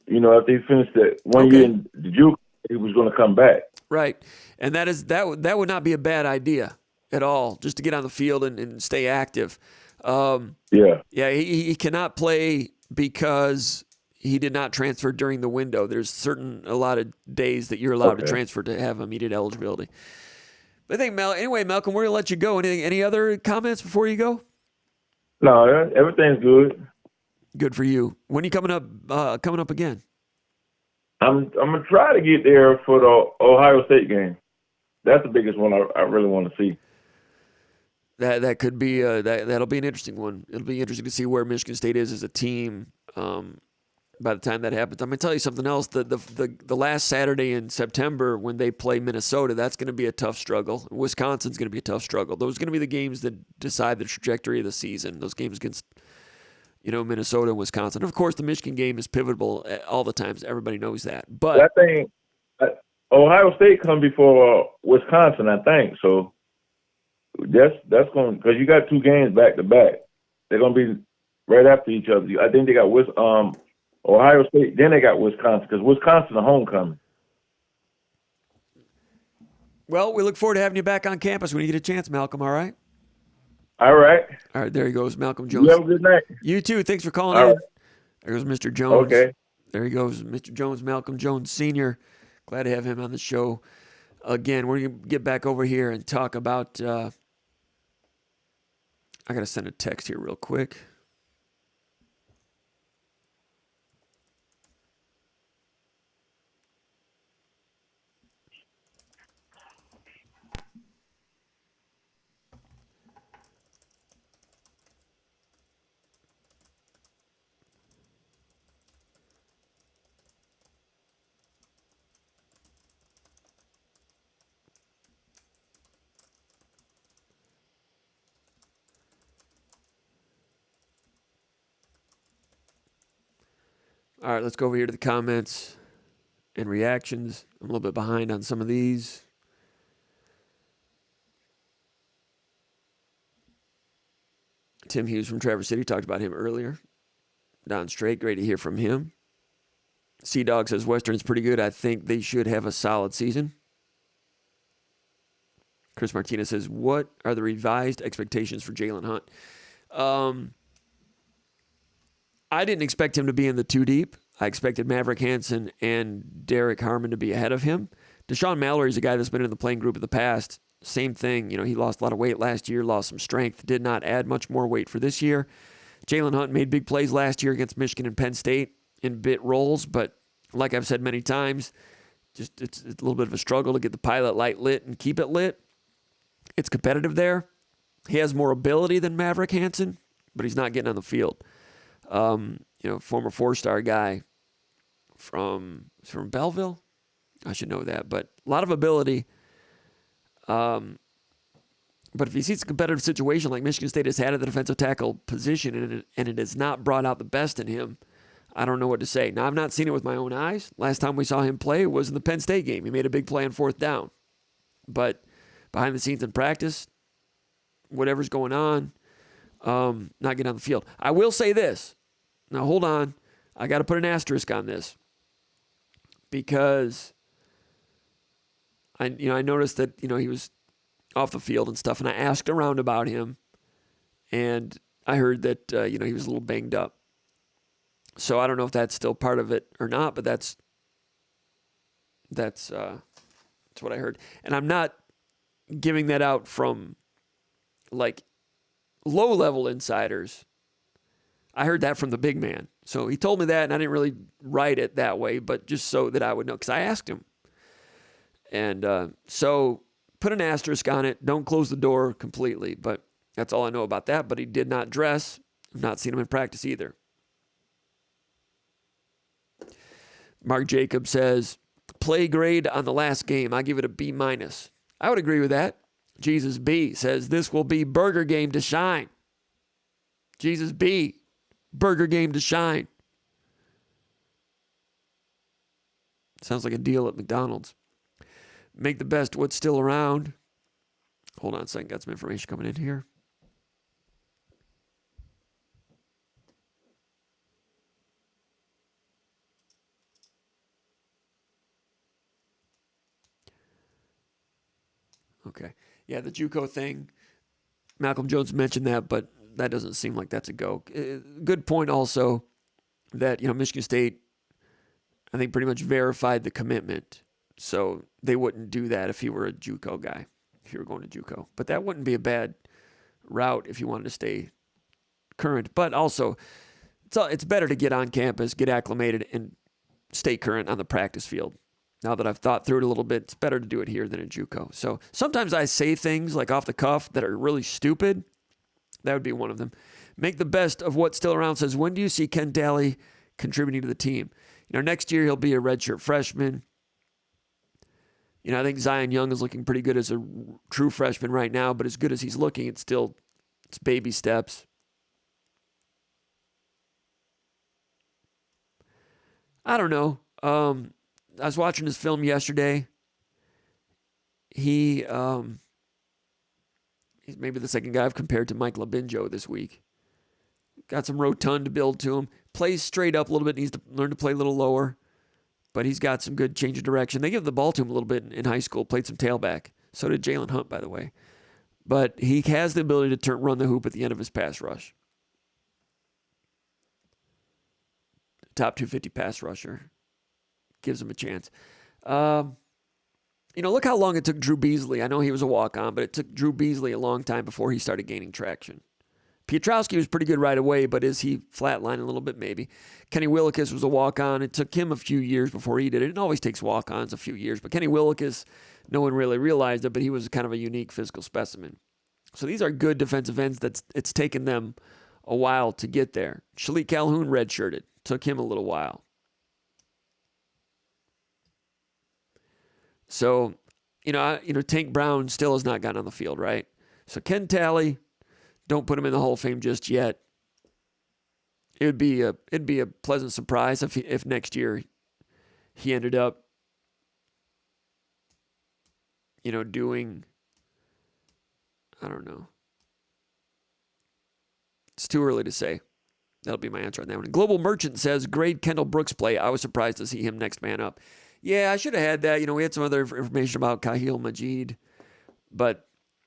after he finished that one year in the JUCO, he was going to come back. Right, and that would not be a bad idea at all, just to get on the field and stay active. He cannot play because he did not transfer during the window. There's a lot of days that you're allowed to transfer to have immediate eligibility. But I think, Malcolm, we're going to let you go. Any other comments before you go? No, everything's good. Good for you. When are you coming up again? I'm going to try to get there for the Ohio State game. That's the biggest one I really want to see. That could be that'll be an interesting one. It'll be interesting to see where Michigan State is as a team by the time that happens. I'm going to tell you something else. The last Saturday in September when they play Minnesota, that's going to be a tough struggle. Wisconsin's going to be a tough struggle. Those are going to be the games that decide the trajectory of the season. Those games against Minnesota and Wisconsin. Of course, the Michigan game is pivotal all the times. Everybody knows that. But I think Ohio State come before Wisconsin, I think. So that's going, because you got two games back to back. They're going to be right after each other. I think they got Ohio State, then they got Wisconsin, because Wisconsin is homecoming. Well, we look forward to having you back on campus when you get a chance, Malcolm, all right? All right. All right, there he goes, Malcolm Jones. You have a good night. You too. Thanks for calling in. Right. There goes Mr. Jones. Okay. There he goes, Mr. Jones, Malcolm Jones Sr. Glad to have him on the show again. We're going to get back over here and talk about I got to send a text here real quick. All right, let's go over here to the comments and reactions. I'm a little bit behind on some of these. Tim Hughes from Traverse City talked about him earlier. Don Straight, great to hear from him. Sea-Dog says Western's pretty good. I think they should have a solid season. Chris Martinez says, what are the revised expectations for Jalen Hunt? I didn't expect him to be in the two deep. I expected Maverick Hansen and Derek Harmon to be ahead of him. Deshaun Mallory is a guy that's been in the playing group in the past. Same thing. He lost a lot of weight last year, lost some strength, did not add much more weight for this year. Jalen Hunt made big plays last year against Michigan and Penn State in bit roles, but like I've said many times, just it's a little bit of a struggle to get the pilot light lit and keep it lit. It's competitive there. He has more ability than Maverick Hansen, but he's not getting on the field. Former four-star guy from Belleville. I should know that, but a lot of ability. But if he sees a competitive situation like Michigan State has had at the defensive tackle position and it has not brought out the best in him, I don't know what to say. Now, I've not seen it with my own eyes. Last time we saw him play was in the Penn State game. He made a big play on fourth down. But behind the scenes in practice, whatever's going on, not getting on the field. I will say this. Now, hold on. I got to put an asterisk on this because I noticed that, he was off the field and stuff, and I asked around about him, and I heard that, he was a little banged up. So I don't know if that's still part of it or not, but that's what I heard. And I'm not giving that out from, low-level insiders. I heard that from the big man. So he told me that, and I didn't really write it that way, but just so that I would know, because I asked him. And so put an asterisk on it. Don't close the door completely, but That's all I know about that, but he did not dress. I've not seen him in practice either. Mark Jacob says, play grade on the last game. I give it a B-. I would agree with that. Jesus B says, this will be burger game to shine. Jesus B, burger game to shine. Sounds like a deal at McDonald's. Make the best what's still around. Hold on a second. Got some information coming in here. Okay. Yeah, the JUCO thing. Malcolm Jones mentioned that, but that doesn't seem like that's a go. Good point also that, Michigan State, I think, pretty much verified the commitment. So they wouldn't do that if he were a JUCO guy, if you were going to JUCO. But that wouldn't be a bad route if you wanted to stay current. But also, it's better to get on campus, get acclimated, and stay current on the practice field. Now that I've thought through it a little bit, it's better to do it here than in JUCO. So sometimes I say things like off the cuff that are really stupid. That would be one of them. Make the best of what's still around says, when do you see Ken Daly contributing to the team? Next year he'll be a redshirt freshman. I think Zion Young is looking pretty good as a true freshman right now, but as good as he's looking, it's baby steps. I don't know. I was watching his film yesterday. He's maybe the second guy I've compared to Mike Labinjo this week. Got some rotund build to him. Plays straight up a little bit. Needs to learn to play a little lower. But he's got some good change of direction. They give the ball to him a little bit in high school. Played some tailback. So did Jalen Hunt, by the way. But he has the ability to run the hoop at the end of his pass rush. Top 250 pass rusher. Gives him a chance. Look how long it took Drew Beasley. I know he was a walk-on, but it took Drew Beasley a long time before he started gaining traction. Pietrowski was pretty good right away, but is he flatlining a little bit? Maybe. Kenny Willekes was a walk-on. It took him a few years before he did it. It always takes walk-ons a few years, but Kenny Willekes, no one really realized it, but he was kind of a unique physical specimen. So these are good defensive ends. It's taken them a while to get there. Shalik Calhoun redshirted. Took him a little while. So, Tank Brown still has not gotten on the field, right? So Ken Daly, don't put him in the Hall of Fame just yet. It'd be a pleasant surprise if next year he ended up, doing, I don't know. It's too early to say. That'll be my answer on that one. Global Merchant says, grade Kendall Brooks play. I was surprised to see him next man up. Yeah, I should have had that. We had some other information about Kahil Majid. But,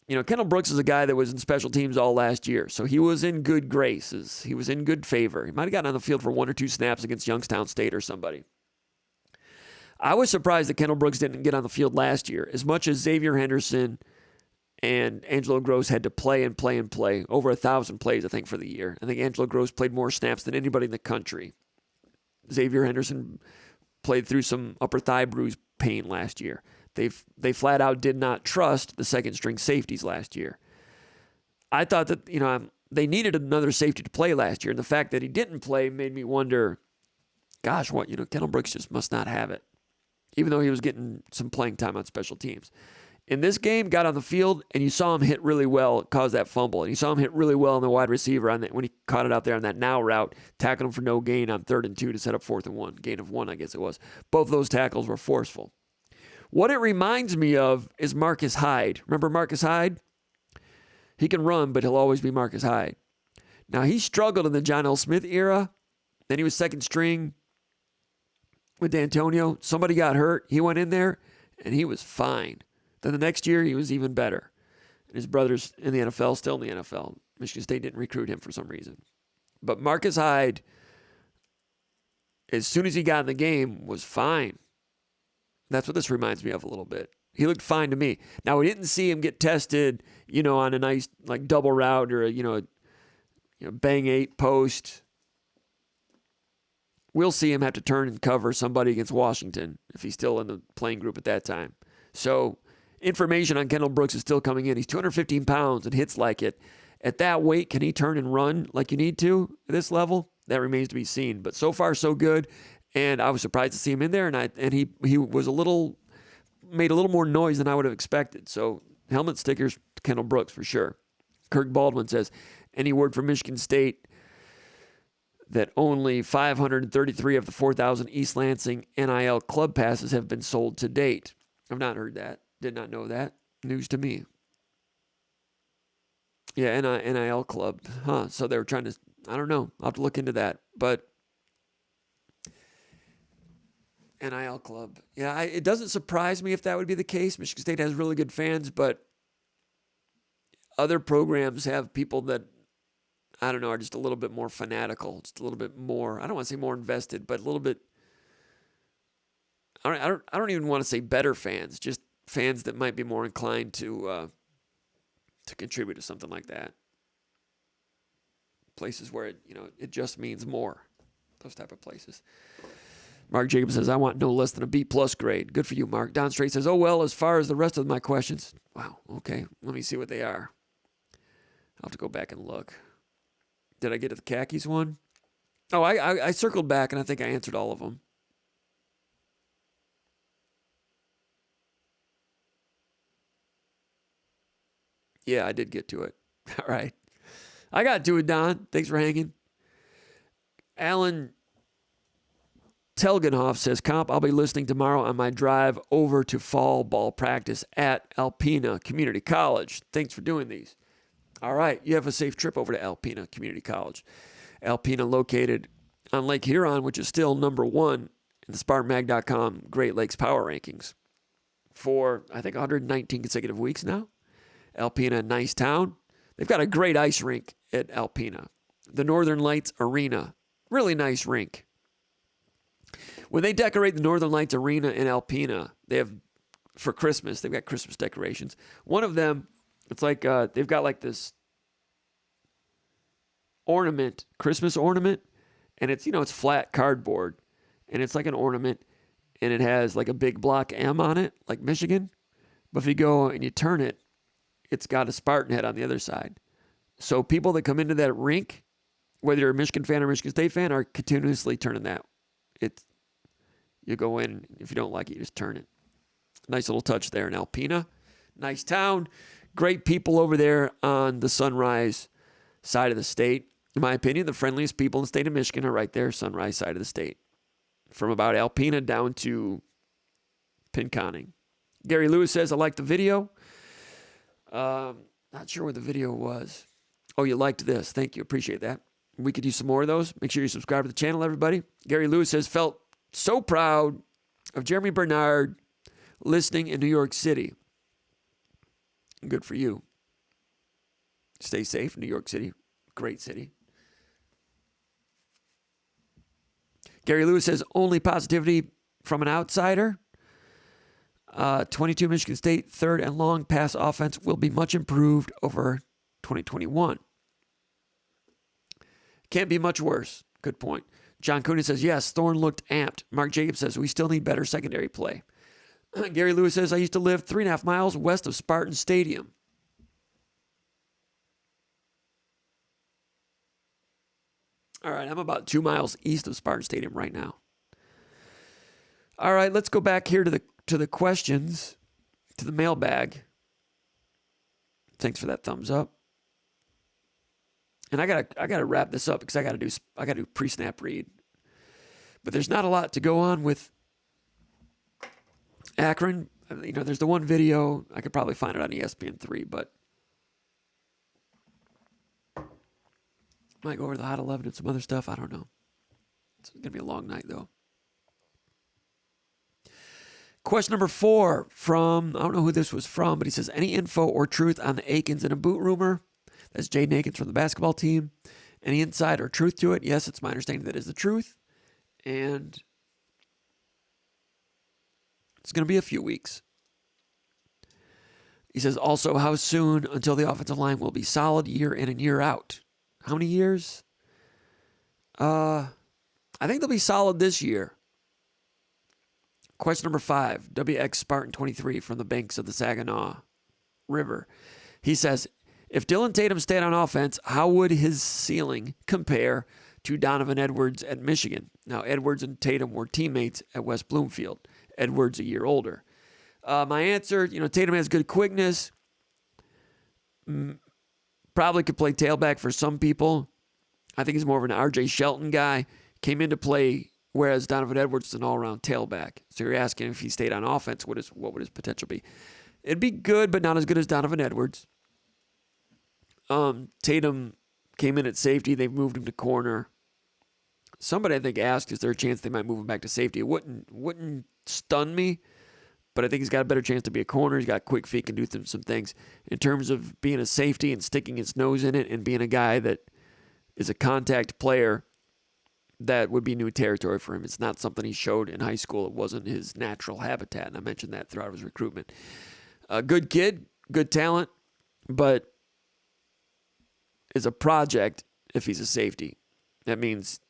Kendall Brooks is a guy that was in special teams all last year. So he was in good graces. He was in good favor. He might have gotten on the field for 1 or 2 snaps against Youngstown State or somebody. I was surprised that Kendall Brooks didn't get on the field last year. As much as Xavier Henderson and Angelo Gross had to play and play and play. Over 1,000 plays, I think, for the year. I think Angelo Gross played more snaps than anybody in the country. Xavier Henderson played through some upper thigh bruise pain last year. They flat out did not trust the second string safeties last year. I thought that, they needed another safety to play last year. And the fact that he didn't play made me wonder, gosh, Kendall Brooks just must not have it. Even though he was getting some playing time on special teams. In this game, got on the field, and you saw him hit really well, caused that fumble. And you saw him hit really well on the wide receiver when he caught it out there on that now route, tackled him for no gain on 3rd and 2 to set up 4th and 1. Gain of 1, I guess it was. Both of those tackles were forceful. What it reminds me of is Marcus Hyde. Remember Marcus Hyde? He can run, but he'll always be Marcus Hyde. Now, he struggled in the John L. Smith era. Then he was second string with D'Antonio. Somebody got hurt. He went in there, and he was fine. Then the next year, he was even better. And his brother's in the NFL, still in the NFL. Michigan State didn't recruit him for some reason. But Marcus Hyde, as soon as he got in the game, was fine. That's what this reminds me of a little bit. He looked fine to me. Now, we didn't see him get tested, on a nice double route or a bang 8 post. We'll see him have to turn and cover somebody against Washington if he's still in the playing group at that time. So information on Kendall Brooks is still coming in. He's 215 pounds and hits like it. At that weight, can he turn and run like you need to at this level? That remains to be seen. But so far, so good. And I was surprised to see him in there, and he was made a little more noise than I would have expected. So helmet stickers to Kendall Brooks for sure. Kirk Baldwin says, any word from Michigan State that only 533 of the 4,000 East Lansing NIL club passes have been sold to date? I've not heard that. Did not know that. News to me. Yeah, NIL club. Huh. So they were trying to, I don't know. I'll have to look into that. But NIL club. Yeah, it doesn't surprise me if that would be the case. Michigan State has really good fans, but other programs have people that, I don't know, are just a little bit more fanatical. Just a little bit more, I don't want to say more invested, but a little bit, I don't even want to say better fans, just fans that might be more inclined to contribute to something like that. Places where it just means more. Those type of places. Mark Jacobs says, I want no less than a B+ grade. Good for you, Mark. Don Strait says, oh, well, as far as the rest of my questions. Wow, okay. Let me see what they are. I'll have to go back and look. Did I get to the khakis one? Oh, I circled back, and I think I answered all of them. Yeah, I did get to it. All right. I got to it, Don. Thanks for hanging. Alan Telgenhoff says, Comp, I'll be listening tomorrow on my drive over to fall ball practice at Alpena Community College. Thanks for doing these. All right. You have a safe trip over to Alpena Community College. Alpena located on Lake Huron, which is still number 1 in the SpartanMag.com Great Lakes Power Rankings for, I think, 119 consecutive weeks now. Alpena, nice town. They've got a great ice rink at Alpena. The Northern Lights Arena, really nice rink. When they decorate the Northern Lights Arena in Alpena, they have, for Christmas, they've got Christmas decorations. One of them, it's like, they've got like this ornament, Christmas ornament, and it's, it's flat cardboard, and it's like an ornament, and it has like a big block M on it, like Michigan. But if you go and you turn it, it's got a Spartan head on the other side. So people that come into that rink, whether you're a Michigan fan or Michigan State fan, are continuously turning that. You go in, if you don't like it, you just turn it. Nice little touch there in Alpena. Nice town. Great people over there on the Sunrise side of the state. In my opinion, the friendliest people in the state of Michigan are right there, Sunrise side of the state. From about Alpena down to Pinconning. Gary Lewis says, I like the video. Not sure what the video was. Oh, you liked this. Thank you. Appreciate that. We could use some more of those. Make sure you subscribe to the channel, everybody. Gary Lewis says, felt so proud of Jeremy Bernard listening in New York City. Good for you. Stay safe in New York City. Great city. Gary Lewis says, only positivity from an outsider. 22 Michigan State third and long pass offense will be much improved over 2021. Can't be much worse. Good point. John Cooney says, yes, Thorne looked amped. Mark Jacobs says, we still need better secondary play. Gary Lewis says, I used to live 3.5 miles west of Spartan Stadium. All right, I'm about 2 miles east of Spartan Stadium right now. All right, let's go back here to the questions, to the mailbag. Thanks for that thumbs up. And I gotta wrap this up because I gotta do pre-snap read. But there's not a lot to go on with Akron. There's the one video. I could probably find it on ESPN3, but might go over the Hot 11 and some other stuff. I don't know. It's gonna be a long night though. Question number 4 from, I don't know who this was from, but he says, any info or truth on the Akins in a boot rumor? That's Jaden Akins from the basketball team. Any insight or truth to it? Yes, it's my understanding that is the truth. And it's going to be a few weeks. He says, also, how soon until the offensive line will be solid year in and year out? How many years? I think they'll be solid this year. Question number 5, WX Spartan 23 from the banks of the Saginaw River. He says, If Dylan Tatum stayed on offense, how would his ceiling compare to Donovan Edwards at Michigan? Now, Edwards and Tatum were teammates at West Bloomfield. Edwards a year older. My answer, Tatum has good quickness. Probably could play tailback for some people. I think he's more of an R.J. Shelton guy. Came into play, whereas Donovan Edwards is an all-around tailback. So you're asking if he stayed on offense, what would his potential be? It'd be good, but not as good as Donovan Edwards. Tatum came in at safety. They've moved him to corner. Somebody, I think, asked, is there a chance they might move him back to safety? It wouldn't stun me, but I think he's got a better chance to be a corner. He's got quick feet, can do some things. In terms of being a safety and sticking his nose in it and being a guy that is a contact player, that would be new territory for him. It's not something he showed in high school. It wasn't his natural habitat, and I mentioned that throughout his recruitment. A good kid, good talent, but is a project if he's a safety. That means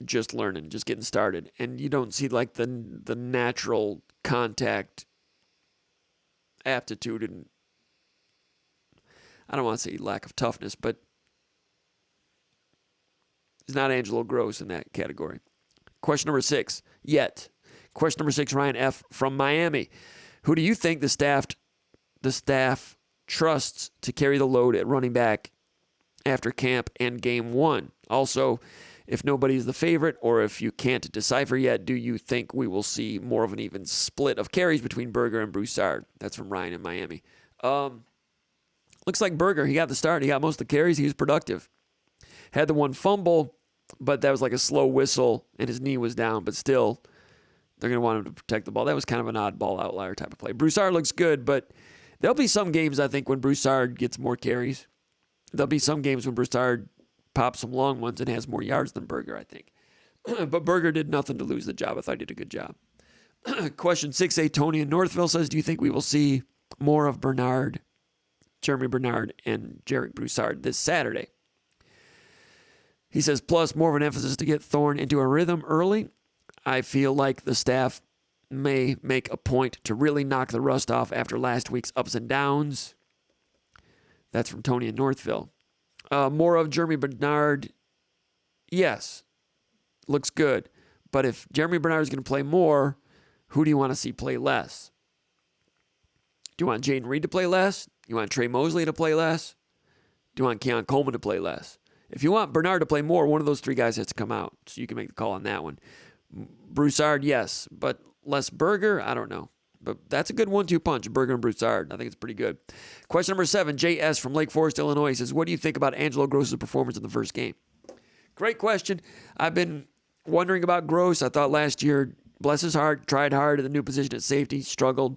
just learning, just getting started. And you don't see like the natural contact aptitude and I don't want to say lack of toughness, but he's not Angelo Gross in that category. Question number 6, yet. Question number 6, Ryan F. from Miami. Who do you think the staff trusts to carry the load at running back after camp and game 1? Also, if nobody's the favorite or if you can't decipher yet, do you think we will see more of an even split of carries between Berger and Broussard? That's from Ryan in Miami. Looks like Berger, he got the start. He got most of the carries. He was productive. Had the one fumble, but that was like a slow whistle, and his knee was down. But still, they're going to want him to protect the ball. That was kind of an oddball outlier type of play. Broussard looks good, but there'll be some games, I think, when Broussard gets more carries. There'll be some games when Broussard pops some long ones and has more yards than Berger, I think. But Berger did nothing to lose the job. I thought he did a good job. Question 6A, Tony in Northville says, do you think we will see more of Jeremy Bernard, and Jarek Broussard this Saturday? He says, plus more of an emphasis to get Thorne into a rhythm early. I feel like the staff may make a point to really knock the rust off after last week's ups and downs. That's from Tony in Northville. More of Jeremy Bernard, yes, looks good. But if Jeremy Bernard is going to play more, who do you want to see play less? Do you want Jaden Reed to play less? You want Trey Mosley to play less? Do you want Keon Coleman to play less? If you want Bernard to play more, one of those 3 guys has to come out. So you can make the call on that one. Broussard, yes. But less Berger, I don't know. But that's a good 1-2 punch, Berger and Broussard. I think it's pretty good. Question number 7, J.S. from Lake Forest, Illinois says, what do you think about Angelo Gross's performance in the first game? Great question. I've been wondering about Gross. I thought last year, bless his heart, tried hard at the new position at safety, struggled.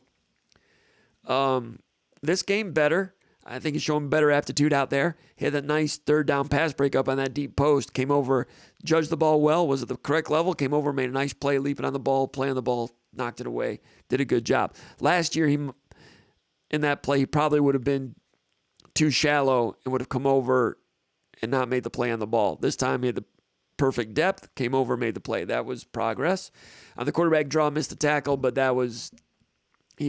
This game, better. I think he's showing better aptitude out there. He had that nice third down pass breakup on that deep post. Came over, judged the ball well, was at the correct level, came over, made a nice play, leaping on the ball, playing the ball, knocked it away. Did a good job. Last year, in that play, he probably would have been too shallow and would have come over and not made the play on the ball. This time, he had the perfect depth, came over, made the play. That was progress. On the quarterback draw, missed the tackle, but that was... He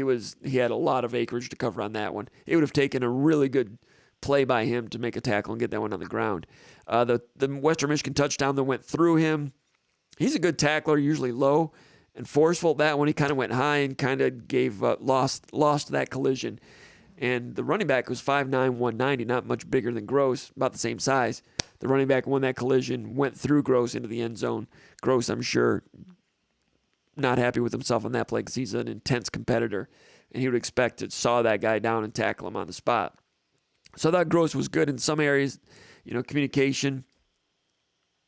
had a lot of acreage to cover on that one. It would have taken a really good play by him to make a tackle and get that one on the ground. The Western Michigan touchdown that went through him, he's a good tackler, usually low and forceful. That one, he kind of went high and kind of gave lost that collision. And the running back was 5'9", 190, not much bigger than Gross, about the same size. The running back won that collision, went through Gross into the end zone. Gross, I'm sure, not happy with himself on that play because he's an intense competitor, and he would expect to saw that guy down and tackle him on the spot. So I thought Gross was good in some areas. Communication,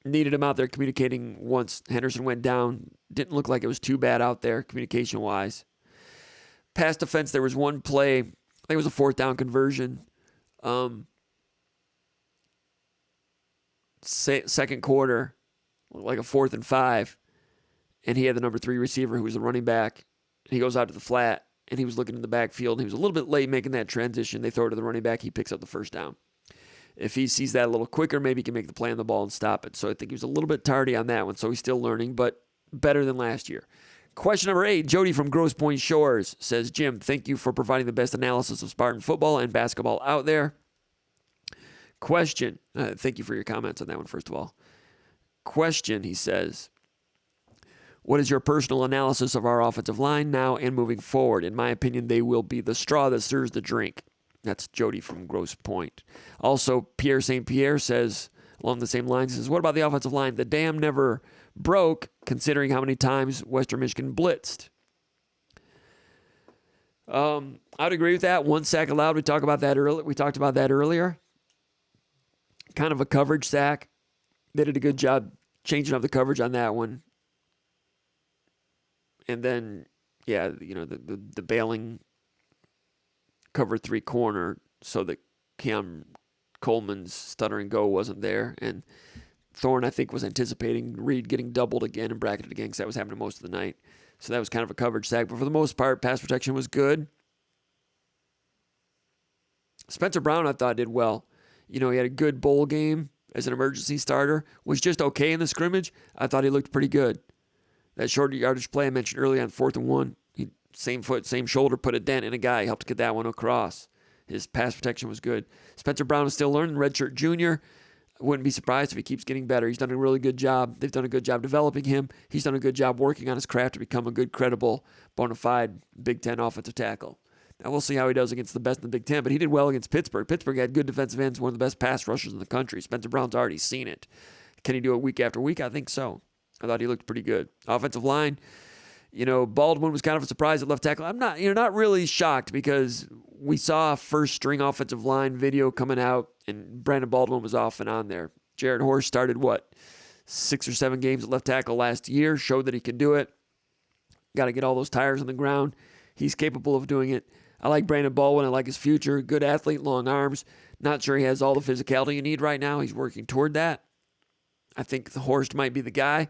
needed him out there communicating once Henderson went down. Didn't look like it was too bad out there communication-wise. Pass defense, there was one play, I think it was a 4th down conversion. Second quarter, like a 4th and 5. And he had the number 3 receiver who was the running back. He goes out to the flat, and he was looking in the backfield. He was a little bit late making that transition. They throw it to the running back. He picks up the first down. If he sees that a little quicker, maybe he can make the play on the ball and stop it. So I think he was a little bit tardy on that one. So he's still learning, but better than last year. Question number 8, Jody from Grosse Pointe Shores says, Jim, thank you for providing the best analysis of Spartan football and basketball out there. Question. Thank you for your comments on that one, first of all. Question, he says, what is your personal analysis of our offensive line now and moving forward? In my opinion, they will be the straw that stirs the drink. That's Jody from Grosse Pointe. Also, Pierre St. Pierre says, along the same lines, he says, what about the offensive line? The dam never broke, considering how many times Western Michigan blitzed. I'd agree with that. 1 sack allowed. We talked about that earlier. Kind of a coverage sack. They did a good job changing up the coverage on that one. And then, the bailing cover 3 corner so that Cam Coleman's stutter and go wasn't there. And Thorne, I think, was anticipating Reed getting doubled again and bracketed again because that was happening most of the night. So that was kind of a coverage sack. But for the most part, pass protection was good. Spencer Brown, I thought, did well. He had a good bowl game as an emergency starter. Was just okay in the scrimmage. I thought he looked pretty good. That short yardage play I mentioned earlier on 4th and 1, same foot, same shoulder, put a dent in a guy, helped get that one across. His pass protection was good. Spencer Brown is still learning, redshirt junior. I wouldn't be surprised if he keeps getting better. He's done a really good job. They've done a good job developing him. He's done a good job working on his craft to become a good, credible, bona fide Big Ten offensive tackle. Now, we'll see how he does against the best in the Big Ten, but he did well against Pittsburgh. Pittsburgh had good defensive ends, one of the best pass rushers in the country. Spencer Brown's already seen it. Can he do it week after week? I think so. I thought he looked pretty good. Offensive line, Baldwin was kind of a surprise at left tackle. I'm not really shocked because we saw a first-string offensive line video coming out, and Brandon Baldwin was off and on there. Jared Horst started, 6 or 7 games at left tackle last year, showed that he can do it. Got to get all those tires on the ground. He's capable of doing it. I like Brandon Baldwin. I like his future. Good athlete, long arms. Not sure he has all the physicality you need right now. He's working toward that. I think the Horst might be the guy,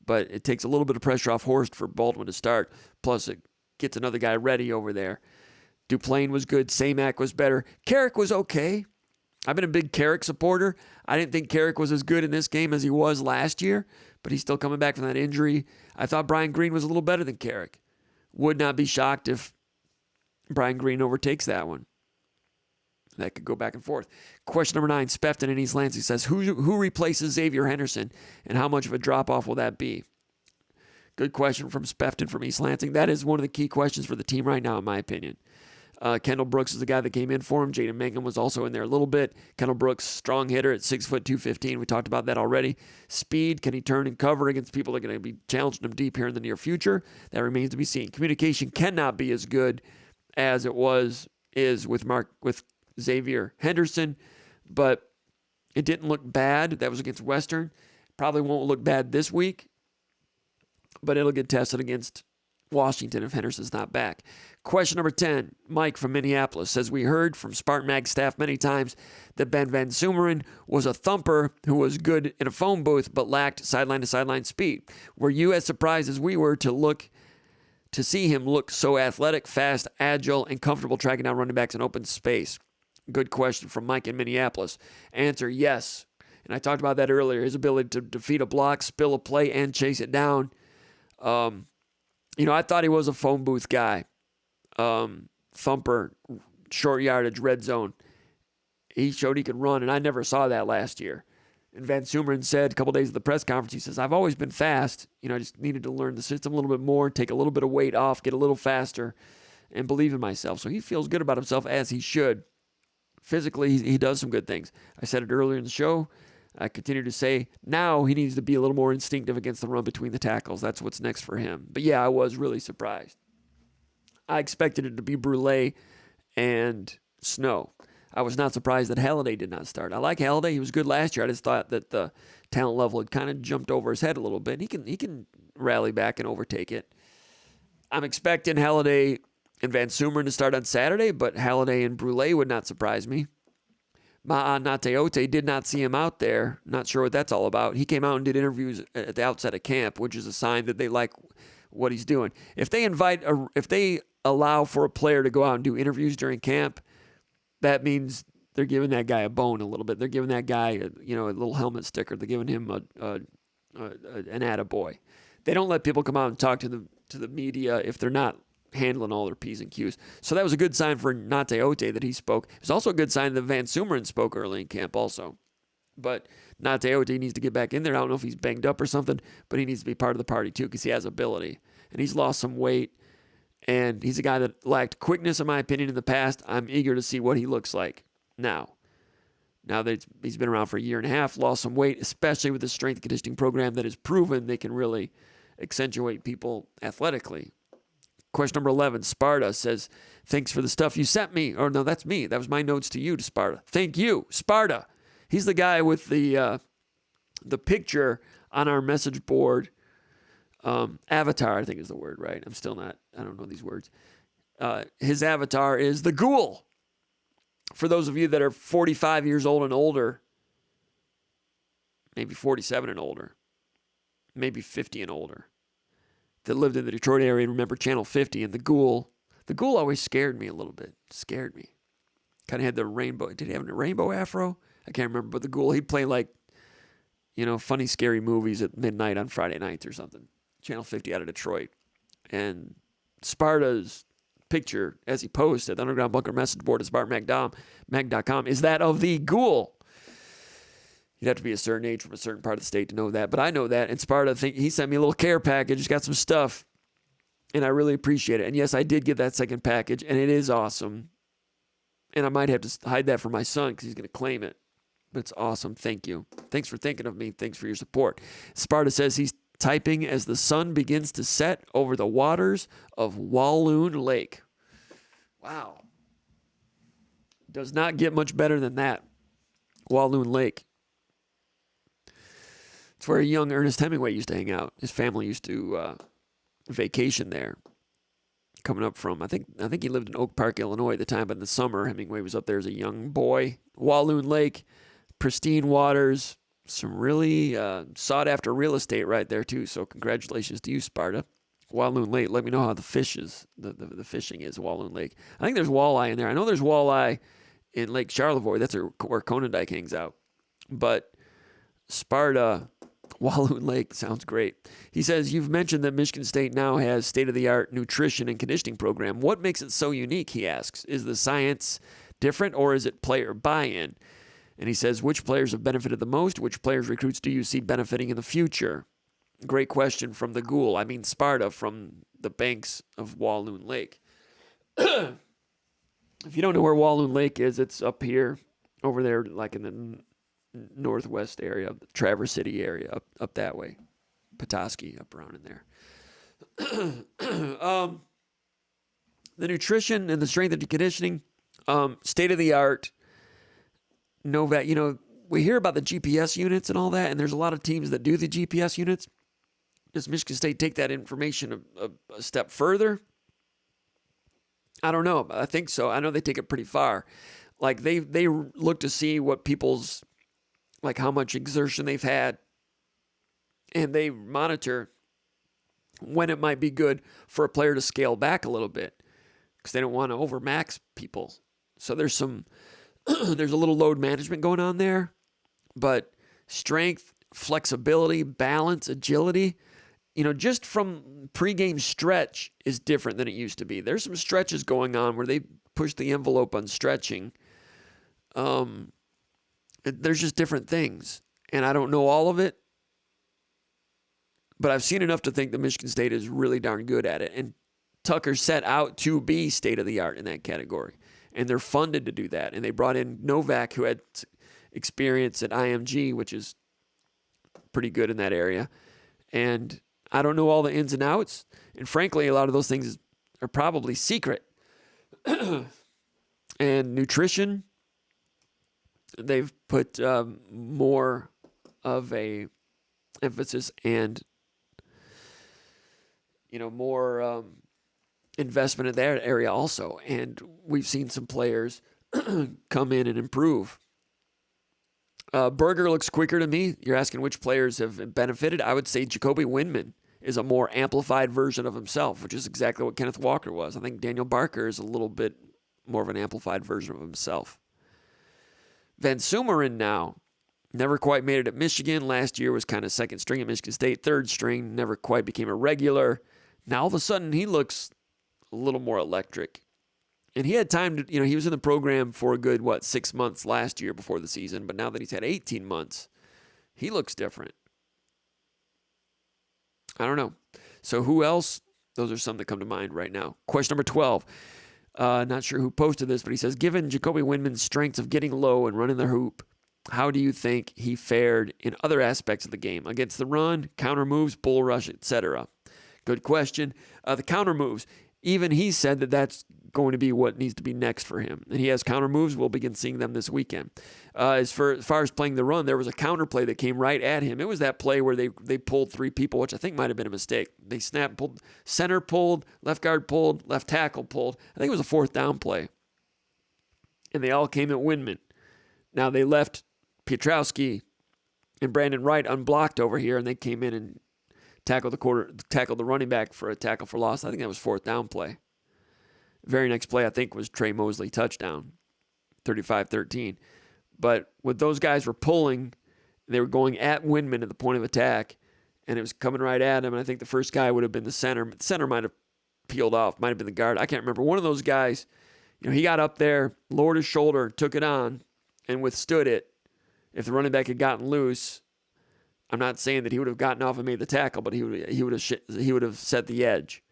but it takes a little bit of pressure off Horst for Baldwin to start. Plus, it gets another guy ready over there. Duplain was good. Samac was better. Carrick was okay. I've been a big Carrick supporter. I didn't think Carrick was as good in this game as he was last year, but he's still coming back from that injury. I thought Brian Green was a little better than Carrick. Would not be shocked if Brian Green overtakes that one. That could go back and forth. Question number 9, Spefton in East Lansing says, who replaces Xavier Henderson, and how much of a drop-off will that be? Good question from Spefton from East Lansing. That is one of the key questions for the team right now, in my opinion. Kendall Brooks is the guy that came in for him. Jaden Mangum was also in there a little bit. Kendall Brooks, strong hitter at 6', 215. We talked about that already. Speed, can he turn and cover against people that are going to be challenging him deep here in the near future? That remains to be seen. Communication cannot be as good as it is with Xavier Henderson, but it didn't look bad. That was against Western. Probably won't look bad this week, but it'll get tested against Washington if Henderson's not back. Question number 10, Mike from Minneapolis says, we heard from SpartanMag staff many times that Ben Van Sumeren was a thumper who was good in a phone booth but lacked sideline-to-sideline speed. Were you as surprised as we were to see him look so athletic, fast, agile, and comfortable tracking down running backs in open space? Good question from Mike in Minneapolis. Answer, yes. And I talked about that earlier. His ability to defeat a block, spill a play, and chase it down. I thought he was a phone booth guy. Thumper, short yardage, red zone. He showed he could run, and I never saw that last year. And Van Sumeren said a couple days at the press conference, he says, I've always been fast. I just needed to learn the system a little bit more, take a little bit of weight off, get a little faster, and believe in myself. So he feels good about himself, as he should. Physically, he does some good things. I said it earlier in the show. I continue to say now he needs to be a little more instinctive against the run between the tackles. That's what's next for him. But yeah, I was really surprised. I expected it to be Brule and Snow. I was not surprised that Halliday did not start. I like Halliday. He was good last year. I just thought that the talent level had kind of jumped over his head a little bit. He can rally back and overtake it. I'm expecting Halliday and Van Sumeren to start on Saturday, but Halliday and Brule would not surprise me. Ma'a Nateote, did not see him out there. Not sure what that's all about. He came out and did interviews at the outset of camp, which is a sign that they like what he's doing. If they allow for a player to go out and do interviews during camp, that means they're giving that guy a bone a little bit. They're giving that guy a little helmet sticker. They're giving him an attaboy. They don't let people come out and talk to the media if they're not handling all their P's and Q's. So that was a good sign for Nate Ote that he spoke. It was also a good sign that Van Sumeren spoke early in camp also. But Nate Ote needs to get back in there. I don't know if he's banged up or something, but he needs to be part of the party too because he has ability. And he's lost some weight, and he's a guy that lacked quickness, in my opinion, in the past. I'm eager to see what he looks like now. Now that he's been around for a year and a half, lost some weight, especially with the strength and conditioning program that has proven they can really accentuate people athletically. Question number 11, Sparta says, thanks for the stuff you sent me. Or no, that's me. That was my notes to you, to Sparta. Thank you, Sparta. He's the guy with the picture on our message board. Avatar, I think is the word, right? I don't know these words. His avatar is the ghoul. For those of you that are 45 years old and older, maybe 47 and older, maybe 50 and older, that lived in the Detroit area and remember Channel 50 and the ghoul always scared me a little bit. Scared me. Kind of had the rainbow. Did he have a rainbow afro? I can't remember. But the ghoul, he'd play like, funny, scary movies at midnight on Friday nights or something. Channel 50 out of Detroit. And Sparta's picture, as he posted, the Underground Bunker message board at SpartanMag.com, is that of the ghoul. You'd have to be a certain age from a certain part of the state to know that, but I know that. And Sparta, he sent me a little care package. He's got some stuff, and I really appreciate it. And yes, I did get that second package, and it is awesome. And I might have to hide that from my son because he's going to claim it. But it's awesome. Thank you. Thanks for thinking of me. Thanks for your support. Sparta says he's typing as the sun begins to set over the waters of Walloon Lake. Wow. Does not get much better than that. Walloon Lake. It's where young Ernest Hemingway used to hang out. His family used to vacation there. Coming up from, I think he lived in Oak Park, Illinois at the time, but in the summer, Hemingway was up there as a young boy. Walloon Lake, pristine waters, some really sought-after real estate right there, too. So congratulations to you, Sparta. Walloon Lake, let me know how the fishing is, Walloon Lake. I think there's walleye in there. I know there's walleye in Lake Charlevoix. That's where Conondike hangs out. But Sparta, Walloon Lake sounds great. He says, you've mentioned that Michigan State now has state-of-the-art nutrition and conditioning program. What makes it so unique, he asks? Is the science different, or is it player buy-in? And he says, which players have benefited the most? Which players, recruits do you see benefiting in the future? Great question from the ghoul. I mean Sparta from the banks of Walloon Lake. If you don't know where Walloon Lake is, it's up here, over there, like in the northwest area, the Traverse City area, up that way. Petoskey, up around in there. The nutrition and the strength and conditioning, state-of-the-art. Novak, we hear about the GPS units and all that, and there's a lot of teams that do the GPS units. Does Michigan State take that information a step further? I don't know. I think so. I know they take it pretty far. Like they look to see what people's, like how much exertion they've had, and they monitor when it might be good for a player to scale back a little bit because they don't want to overmax people. So there's there's a little load management going on there, but strength, flexibility, balance, agility, just from pregame stretch is different than it used to be. There's some stretches going on where they push the envelope on stretching. There's just different things, and I don't know all of it, but I've seen enough to think that Michigan State is really darn good at it, and Tucker set out to be state-of-the-art in that category. And they're funded to do that. And they brought in Novak, who had experience at IMG, which is pretty good in that area. And I don't know all the ins and outs. And frankly, a lot of those things are probably secret. And nutrition, they've put more of a emphasis and, more investment in that area also. And we've seen some players come in and improve. Berger looks quicker to me. You're asking which players have benefited. I would say Jacoby Windman is a more amplified version of himself, which is exactly what Kenneth Walker was. I think Daniel Barker is a little bit more of an amplified version of himself. Van Sumeren now never quite made it at Michigan. Last year was kind of second string at Michigan State, third string, never quite became a regular. Now all of a sudden he looks a little more electric. And he had time to, he was in the program for a good, 6 months last year before the season. But now that he's had 18 months, he looks different. I don't know. So who else? Those are some that come to mind right now. Question number 12. Not sure who posted this, but he says, given Jacoby Windman's strengths of getting low and running the hoop, how do you think he fared in other aspects of the game? Against the run, counter moves, bull rush, etc. Good question. The counter moves. Even he said that that's going to be what needs to be next for him. And he has counter moves. We'll begin seeing them this weekend. As far as playing the run, there was a counter play that came right at him. It was that play where they pulled 3 people, which I think might have been a mistake. They snapped, pulled, center pulled, left guard pulled, left tackle pulled. I think it was a 4th down play. And they all came at Windman. Now they left Pietrowski and Brandon Wright unblocked over here, and they came in and tackled the running back for a tackle for loss. I think that was 4th down play. Very next play, I think, was Trey Mosley touchdown, 35-13. But what those guys were pulling, they were going at Windman at the point of attack, and it was coming right at him. And I think the first guy would have been the center. The center might have peeled off, might have been the guard. I can't remember. One of those guys, he got up there, lowered his shoulder, took it on, and withstood it. If the running back had gotten loose, I'm not saying that he would have gotten off and made the tackle, but he would have set the edge.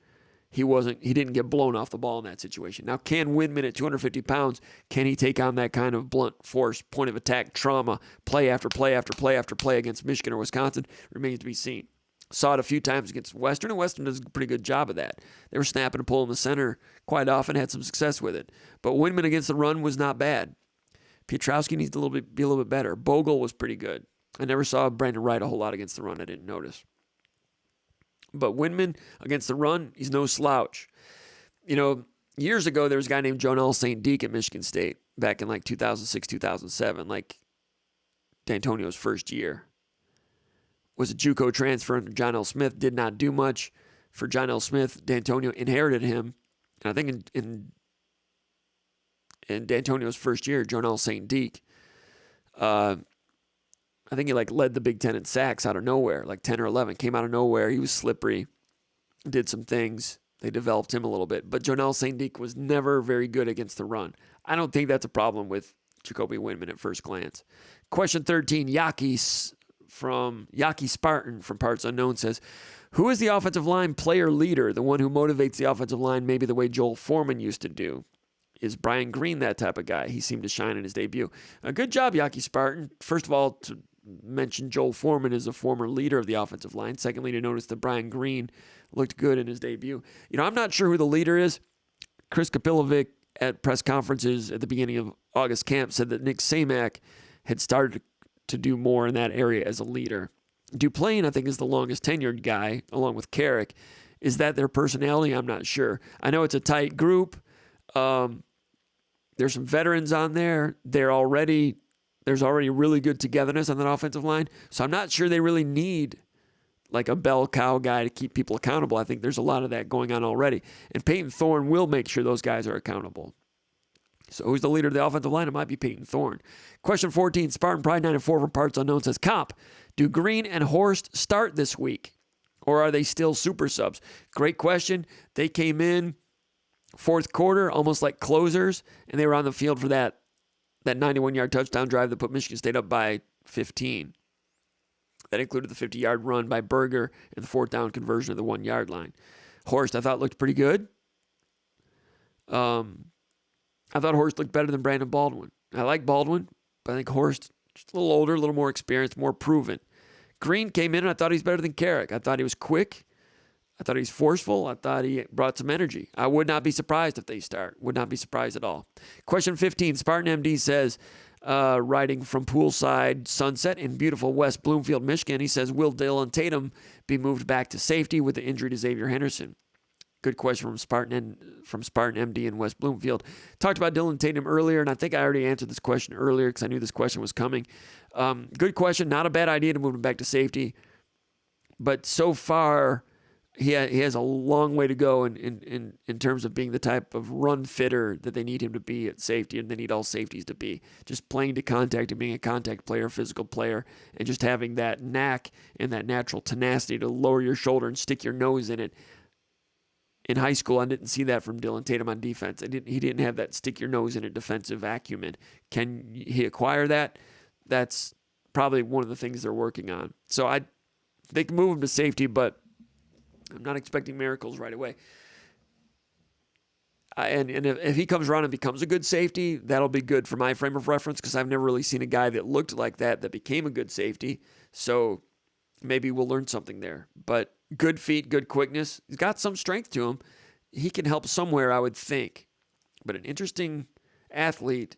He didn't get blown off the ball in that situation. Now, can Windman at 250 pounds, can he take on that kind of blunt force, point of attack trauma, play after play after play after play against Michigan or Wisconsin? Remains to be seen. Saw it a few times against Western, and Western does a pretty good job of that. They were snapping and pulling the center quite often, had some success with it. But Windman against the run was not bad. Pietrowski needs to be a little bit better. Bogle was pretty good. I never saw Brandon Wright a whole lot against the run. I didn't notice. But Windman against the run, he's no slouch. Years ago, there was a guy named Jonell St. Deke at Michigan State back in 2006, 2007, D'Antonio's first year. Was a JUCO transfer under John L. Smith, did not do much for John L. Smith. D'Antonio inherited him. And I think in D'Antonio's first year, Jonell St. Deke, I think he led the Big Ten in sacks out of nowhere, 10 or 11. Came out of nowhere. He was slippery, did some things. They developed him a little bit. But Jonell St. Deke was never very good against the run. I don't think that's a problem with Jacoby Windman at first glance. Question 13, Yaki Spartan from Parts Unknown says, who is the offensive line player leader, the one who motivates the offensive line maybe the way Joel Foreman used to do? Is Brian Green that type of guy? He seemed to shine in his debut. A good job, Yaki Spartan. First of all, to mention Joel Foreman as a former leader of the offensive line. Secondly, to notice that Brian Green looked good in his debut. I'm not sure who the leader is. Chris Kapilovic at press conferences at the beginning of August camp said that Nick Samak had started to do more in that area as a leader. Duplain, I think, is the longest tenured guy, along with Carrick. Is that their personality? I'm not sure. I know it's a tight group. There's some veterans on there. There's already really good togetherness on that offensive line. So I'm not sure they really need a bell cow guy to keep people accountable. I think there's a lot of that going on already. And Peyton Thorne will make sure those guys are accountable. So who's the leader of the offensive line? It might be Peyton Thorne. Question 14, Spartan Pride 9-4 from Parts Unknown says, Comp, do Green and Horst start this week? Or are they still super subs? Great question. They came in fourth quarter, almost like closers, and they were on the field for that 91-yard touchdown drive that put Michigan State up by 15. That included the 50-yard run by Berger and the 4th down conversion of the 1-yard line. Horst, I thought, looked pretty good. I thought Horst looked better than Brandon Baldwin. I like Baldwin, but I think Horst, just a little older, a little more experienced, more proven. Green came in, and I thought he was better than Carrick. I thought he was quick. I thought he was forceful. I thought he brought some energy. I would not be surprised if they start. Would not be surprised at all. Question 15, Spartan MD says, writing from Poolside Sunset in beautiful West Bloomfield, Michigan, he says, will Dylan Tatum be moved back to safety with the injury to Xavier Henderson? Good question from Spartan MD in West Bloomfield. Talked about Dylan Tatum earlier, and I think I already answered this question earlier because I knew this question was coming. Good question. Not a bad idea to move him back to safety. But so far, he has a long way to go in terms of being the type of run fitter that they need him to be at safety, and they need all safeties to be. Just playing to contact and being a contact player, physical player, and just having that knack and that natural tenacity to lower your shoulder and stick your nose in it in high school, I didn't see that from Dylan Tatum on defense. He didn't have that stick your nose in a defensive acumen. Can he acquire that? That's probably one of the things they're working on. So they can move him to safety, but I'm not expecting miracles right away. And if he comes around and becomes a good safety, that'll be good for my frame of reference, because I've never really seen a guy that looked like that became a good safety. So maybe we'll learn something there. But good feet, good quickness. He's got some strength to him. He can help somewhere, I would think. But an interesting athlete,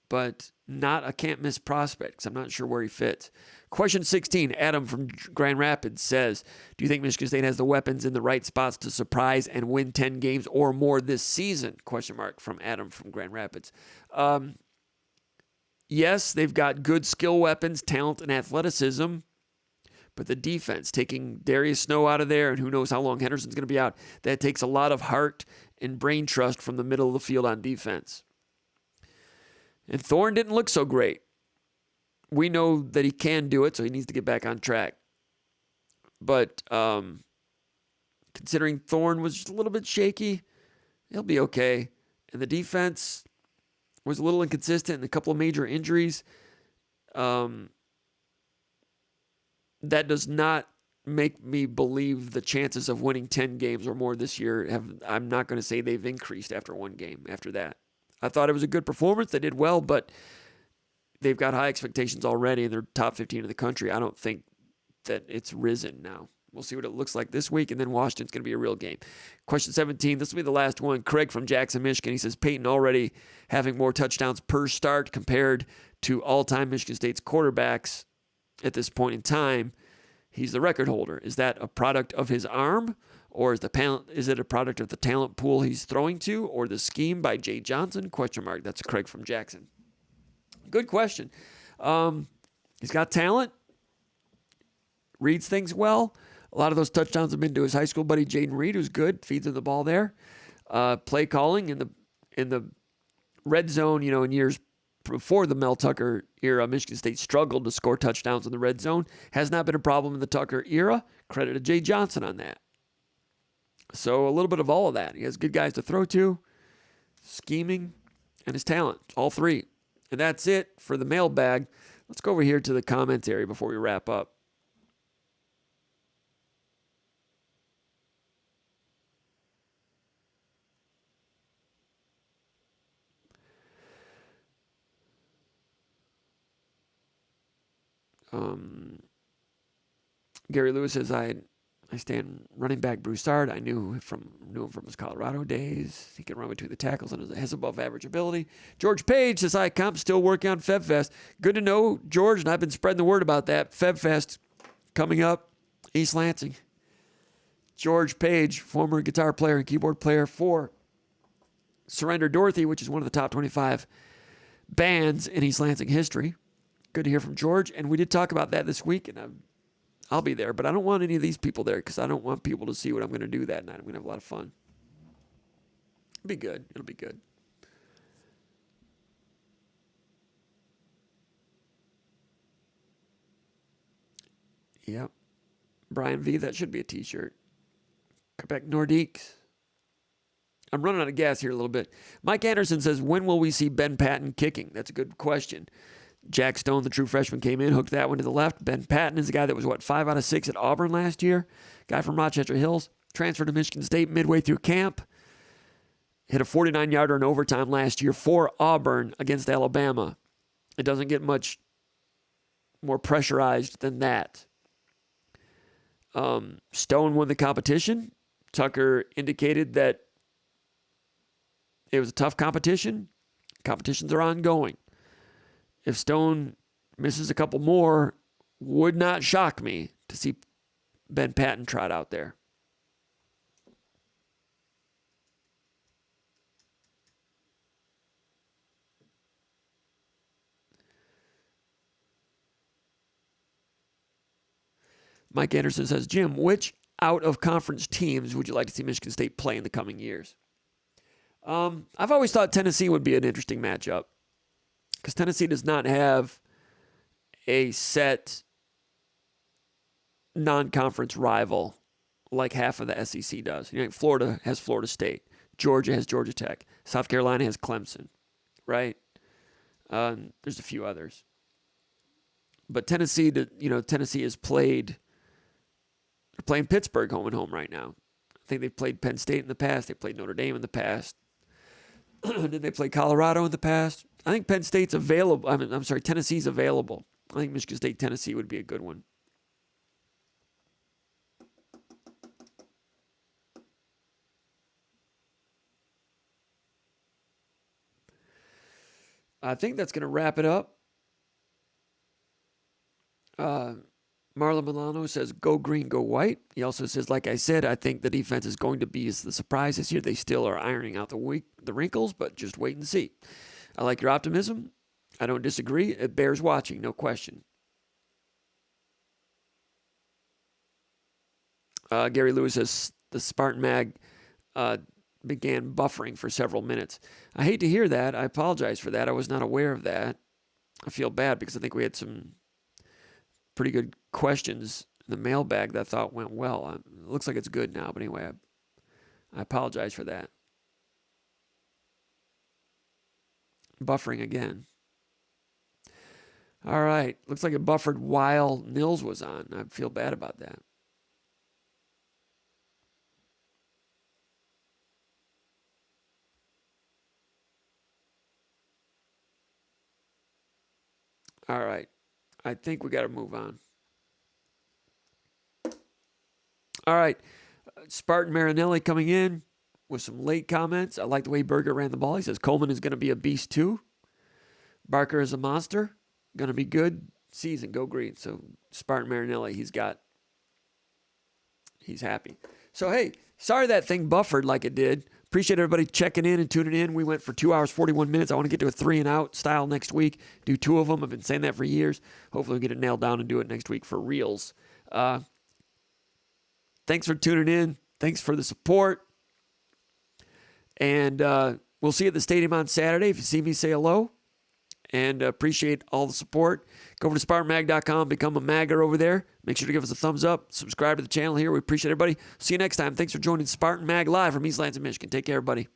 but not a can't-miss prospect, because I'm not sure where he fits. Question 16, Adam from Grand Rapids says, do you think Michigan State has the weapons in the right spots to surprise and win 10 games or more this season? Question mark from Adam from Grand Rapids. Yes, they've got good skill weapons, talent, and athleticism. But the defense, taking Darius Snow out of there, and who knows how long Henderson's going to be out, that takes a lot of heart and brain trust from the middle of the field on defense. And Thorne didn't look so great. We know that he can do it, so he needs to get back on track. But considering Thorne was just a little bit shaky, he'll be okay. And the defense was a little inconsistent and a couple of major injuries. That does not make me believe the chances of winning 10 games or more this year I'm not going to say they've increased after one game after that. I thought it was a good performance. They did well, but they've got high expectations already, and they're top 15 in the country. I don't think that it's risen now. We'll see what it looks like this week, and then Washington's going to be a real game. Question 17, this will be the last one. Craig from Jackson, Michigan. He says, Peyton already having more touchdowns per start compared to all-time Michigan State's quarterbacks at this point in time. He's the record holder. Is that a product of his arm, or is it a product of the talent pool he's throwing to, or the scheme by Jay Johnson? Question mark. That's Craig from Jackson. Good question. He's got talent, reads things well. A lot of those touchdowns have been to his high school buddy Jaden Reed, who's good, feeds him the ball there. Play calling in the red zone, in years before the Mel Tucker era, Michigan State struggled to score touchdowns in the red zone. Has not been a problem in the Tucker era. Credit to Jay Johnson on that. So a little bit of all of that. He has good guys to throw to, scheming, and his talent. All three. And that's it for the mailbag. Let's go over here to the commentary before we wrap up. Gary Lewis says, I stand running back Broussard. I knew him from his Colorado days. He can run between the tackles and has above average ability. George Page says, hi, Comp, still working on FebFest. Good to know, George, and I've been spreading the word about that. FebFest coming up, East Lansing. George Page, former guitar player and keyboard player for Surrender Dorothy, which is one of the top 25 bands in East Lansing history. Good to hear from George. And we did talk about that this week, and I'll be there, but I don't want any of these people there because I don't want people to see what I'm going to do that night. I'm going to have a lot of fun. It'll be good. It'll be good. Yep. Brian V, that should be a t-shirt. Quebec Nordiques. I'm running out of gas here a little bit. Mike Anderson says, when will we see Ben Patton kicking? That's a good question. Jack Stone, the true freshman, came in, hooked that one to the left. Ben Patton is a guy that was, 5 out of 6 at Auburn last year. Guy from Rochester Hills. Transferred to Michigan State midway through camp. Hit a 49-yarder in overtime last year for Auburn against Alabama. It doesn't get much more pressurized than that. Stone won the competition. Tucker indicated that it was a tough competition. Competitions are ongoing. If Stone misses a couple more, would not shock me to see Ben Patton trot out there. Mike Anderson says, Jim, which out-of-conference teams would you like to see Michigan State play in the coming years? I've always thought Tennessee would be an interesting matchup because Tennessee does not have a set non-conference rival like half of the SEC does. Florida has Florida State. Georgia has Georgia Tech. South Carolina has Clemson, right? There's a few others. But Tennessee, Tennessee has played. They're playing Pittsburgh home and home right now. I think they've played Penn State in the past. They played Notre Dame in the past. Did they play Colorado in the past? I think Penn State's available. I'm sorry, Tennessee's available. I think Michigan State, Tennessee would be a good one. I think that's going to wrap it up. Marlon Milano says, go green, go white. He also says, like I said, I think the defense is going to be the surprise this year. They still are ironing out the wrinkles, but just wait and see. I like your optimism. I don't disagree. It bears watching, no question. Gary Lewis says, the Spartan Mag began buffering for several minutes. I hate to hear that. I apologize for that. I was not aware of that. I feel bad because I think we had some pretty good questions in the mailbag that I thought went well. It looks like it's good now, but anyway, I apologize for that. Buffering again. All right. Looks like it buffered while Nils was on. I feel bad about that. All right. I think we got to move on. All right. Spartan Marinelli coming in with some late comments. I like the way Berger ran the ball. He says Coleman is going to be a beast too. Barker is a monster. Going to be good season. Go green. So Spartan Marinelli, he's happy. So, hey, sorry that thing buffered like it did. Appreciate everybody checking in and tuning in. We went for 2 hours, 41 minutes. I want to get to a 3-and-out style next week. Do 2 of them. I've been saying that for years. Hopefully we'll get it nailed down and do it next week for reals. Thanks for tuning in. Thanks for the support. And we'll see you at the stadium on Saturday. If you see me, say hello. And appreciate all the support. Go over to SpartanMag.com. Become a Magger over there. Make sure to give us a thumbs up. Subscribe to the channel here. We appreciate everybody. See you next time. Thanks for joining Spartan Mag Live from East Lansing, Michigan. Take care, everybody.